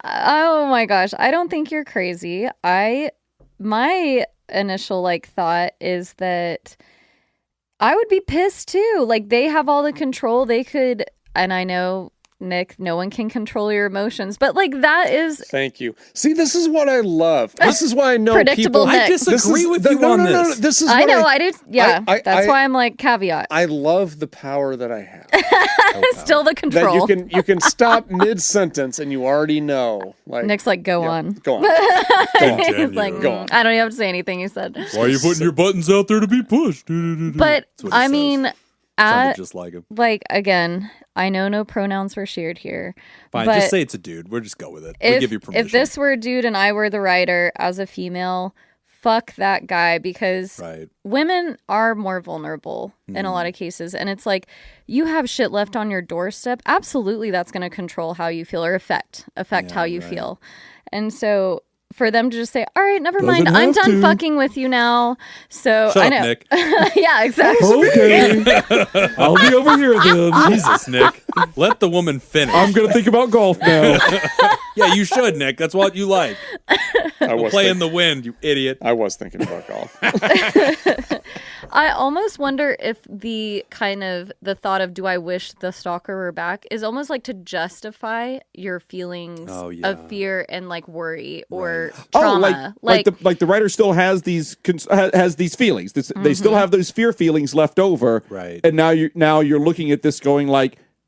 [SPEAKER 1] Oh my gosh. I don't think you're crazy. My initial thought is that I would be pissed too. Like, they have all the control. They could, and I know, Nick, no one can control your emotions, but that is
[SPEAKER 4] Thank you. See, this is what I love. This is why I know
[SPEAKER 1] Predictable
[SPEAKER 4] people.
[SPEAKER 1] Nick.
[SPEAKER 2] I disagree with you on this.
[SPEAKER 4] This is
[SPEAKER 1] I
[SPEAKER 4] what
[SPEAKER 1] know, I did. Yeah, that's
[SPEAKER 4] I-
[SPEAKER 1] why I'm caveat.
[SPEAKER 4] I love the power that I have.
[SPEAKER 1] Still the
[SPEAKER 4] That
[SPEAKER 1] control.
[SPEAKER 4] you can stop mid sentence and you already know.
[SPEAKER 1] Nick's go on.
[SPEAKER 4] Go on.
[SPEAKER 1] He's like,
[SPEAKER 4] Go on.
[SPEAKER 1] I don't even have to say anything. He said,
[SPEAKER 2] Why are you putting your buttons out there to be pushed?
[SPEAKER 1] but
[SPEAKER 2] That's what he
[SPEAKER 1] I
[SPEAKER 2] says.
[SPEAKER 1] mean,
[SPEAKER 2] Sounded just like him.
[SPEAKER 1] again, I know no pronouns were shared here.
[SPEAKER 2] Fine,
[SPEAKER 1] but
[SPEAKER 2] just say it's a dude. We'll just go with it. We'll give you permission.
[SPEAKER 1] If this were a dude and I were the writer as a female, fuck that guy, because
[SPEAKER 2] Right.
[SPEAKER 1] women are more vulnerable in a lot of cases. And it's you have shit left on your doorstep. Absolutely, that's going to control how you feel or affect how you feel. And so for them to just say, all right, never mind, I'm done fucking with you now. So
[SPEAKER 2] Shut
[SPEAKER 1] I
[SPEAKER 2] up,
[SPEAKER 1] know.
[SPEAKER 2] Nick.
[SPEAKER 1] Yeah, exactly.
[SPEAKER 3] Okay. I'll be over here then.
[SPEAKER 2] Jesus, Nick. Let the woman finish.
[SPEAKER 3] I'm going to think about golf now.
[SPEAKER 2] Yeah, you should, Nick. That's what you like.
[SPEAKER 4] I was
[SPEAKER 2] Play in
[SPEAKER 4] think-
[SPEAKER 2] the wind, you idiot.
[SPEAKER 4] I was thinking about golf.
[SPEAKER 1] I almost wonder if the thought of, do I wish the stalker were back, is almost to justify your feelings of fear and worry or trauma.
[SPEAKER 3] like the writer still has these has these feelings. They still have those fear feelings left over.
[SPEAKER 2] Right.
[SPEAKER 3] And now you're looking at this going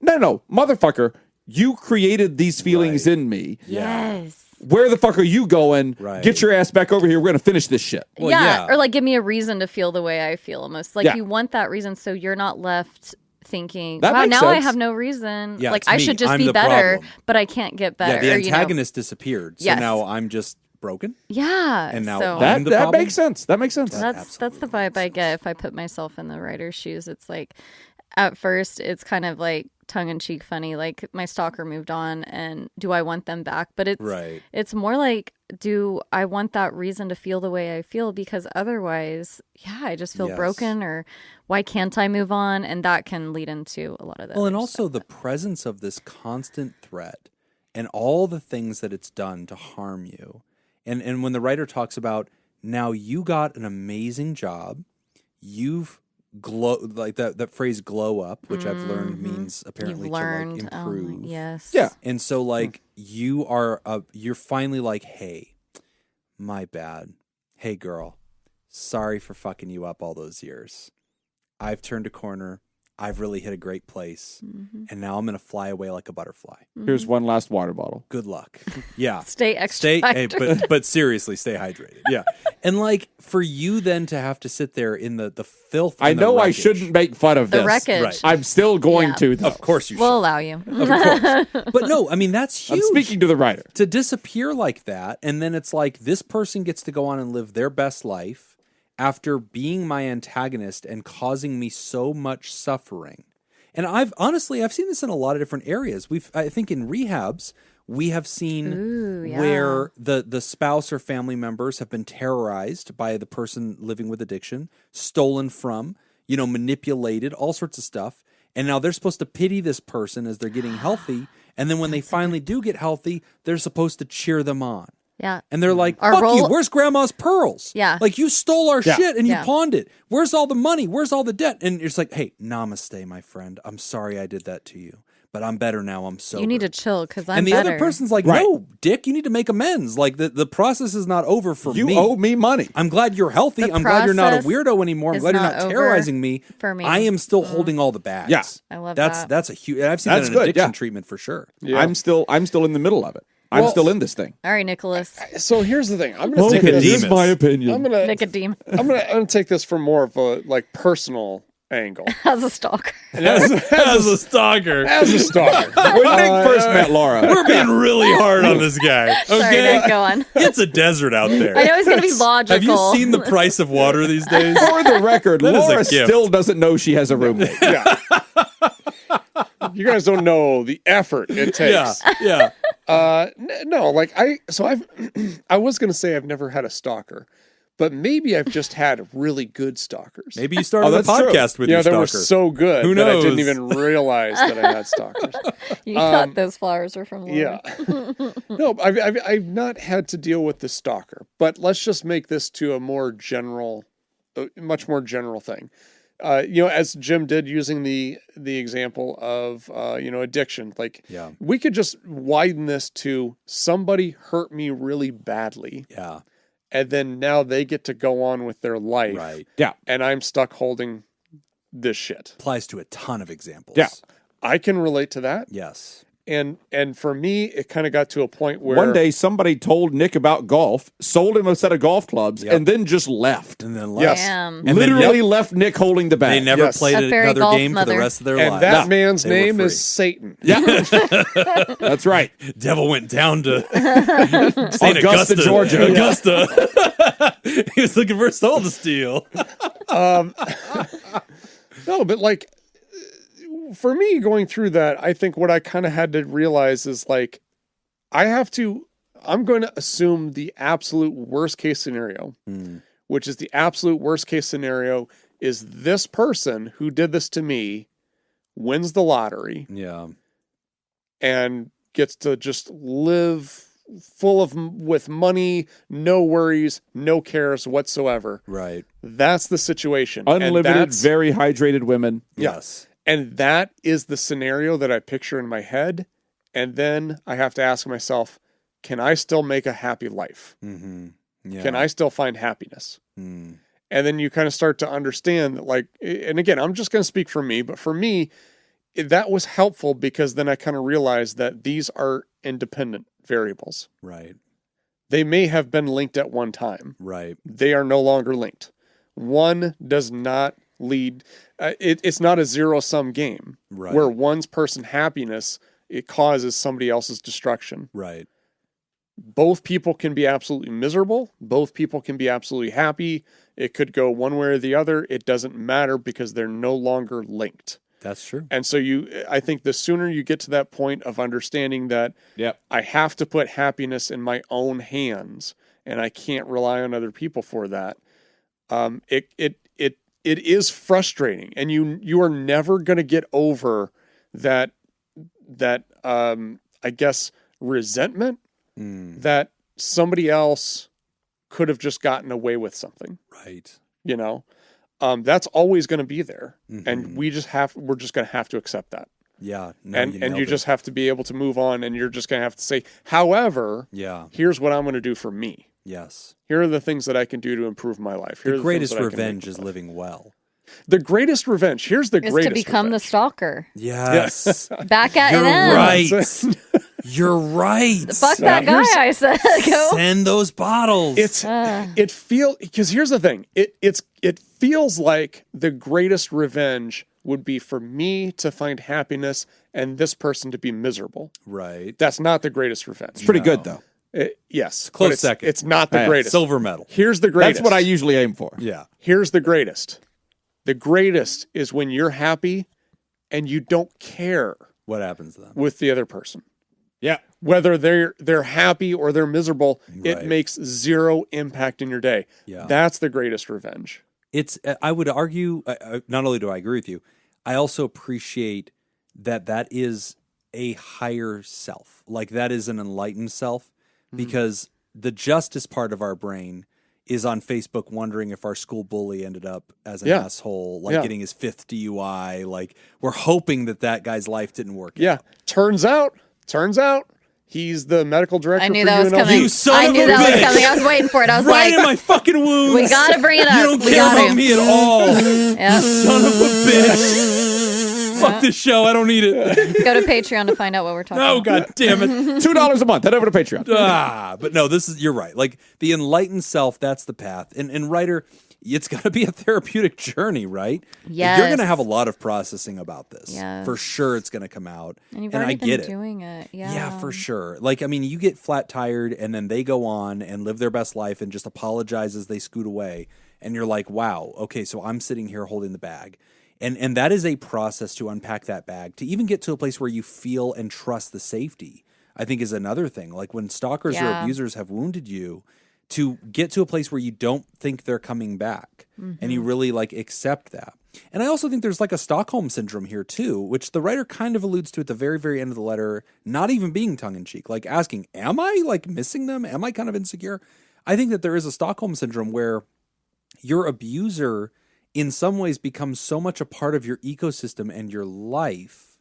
[SPEAKER 3] no, motherfucker, you created these feelings in me.
[SPEAKER 1] yes.
[SPEAKER 3] Where the fuck are you going?
[SPEAKER 2] Right.
[SPEAKER 3] Get your ass back over here. We're going to finish this shit.
[SPEAKER 2] Well,
[SPEAKER 1] yeah.
[SPEAKER 2] yeah.
[SPEAKER 1] Or give me a reason to feel the way I feel almost.
[SPEAKER 3] Yeah.
[SPEAKER 1] You want that reason so you're not left thinking,
[SPEAKER 3] That
[SPEAKER 1] wow,
[SPEAKER 3] makes
[SPEAKER 1] now I
[SPEAKER 3] sense.
[SPEAKER 1] have no reason.
[SPEAKER 2] Yeah, it's
[SPEAKER 1] I
[SPEAKER 2] me.
[SPEAKER 1] should just
[SPEAKER 2] I'm
[SPEAKER 1] be
[SPEAKER 2] the
[SPEAKER 1] better,
[SPEAKER 2] problem.
[SPEAKER 1] but I can't get better.
[SPEAKER 2] Yeah, the antagonist disappeared. So
[SPEAKER 1] Yes.
[SPEAKER 2] now I'm just broken.
[SPEAKER 1] Yeah.
[SPEAKER 2] And now
[SPEAKER 1] so
[SPEAKER 2] I'm the
[SPEAKER 3] That
[SPEAKER 2] problem?
[SPEAKER 3] makes sense. That makes sense.
[SPEAKER 1] that's the vibe I get if I put myself in the writer's shoes. It's at first it's kind of tongue-in-cheek funny, my stalker moved on and do I want them back? But it's more do I want that reason to feel the way I feel? Because otherwise, I just feel broken, or why can't I move on? And that can lead into a lot of that.
[SPEAKER 2] Well, and also the presence of this constant threat and all the things that it's done to harm you. And when the writer talks about, now you got an amazing job, you've that phrase glow up, which I've learned means apparently
[SPEAKER 1] You've learned,
[SPEAKER 2] to improve.
[SPEAKER 1] yes.
[SPEAKER 3] Yeah.
[SPEAKER 2] And so you are you're finally hey, my bad. Hey girl, sorry for fucking you up all those years. I've turned a corner. I've really hit a great place. And now I'm going to fly away like a butterfly.
[SPEAKER 3] Here's one last water bottle.
[SPEAKER 2] Good luck. Yeah.
[SPEAKER 1] Stay extra.
[SPEAKER 2] Hey, but seriously, stay hydrated. Yeah. And for you then to have to sit there in the filth.
[SPEAKER 3] I
[SPEAKER 2] and
[SPEAKER 3] know
[SPEAKER 2] the
[SPEAKER 3] I
[SPEAKER 2] wreckage.
[SPEAKER 3] shouldn't make fun of
[SPEAKER 1] The
[SPEAKER 3] this.
[SPEAKER 1] wreckage.
[SPEAKER 2] Right.
[SPEAKER 3] I'm still going
[SPEAKER 1] Yeah.
[SPEAKER 3] to, though.
[SPEAKER 2] Of course you should.
[SPEAKER 1] We'll allow you.
[SPEAKER 2] Of course. But no, I mean, that's huge.
[SPEAKER 3] I'm speaking to the writer.
[SPEAKER 2] To disappear like that, and then it's this person gets to go on and live their best life after being my antagonist and causing me so much suffering. And I've seen this in a lot of different areas. I think in rehabs, we have seen where the spouse or family members have been terrorized by the person living with addiction, stolen from, manipulated, all sorts of stuff. And now they're supposed to pity this person as they're getting healthy. And then when they finally do get healthy, they're supposed to cheer them on.
[SPEAKER 1] Yeah.
[SPEAKER 2] And they're like,
[SPEAKER 1] Our
[SPEAKER 2] fuck you,
[SPEAKER 1] role-
[SPEAKER 2] where's grandma's pearls?
[SPEAKER 1] Yeah.
[SPEAKER 2] Like, you stole our shit and you
[SPEAKER 1] Yeah.
[SPEAKER 2] pawned it. Where's all the money? Where's all the debt? And it's like, hey, namaste, my friend. I'm sorry I did that to you, but I'm better now. I'm sober.
[SPEAKER 1] You need to chill because I'm
[SPEAKER 2] and the
[SPEAKER 1] better.
[SPEAKER 2] other person's like,
[SPEAKER 3] Right.
[SPEAKER 2] no, dick, you need to make amends. Like, the process is not over for
[SPEAKER 3] You
[SPEAKER 2] me.
[SPEAKER 3] owe me money.
[SPEAKER 2] I'm glad you're healthy.
[SPEAKER 1] The
[SPEAKER 2] I'm glad you're not a
[SPEAKER 1] process
[SPEAKER 2] weirdo anymore. I'm
[SPEAKER 1] is
[SPEAKER 2] glad you're
[SPEAKER 1] not
[SPEAKER 2] not
[SPEAKER 1] over
[SPEAKER 2] terrorizing me.
[SPEAKER 1] for me.
[SPEAKER 2] I am still holding all the bags.
[SPEAKER 3] Yeah.
[SPEAKER 1] I love
[SPEAKER 2] that's
[SPEAKER 1] that.
[SPEAKER 2] That's a huge. I've seen
[SPEAKER 3] That's
[SPEAKER 2] that in
[SPEAKER 3] good,
[SPEAKER 2] addiction
[SPEAKER 3] yeah.
[SPEAKER 2] treatment for sure.
[SPEAKER 4] Yeah.
[SPEAKER 3] I'm still in the middle of it. I'm
[SPEAKER 4] Well-
[SPEAKER 3] still in this thing.
[SPEAKER 1] All right, Nicholas.
[SPEAKER 4] So here's the thing. I'm gonna take
[SPEAKER 2] Nicodemus.
[SPEAKER 4] this.
[SPEAKER 2] Here's my
[SPEAKER 3] opinion.
[SPEAKER 4] I'm gonna
[SPEAKER 1] Nicodeme
[SPEAKER 4] take this from more of a like personal angle.
[SPEAKER 1] as a stalker.
[SPEAKER 4] As
[SPEAKER 2] a stalker.
[SPEAKER 4] as a stalker.
[SPEAKER 3] When Nick first met Laura,
[SPEAKER 2] We're being really hard on this guy.
[SPEAKER 1] Sorry,
[SPEAKER 2] Okay,
[SPEAKER 1] Nick, go on.
[SPEAKER 2] it's a desert out there.
[SPEAKER 1] I know he's going to be logical.
[SPEAKER 2] Have you seen the price of water these days?
[SPEAKER 3] for the record,
[SPEAKER 2] That is a
[SPEAKER 3] Laura
[SPEAKER 2] gift.
[SPEAKER 3] still doesn't know she has a roommate.
[SPEAKER 4] Yeah. You guys don't know the effort it takes.
[SPEAKER 2] Yeah.
[SPEAKER 4] No, like I was gonna say I've never had a stalker, but maybe I've just had really good stalkers.
[SPEAKER 2] Maybe you started
[SPEAKER 3] Oh,
[SPEAKER 2] a
[SPEAKER 3] that's true.
[SPEAKER 2] podcast with
[SPEAKER 4] Yeah,
[SPEAKER 2] your
[SPEAKER 4] they
[SPEAKER 2] stalker.
[SPEAKER 4] were so good
[SPEAKER 2] Who
[SPEAKER 4] that I
[SPEAKER 2] knows?
[SPEAKER 4] didn't even realize that I had stalkers.
[SPEAKER 1] You thought those flowers were from Laura.
[SPEAKER 4] Yeah. No, I've not had to deal with the stalker, but let's just make this to a more general, much more general thing. As Jim did using the example of, addiction, like
[SPEAKER 2] Yeah.
[SPEAKER 4] we could just widen this to somebody hurt me really badly.
[SPEAKER 2] Yeah.
[SPEAKER 4] And then now they get to go on with their life.
[SPEAKER 2] Right.
[SPEAKER 3] Yeah.
[SPEAKER 4] And I'm stuck holding this shit.
[SPEAKER 2] Applies to a ton of examples.
[SPEAKER 3] Yeah.
[SPEAKER 4] I can relate to that.
[SPEAKER 2] Yes.
[SPEAKER 4] And for me, it kind of got to a point where
[SPEAKER 3] One day, somebody told Nick about golf, sold him a set of golf clubs,
[SPEAKER 2] Yep.
[SPEAKER 3] and then just left.
[SPEAKER 2] And then
[SPEAKER 4] Yes.
[SPEAKER 1] Damn.
[SPEAKER 2] And then,
[SPEAKER 3] Literally left Nick holding the bag.
[SPEAKER 2] they never
[SPEAKER 4] Yes.
[SPEAKER 2] played
[SPEAKER 1] A fairy
[SPEAKER 2] another
[SPEAKER 1] golf
[SPEAKER 2] game for the
[SPEAKER 1] mother.
[SPEAKER 2] rest of their
[SPEAKER 4] and
[SPEAKER 2] lives.
[SPEAKER 4] that
[SPEAKER 3] No.
[SPEAKER 4] man's
[SPEAKER 2] They were
[SPEAKER 4] name
[SPEAKER 2] free.
[SPEAKER 4] is Satan.
[SPEAKER 3] Yeah, that's right.
[SPEAKER 2] Devil went down to St.
[SPEAKER 3] Augusta, Georgia.
[SPEAKER 2] Augusta. He was looking for a soul to steal.
[SPEAKER 4] No, but like for me going through that, I think what I kind of had to realize is like I'm going to assume the absolute worst case scenario, which is the absolute worst case scenario is this person who did this to me wins the lottery
[SPEAKER 2] Yeah.
[SPEAKER 4] and gets to just live with money, no worries, no cares whatsoever.
[SPEAKER 2] Right.
[SPEAKER 4] That's the situation. And
[SPEAKER 3] Unlimited,
[SPEAKER 4] that's-
[SPEAKER 3] very hydrated women.
[SPEAKER 4] Yeah.
[SPEAKER 2] Yes.
[SPEAKER 4] And that is the scenario that I picture in my head. And then I have to ask myself, can I still make a happy life?
[SPEAKER 2] Mm-hmm. Yeah.
[SPEAKER 4] Can I still find happiness?
[SPEAKER 2] Mm.
[SPEAKER 4] And then you kind of start to understand that, like, and again, I'm just going to speak for me, but for me, that was helpful because then I kind of realized that these are independent variables.
[SPEAKER 2] Right.
[SPEAKER 4] They may have been linked at one time.
[SPEAKER 2] Right.
[SPEAKER 4] They are no longer linked. One does not lead. It's not a zero-sum game
[SPEAKER 2] Right.
[SPEAKER 4] where one's person happiness, it causes somebody else's destruction.
[SPEAKER 2] Right.
[SPEAKER 4] Both people can be absolutely miserable. Both people can be absolutely happy. It could go one way or the other. It doesn't matter because they're no longer linked.
[SPEAKER 2] That's true.
[SPEAKER 4] And so I think the sooner you get to that point of understanding that
[SPEAKER 3] Yep.
[SPEAKER 4] I have to put happiness in my own hands and I can't rely on other people for that. It is frustrating, and you are never going to get over that I guess resentment that somebody else could have just gotten away with something.
[SPEAKER 2] Right.
[SPEAKER 4] You know, that's always going to be there,
[SPEAKER 2] Mhm.
[SPEAKER 4] and we're just going to have to accept that.
[SPEAKER 2] Yeah. No,
[SPEAKER 4] And
[SPEAKER 2] nailed
[SPEAKER 4] you
[SPEAKER 2] it.
[SPEAKER 4] just have to be able to move on, and you're just going to have to say, however,
[SPEAKER 2] Yeah.
[SPEAKER 4] here's what I'm going to do for me.
[SPEAKER 2] Yes.
[SPEAKER 4] Here are the things that I can do to improve my life. Here are
[SPEAKER 2] The
[SPEAKER 4] things
[SPEAKER 2] greatest
[SPEAKER 4] that I can
[SPEAKER 2] revenge
[SPEAKER 4] make
[SPEAKER 2] is
[SPEAKER 4] my life.
[SPEAKER 2] living well.
[SPEAKER 4] The greatest revenge. Here's the
[SPEAKER 1] Is
[SPEAKER 4] greatest
[SPEAKER 1] to become
[SPEAKER 4] revenge.
[SPEAKER 1] the stalker.
[SPEAKER 2] Yes.
[SPEAKER 1] Back at
[SPEAKER 2] You're
[SPEAKER 1] them.
[SPEAKER 2] right. You're right.
[SPEAKER 1] Fuck that guy, I said. Go.
[SPEAKER 2] Send those bottles.
[SPEAKER 4] Because here's the thing. It feels like the greatest revenge would be for me to find happiness and this person to be miserable.
[SPEAKER 2] right.
[SPEAKER 4] That's not the greatest revenge.
[SPEAKER 3] It's pretty good, though.
[SPEAKER 4] Yes.
[SPEAKER 2] Close
[SPEAKER 4] but it's,
[SPEAKER 2] second.
[SPEAKER 4] It's not the
[SPEAKER 3] Yeah,
[SPEAKER 4] greatest.
[SPEAKER 2] Silver medal.
[SPEAKER 4] Here's the greatest.
[SPEAKER 3] That's what I usually aim for.
[SPEAKER 2] Yeah.
[SPEAKER 4] Here's the greatest. The greatest is when you're happy and you don't care
[SPEAKER 2] What happens then?
[SPEAKER 4] with the other person.
[SPEAKER 3] Yeah.
[SPEAKER 4] Whether they're happy or they're miserable, it
[SPEAKER 2] Right.
[SPEAKER 4] makes zero impact in your day.
[SPEAKER 2] Yeah.
[SPEAKER 4] That's the greatest revenge.
[SPEAKER 2] It's. I would argue. Not only do I agree with you, I also appreciate that is a higher self. Like that is an enlightened self, because the justice part of our brain is on Facebook wondering if our school bully ended up as an
[SPEAKER 4] Yeah.
[SPEAKER 2] asshole, like
[SPEAKER 4] Yeah.
[SPEAKER 2] getting his 5th DUI. Like, we're hoping that guy's life didn't work out.
[SPEAKER 4] Yeah. Turns out, he's the medical director
[SPEAKER 1] I knew
[SPEAKER 4] for
[SPEAKER 1] that was
[SPEAKER 4] UNLV.
[SPEAKER 1] coming.
[SPEAKER 2] You son
[SPEAKER 1] I
[SPEAKER 2] of
[SPEAKER 1] knew
[SPEAKER 2] a
[SPEAKER 1] that was
[SPEAKER 2] bitch.
[SPEAKER 1] coming. I was waiting for it. I was
[SPEAKER 2] Right
[SPEAKER 1] like,
[SPEAKER 2] in my fucking wounds.
[SPEAKER 1] we gotta bring it up.
[SPEAKER 2] You don't
[SPEAKER 1] We
[SPEAKER 2] care
[SPEAKER 1] got
[SPEAKER 2] about
[SPEAKER 1] to.
[SPEAKER 2] me at all.
[SPEAKER 1] Yep.
[SPEAKER 2] Son of a bitch. Fuck this show. I don't need it.
[SPEAKER 1] Go to Patreon to find out what we're talking
[SPEAKER 2] Oh,
[SPEAKER 1] about.
[SPEAKER 2] God damn it.
[SPEAKER 3] $2 a month. Head over to Patreon.
[SPEAKER 2] But no, you're right. Like, the enlightened self, that's the path. And writer, it's got to be a therapeutic journey, right?
[SPEAKER 1] Yes.
[SPEAKER 2] You're going to have a lot of processing about this.
[SPEAKER 1] Yes.
[SPEAKER 2] For sure it's going to come out.
[SPEAKER 1] And you've
[SPEAKER 2] I
[SPEAKER 1] already
[SPEAKER 2] get
[SPEAKER 1] been
[SPEAKER 2] it.
[SPEAKER 1] doing it. Yeah.
[SPEAKER 2] Yeah, for sure. Like, I mean, you get flat tired and then they go on and live their best life and just apologize as they scoot away. And you're like, wow, okay, so I'm sitting here holding the bag. And that is a process to unpack that bag, to even get to a place where you feel and trust the safety, I think is another thing. Like, when stalkers or
[SPEAKER 1] Yeah.
[SPEAKER 2] abusers have wounded you, to get to a place where you don't think they're coming back and you really like accept that. And I also think there's like a Stockholm syndrome here too, which the writer kind of alludes to at the very, very end of the letter, not even being tongue in cheek, like asking, am I like missing them? Am I kind of insecure? I think that there is a Stockholm syndrome where your abuser in some ways becomes so much a part of your ecosystem and your life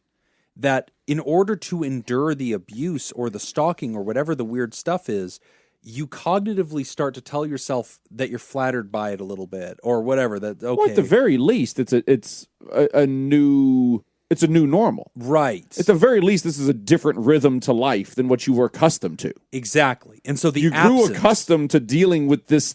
[SPEAKER 2] that in order to endure the abuse or the stalking or whatever the weird stuff is, you cognitively start to tell yourself that you're flattered by it a little bit or whatever. That okay,
[SPEAKER 3] Well, at the very least, it's a new normal.
[SPEAKER 2] right?
[SPEAKER 3] At the very least, this is a different rhythm to life than what you were accustomed to.
[SPEAKER 2] Exactly. And so the
[SPEAKER 3] You grew
[SPEAKER 2] absence,
[SPEAKER 3] accustomed to dealing with this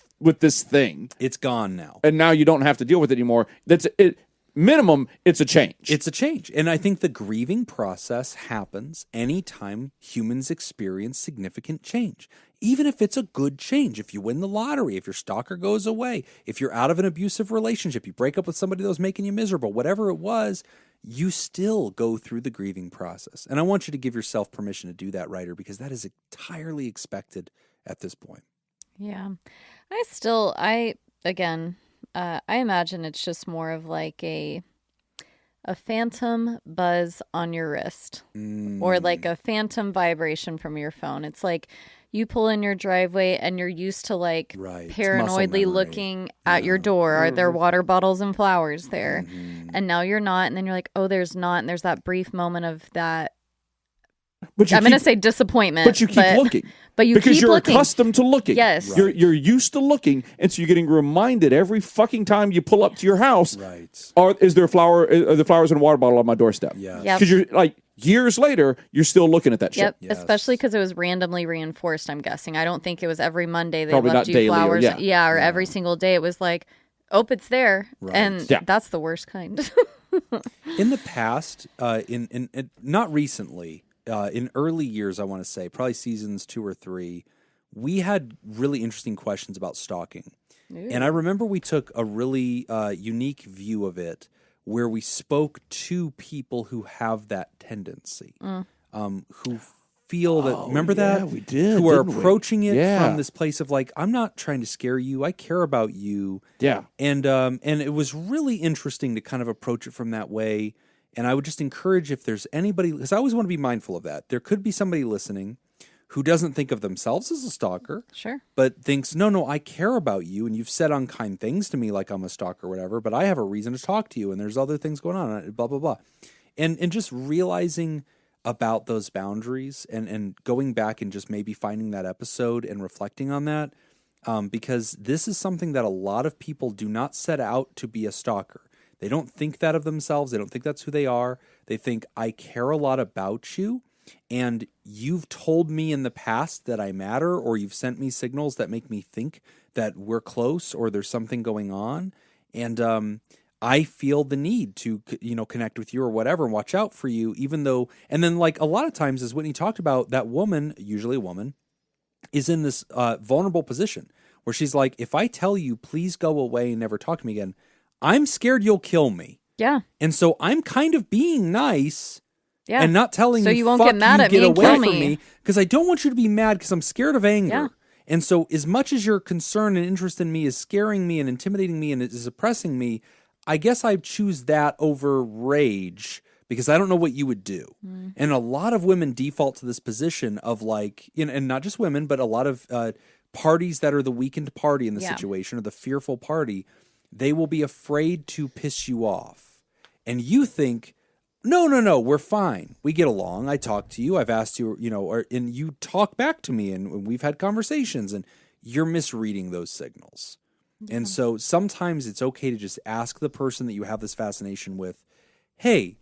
[SPEAKER 3] thing,
[SPEAKER 2] it's gone now.
[SPEAKER 3] and now you don't have to deal with it anymore. That's it. Minimum, it's a change.
[SPEAKER 2] It's a change. And I think the grieving process happens anytime humans experience significant change. Even if it's a good change, if you win the lottery, if your stalker goes away, if you're out of an abusive relationship, you break up with somebody that was making you miserable, whatever it was, you still go through the grieving process. And I want you to give yourself permission to do that, writer, because that is entirely expected at this point.
[SPEAKER 1] Yeah. I imagine it's just more of like a phantom buzz on your wrist or like a phantom vibration from your phone. It's like you pull in your driveway and you're used to like
[SPEAKER 2] Right. It's
[SPEAKER 1] paranoidly
[SPEAKER 2] muscle memory.
[SPEAKER 1] looking at your door. Are there water bottles and flowers there? And now you're not. And then you're like, oh, there's not. And there's that brief moment of that.
[SPEAKER 3] But
[SPEAKER 1] I'm going to say disappointment.
[SPEAKER 3] but you keep looking.
[SPEAKER 1] But you
[SPEAKER 3] because
[SPEAKER 1] keep
[SPEAKER 3] you're
[SPEAKER 1] looking.
[SPEAKER 3] accustomed to looking.
[SPEAKER 1] Yes.
[SPEAKER 2] Right.
[SPEAKER 3] You're used to looking, and so you're getting reminded every fucking time you pull up to your house.
[SPEAKER 2] Right.
[SPEAKER 3] Is there are the flowers in a water bottle on my doorstep?
[SPEAKER 2] Yeah.
[SPEAKER 1] Yep.
[SPEAKER 3] Because you're like years later, you're still looking at that shit.
[SPEAKER 1] Yep,
[SPEAKER 2] Yes.
[SPEAKER 1] especially because it was randomly reinforced, I'm guessing. I don't think it was every Monday they
[SPEAKER 3] Probably
[SPEAKER 1] left
[SPEAKER 3] not
[SPEAKER 1] you
[SPEAKER 3] daily or-
[SPEAKER 1] flowers.
[SPEAKER 3] yeah.
[SPEAKER 1] Or every single day. It was like, oh, it's there.
[SPEAKER 2] Right.
[SPEAKER 1] And
[SPEAKER 3] Yeah.
[SPEAKER 1] that's the worst kind.
[SPEAKER 2] In the past, in not recently, in early years, I want to say, probably seasons 2 or 3, we had really interesting questions about stalking. And I remember we took a really unique view of it where we spoke to people who have that tendency, who feel that, remember
[SPEAKER 3] yeah,
[SPEAKER 2] that?
[SPEAKER 3] we did,
[SPEAKER 2] Who are
[SPEAKER 3] didn't we?
[SPEAKER 2] approaching it
[SPEAKER 3] Yeah.
[SPEAKER 2] from this place of like, I'm not trying to scare you. I care about you.
[SPEAKER 3] Yeah.
[SPEAKER 2] And it was really interesting to kind of approach it from that way. And I would just encourage if there's anybody, because I always want to be mindful of that. There could be somebody listening who doesn't think of themselves as a stalker,
[SPEAKER 1] Sure.
[SPEAKER 2] but thinks, no, I care about you, and you've said unkind things to me like I'm a stalker or whatever, but I have a reason to talk to you, and there's other things going on, blah, blah, blah. And just realizing about those boundaries and going back and just maybe finding that episode and reflecting on that, because this is something that a lot of people do not set out to be a stalker. They don't think that of themselves. They don't think that's who they are. They think, I care a lot about you, and you've told me in the past that I matter, or you've sent me signals that make me think that we're close or there's something going on. And I feel the need to, connect with you or whatever and watch out for you, even though, and then like a lot of times, as Whitney talked about, that woman, usually a woman, is in this vulnerable position where she's like, if I tell you, please go away and never talk to me again, I'm scared you'll kill me.
[SPEAKER 1] Yeah.
[SPEAKER 2] And so I'm kind of being nice
[SPEAKER 1] Yeah.
[SPEAKER 2] and not telling
[SPEAKER 1] So
[SPEAKER 2] you,
[SPEAKER 1] you won't
[SPEAKER 2] fuck
[SPEAKER 1] get mad
[SPEAKER 2] you,
[SPEAKER 1] at
[SPEAKER 2] get
[SPEAKER 1] me and
[SPEAKER 2] away
[SPEAKER 1] kill
[SPEAKER 2] from
[SPEAKER 1] me.
[SPEAKER 2] me, because I don't want you to be mad because I'm scared of anger.
[SPEAKER 1] Yeah.
[SPEAKER 2] And so as much as your concern and interest in me is scaring me and intimidating me and is oppressing me, I guess I choose that over rage because I don't know what you would do. And a lot of women default to this position of like, and not just women, but a lot of parties that are the weakened party in the
[SPEAKER 1] Yeah.
[SPEAKER 2] situation or the fearful party, they will be afraid to piss you off. And you think, no, we're fine. We get along. I talk to you. I've asked you, and you talk back to me, and we've had conversations, and you're misreading those signals. Yeah. And so sometimes it's okay to just ask the person that you have this fascination with, hey,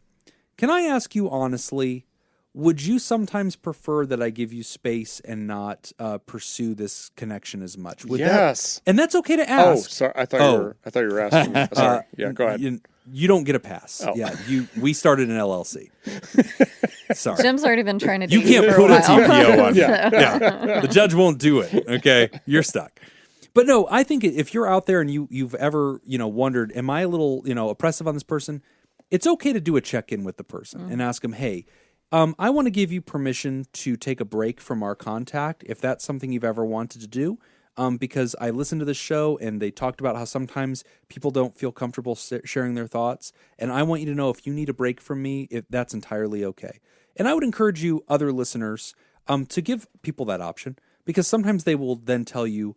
[SPEAKER 2] can I ask you honestly, would you sometimes prefer that I give you space and not pursue this connection as much?
[SPEAKER 4] Yes.
[SPEAKER 2] And that's okay to
[SPEAKER 4] Oh,
[SPEAKER 2] ask.
[SPEAKER 4] sorry. I thought you were asking me. Sorry. Yeah, go ahead.
[SPEAKER 2] You don't get a pass.
[SPEAKER 4] Oh.
[SPEAKER 2] Yeah, we started an LLC. Sorry.
[SPEAKER 1] Jim's already been trying to do
[SPEAKER 2] You can't
[SPEAKER 1] for
[SPEAKER 2] put a
[SPEAKER 1] a while.
[SPEAKER 2] TPO on me.
[SPEAKER 4] Yeah.
[SPEAKER 2] Yeah. The judge won't do it. Okay. You're stuck. But no, I think if you're out there and you've ever, wondered, am I a little, oppressive on this person? It's okay to do a check-in with the person and ask them, hey, I want to give you permission to take a break from our contact if that's something you've ever wanted to do. Because I listened to this show and they talked about how sometimes people don't feel comfortable sharing their thoughts. And I want you to know if you need a break from me, if that's entirely okay. And I would encourage you, other listeners, to give people that option because sometimes they will then tell you,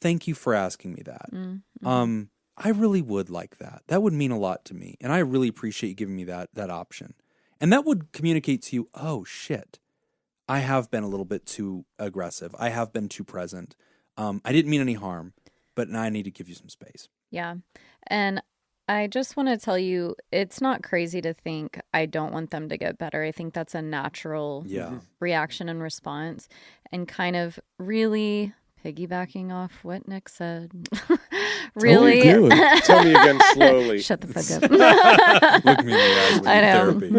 [SPEAKER 2] thank you for asking me that. Mm-hmm. I really would like that. That would mean a lot to me. And I really appreciate you giving me that option. And that would communicate to you, oh, shit, I have been a little bit too aggressive. I have been too present. I didn't mean any harm, but now I need to give you some space.
[SPEAKER 1] Yeah. And I just want to tell you, it's not crazy to think I don't want them to get better. I think that's a natural reaction and response. And kind of really piggybacking off what Nick said. Really?
[SPEAKER 4] Tell me again slowly.
[SPEAKER 1] Shut the fuck up.
[SPEAKER 2] Look me in the eyes with
[SPEAKER 1] I know.
[SPEAKER 2] therapy.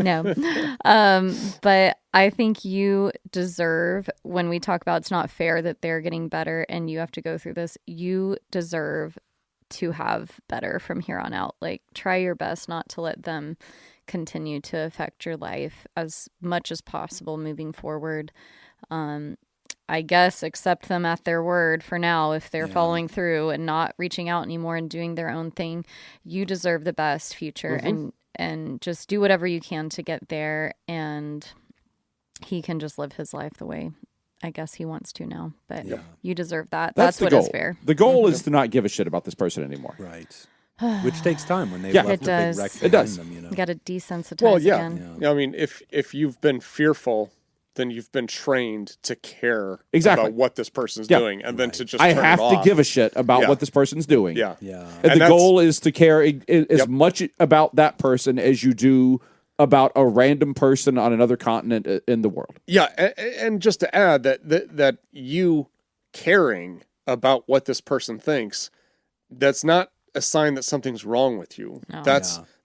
[SPEAKER 1] No. But I think you deserve, when we talk about it's not fair that they're getting better and you have to go through this, you deserve to have better from here on out. Like, try your best not to let them continue to affect your life as much as possible moving forward. I guess accept them at their word for now. If they're following through and not reaching out anymore and doing their own thing, you deserve the best future and just do whatever you can to get there. And he can just live his life the way I guess he wants to now. But you deserve that. That's what
[SPEAKER 3] the goal.
[SPEAKER 1] is fair.
[SPEAKER 3] The goal is to not give a shit about this person anymore.
[SPEAKER 2] Right. Which takes time when they've
[SPEAKER 3] Yeah.
[SPEAKER 2] left
[SPEAKER 1] It
[SPEAKER 2] a big
[SPEAKER 1] does.
[SPEAKER 2] wreck
[SPEAKER 3] It
[SPEAKER 2] behind
[SPEAKER 3] does.
[SPEAKER 2] them,
[SPEAKER 1] You got to desensitize
[SPEAKER 4] Well, yeah.
[SPEAKER 1] again.
[SPEAKER 4] I mean, if you've been fearful, then you've been trained to care about what this person's doing, and then to just
[SPEAKER 3] I
[SPEAKER 4] turn
[SPEAKER 3] have
[SPEAKER 4] it
[SPEAKER 3] to
[SPEAKER 4] off.
[SPEAKER 3] give a shit about what this person's doing.
[SPEAKER 4] Yeah.
[SPEAKER 3] And the goal is to care as much about that person as you do about a random person on another continent in the world.
[SPEAKER 4] Yeah, and just to add that you caring about what this person thinks, that's not a sign that something's wrong with you.
[SPEAKER 1] No.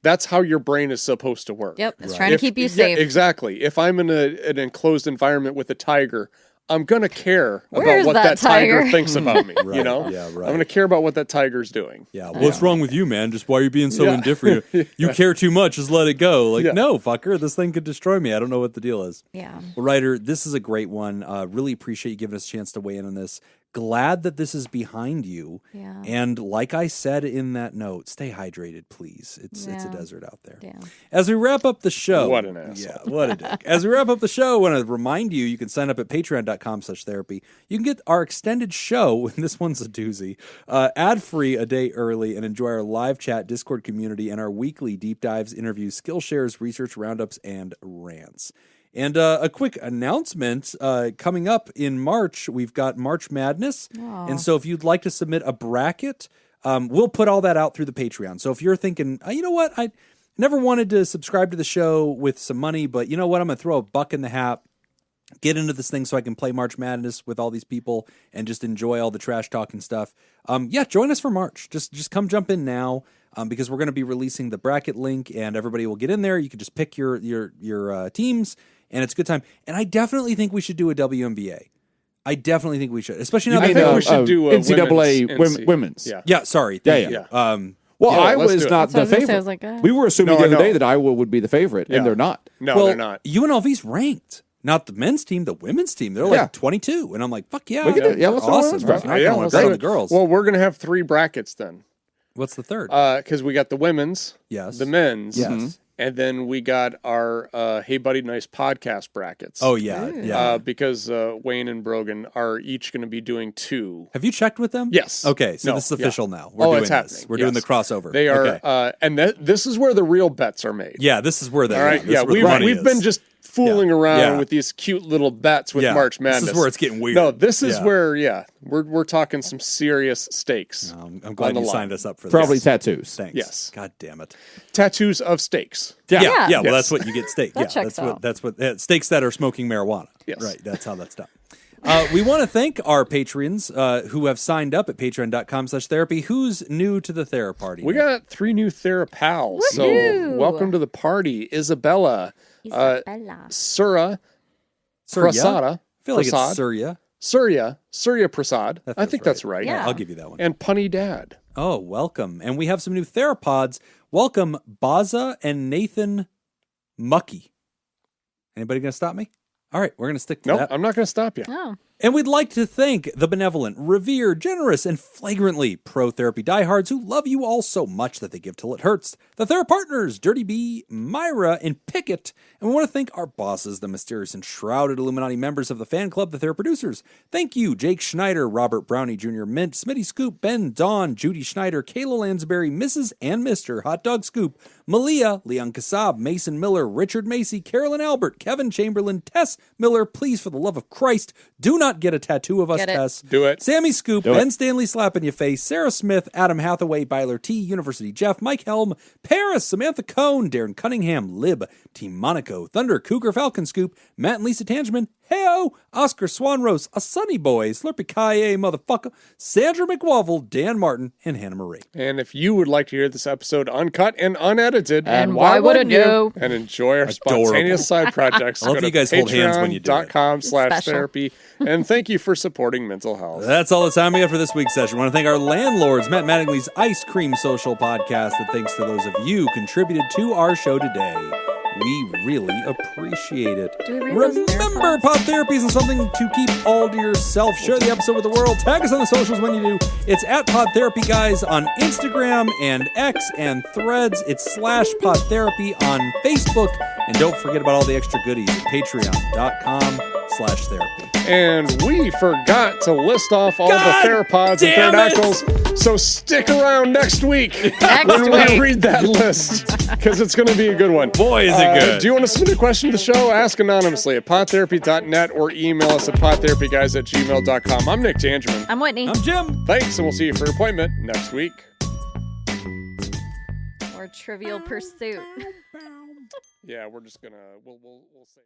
[SPEAKER 4] That's how your brain is supposed to work.
[SPEAKER 1] Yep, it's trying to keep you safe.
[SPEAKER 4] Yeah, exactly. If I'm in an enclosed environment with a tiger, I'm going to care
[SPEAKER 1] Where's
[SPEAKER 4] about what that tiger
[SPEAKER 1] tiger
[SPEAKER 4] thinks about me,
[SPEAKER 2] Right,
[SPEAKER 4] Yeah,
[SPEAKER 2] right.
[SPEAKER 4] I'm going to care about what that tiger's doing.
[SPEAKER 2] Yeah, what's wrong with you, man? Just why are you being so indifferent? You care too much, just let it go. Like, no, fucker, this thing could destroy me. I don't know what the deal is.
[SPEAKER 1] Yeah.
[SPEAKER 2] Well, Ryder, this is a great one. Really appreciate you giving us a chance to weigh in on this. Glad that this is behind you.
[SPEAKER 1] Yeah.
[SPEAKER 2] And like I said in that note, stay hydrated, please. It's a desert out there.
[SPEAKER 1] Yeah.
[SPEAKER 2] As we wrap up the show.
[SPEAKER 4] What an asshole.
[SPEAKER 2] Yeah, what a dick. As we wrap up the show, I want to remind you, you can sign up at patreon.com/therapy. You can get our extended show, and this one's a doozy, ad-free a day early, and enjoy our live chat, Discord community, and our weekly deep dives, interviews, skill shares, research roundups, and rants. And a quick announcement, coming up in March, we've got March Madness.
[SPEAKER 1] Aww.
[SPEAKER 2] And so if you'd like to submit a bracket, we'll put all that out through the Patreon. So if you're thinking, you know what, I never wanted to subscribe to the show with some money, but you know what, I'm going to throw $1 in the hat, get into this thing so I can play March Madness with all these people and just enjoy all the trash talk and stuff. Join us for March. Just come jump in now. Because we're going to be releasing the bracket link and everybody will get in there. You can just pick your teams and it's a good time. And I definitely think we should do a WNBA. I definitely think we should, especially now.
[SPEAKER 4] I think we should do a
[SPEAKER 3] NCAA women's.
[SPEAKER 2] Yeah, sorry. Thank you.
[SPEAKER 3] Well, Iowa is not the favorite.
[SPEAKER 1] I was like,
[SPEAKER 3] we were assuming the other day that Iowa would be the favorite, and they're not.
[SPEAKER 4] No, they're not.
[SPEAKER 2] UNLV's ranked. Not the men's team, the women's team. They're like 22. And I'm like, fuck yeah.
[SPEAKER 3] We can do it. Yeah, let's
[SPEAKER 2] awesome.
[SPEAKER 3] do it.
[SPEAKER 2] I want to bet on the girls.
[SPEAKER 4] Well, we're going to have 3 brackets then.
[SPEAKER 2] What's the third?
[SPEAKER 4] Because we got the women's,
[SPEAKER 2] yes,
[SPEAKER 4] the men's,
[SPEAKER 2] yes,
[SPEAKER 4] And then we got our Hey Buddy Nice podcast brackets.
[SPEAKER 2] Oh, yeah.
[SPEAKER 1] Ooh.
[SPEAKER 2] Yeah.
[SPEAKER 4] Because Wayne and Brogan are each going to be doing 2.
[SPEAKER 2] Have you checked with them?
[SPEAKER 4] Yes.
[SPEAKER 2] Okay, so
[SPEAKER 4] No,
[SPEAKER 2] this is official now. We're
[SPEAKER 4] Oh,
[SPEAKER 2] doing
[SPEAKER 4] it's
[SPEAKER 2] this.
[SPEAKER 4] happening.
[SPEAKER 2] We're doing the
[SPEAKER 4] Yes.
[SPEAKER 2] crossover.
[SPEAKER 4] They are,
[SPEAKER 2] Okay.
[SPEAKER 4] and this is where the real bets are made.
[SPEAKER 2] Yeah, this is where they
[SPEAKER 4] All right.
[SPEAKER 2] this is
[SPEAKER 4] Yeah,
[SPEAKER 2] where the money
[SPEAKER 4] we've
[SPEAKER 2] is.
[SPEAKER 4] been just fooling around
[SPEAKER 2] Yeah.
[SPEAKER 4] with these cute little bets with March Madness.
[SPEAKER 2] This is where it's getting weird.
[SPEAKER 4] No, this is
[SPEAKER 2] Yeah.
[SPEAKER 4] where we're talking some serious stakes.
[SPEAKER 2] I'm glad
[SPEAKER 4] on the
[SPEAKER 2] you
[SPEAKER 4] line.
[SPEAKER 2] signed us up for this.
[SPEAKER 3] Probably tattoos.
[SPEAKER 2] Thanks.
[SPEAKER 4] Yes.
[SPEAKER 2] God damn it.
[SPEAKER 4] Tattoos of stakes.
[SPEAKER 2] Yeah. Well,
[SPEAKER 4] Yes.
[SPEAKER 2] that's what you get steak.
[SPEAKER 1] That checks out.
[SPEAKER 2] That's what steaks that are smoking marijuana.
[SPEAKER 4] Yes.
[SPEAKER 2] Right. That's how that's done. We want to thank our patrons who have signed up at patreon.com/therapy. Who's new to the Theraparty?
[SPEAKER 4] We got 3 new Therapals. So
[SPEAKER 1] Woohoo!
[SPEAKER 4] welcome to the party. Isabella, Surya Prasada.
[SPEAKER 2] I feel like
[SPEAKER 4] Prasad.
[SPEAKER 2] it's Surya.
[SPEAKER 4] Surya Prasad.
[SPEAKER 2] That
[SPEAKER 4] I
[SPEAKER 2] feels
[SPEAKER 4] think that's right.
[SPEAKER 1] Yeah.
[SPEAKER 2] I'll give you that one.
[SPEAKER 4] And Punny Dad.
[SPEAKER 2] Oh, welcome. And we have some new Therapods. Welcome, Baza and Nathan Mucky. Anybody going to stop me? All right, we're going to stick to
[SPEAKER 4] Nope,
[SPEAKER 2] that.
[SPEAKER 4] I'm not going to stop you.
[SPEAKER 1] Oh.
[SPEAKER 2] And we'd like to thank the benevolent, revered, generous, and flagrantly pro-therapy diehards who love you all so much that they give till it hurts. The Therapartners, Dirty B, Myra, and Pickett. And we want to thank our bosses, the mysterious and shrouded Illuminati members of the fan club, the Theraproducers. Thank you, Jake Schneider, Robert Brownie Jr., Mint, Smitty Scoop, Ben Dawn, Judy Schneider, Kayla Lansbury, Mrs. and Mr. Hot Dog Scoop, Malia, Leon Kassab, Mason Miller, Richard Macy, Carolyn Albert, Kevin Chamberlain, Tess Miller. Please, for the love of Christ, do not get a tattoo of us,
[SPEAKER 1] Get it.
[SPEAKER 2] Tess.
[SPEAKER 4] Do it.
[SPEAKER 2] Sammy Scoop,
[SPEAKER 3] Do
[SPEAKER 2] Ben
[SPEAKER 3] it.
[SPEAKER 2] Stanley slap in your face, Sarah Smith, Adam Hathaway, Byler T, University Jeff, Mike Helm, Paris, Samantha Cohn, Darren Cunningham, Lib, Team Monaco, Thunder, Cougar Falcon Scoop, Matt and Lisa Tangeman, Heyo, Oscar Swanrose, A Sunny Boy, Slurpy Kaye, motherfucker, Sandra McWavel, Dan Martin, and Hannah Marie.
[SPEAKER 4] And if you would like to hear this episode uncut and unedited,
[SPEAKER 1] And why wouldn't you?
[SPEAKER 4] And enjoy our
[SPEAKER 2] Adorable.
[SPEAKER 4] spontaneous side projects,
[SPEAKER 2] I love
[SPEAKER 4] go to
[SPEAKER 2] you guys hold hands when you do it.
[SPEAKER 4] patreon.com/therapy. And thank you for supporting mental health.
[SPEAKER 2] That's all the time we have for this week's session. We want to thank our landlords, Matt Mattingly's Ice Cream Social Podcast, and thanks to those of you who contributed to our show today. We really appreciate it.
[SPEAKER 1] Do we read those
[SPEAKER 2] Remember,
[SPEAKER 1] Therapods?
[SPEAKER 2] Pod Therapy isn't something to keep all to yourself. Share the episode with the world. Tag us on the socials when you do. It's at PodTherapyGuys on Instagram and X and Threads. It's /PodTherapy on Facebook. And don't forget about all the extra goodies at patreon.com/therapy.
[SPEAKER 4] And we forgot to list off all
[SPEAKER 2] God
[SPEAKER 4] the theropods and
[SPEAKER 2] damn it!
[SPEAKER 4] pterodactyls. So stick around next week
[SPEAKER 1] Next
[SPEAKER 4] when we
[SPEAKER 1] week.
[SPEAKER 4] read that list, because it's going to be a good one.
[SPEAKER 2] Boy, is it good.
[SPEAKER 4] Do you want to submit a question to the show? Ask anonymously at podtherapy.net or email us at podtherapyguys@gmail.com. I'm Nick Tangeman.
[SPEAKER 1] I'm Whitney.
[SPEAKER 2] I'm Jim.
[SPEAKER 4] Thanks, and we'll see you for your appointment next week.
[SPEAKER 1] Or Trivial Pursuit.
[SPEAKER 4] Yeah, we're just going to, we'll say.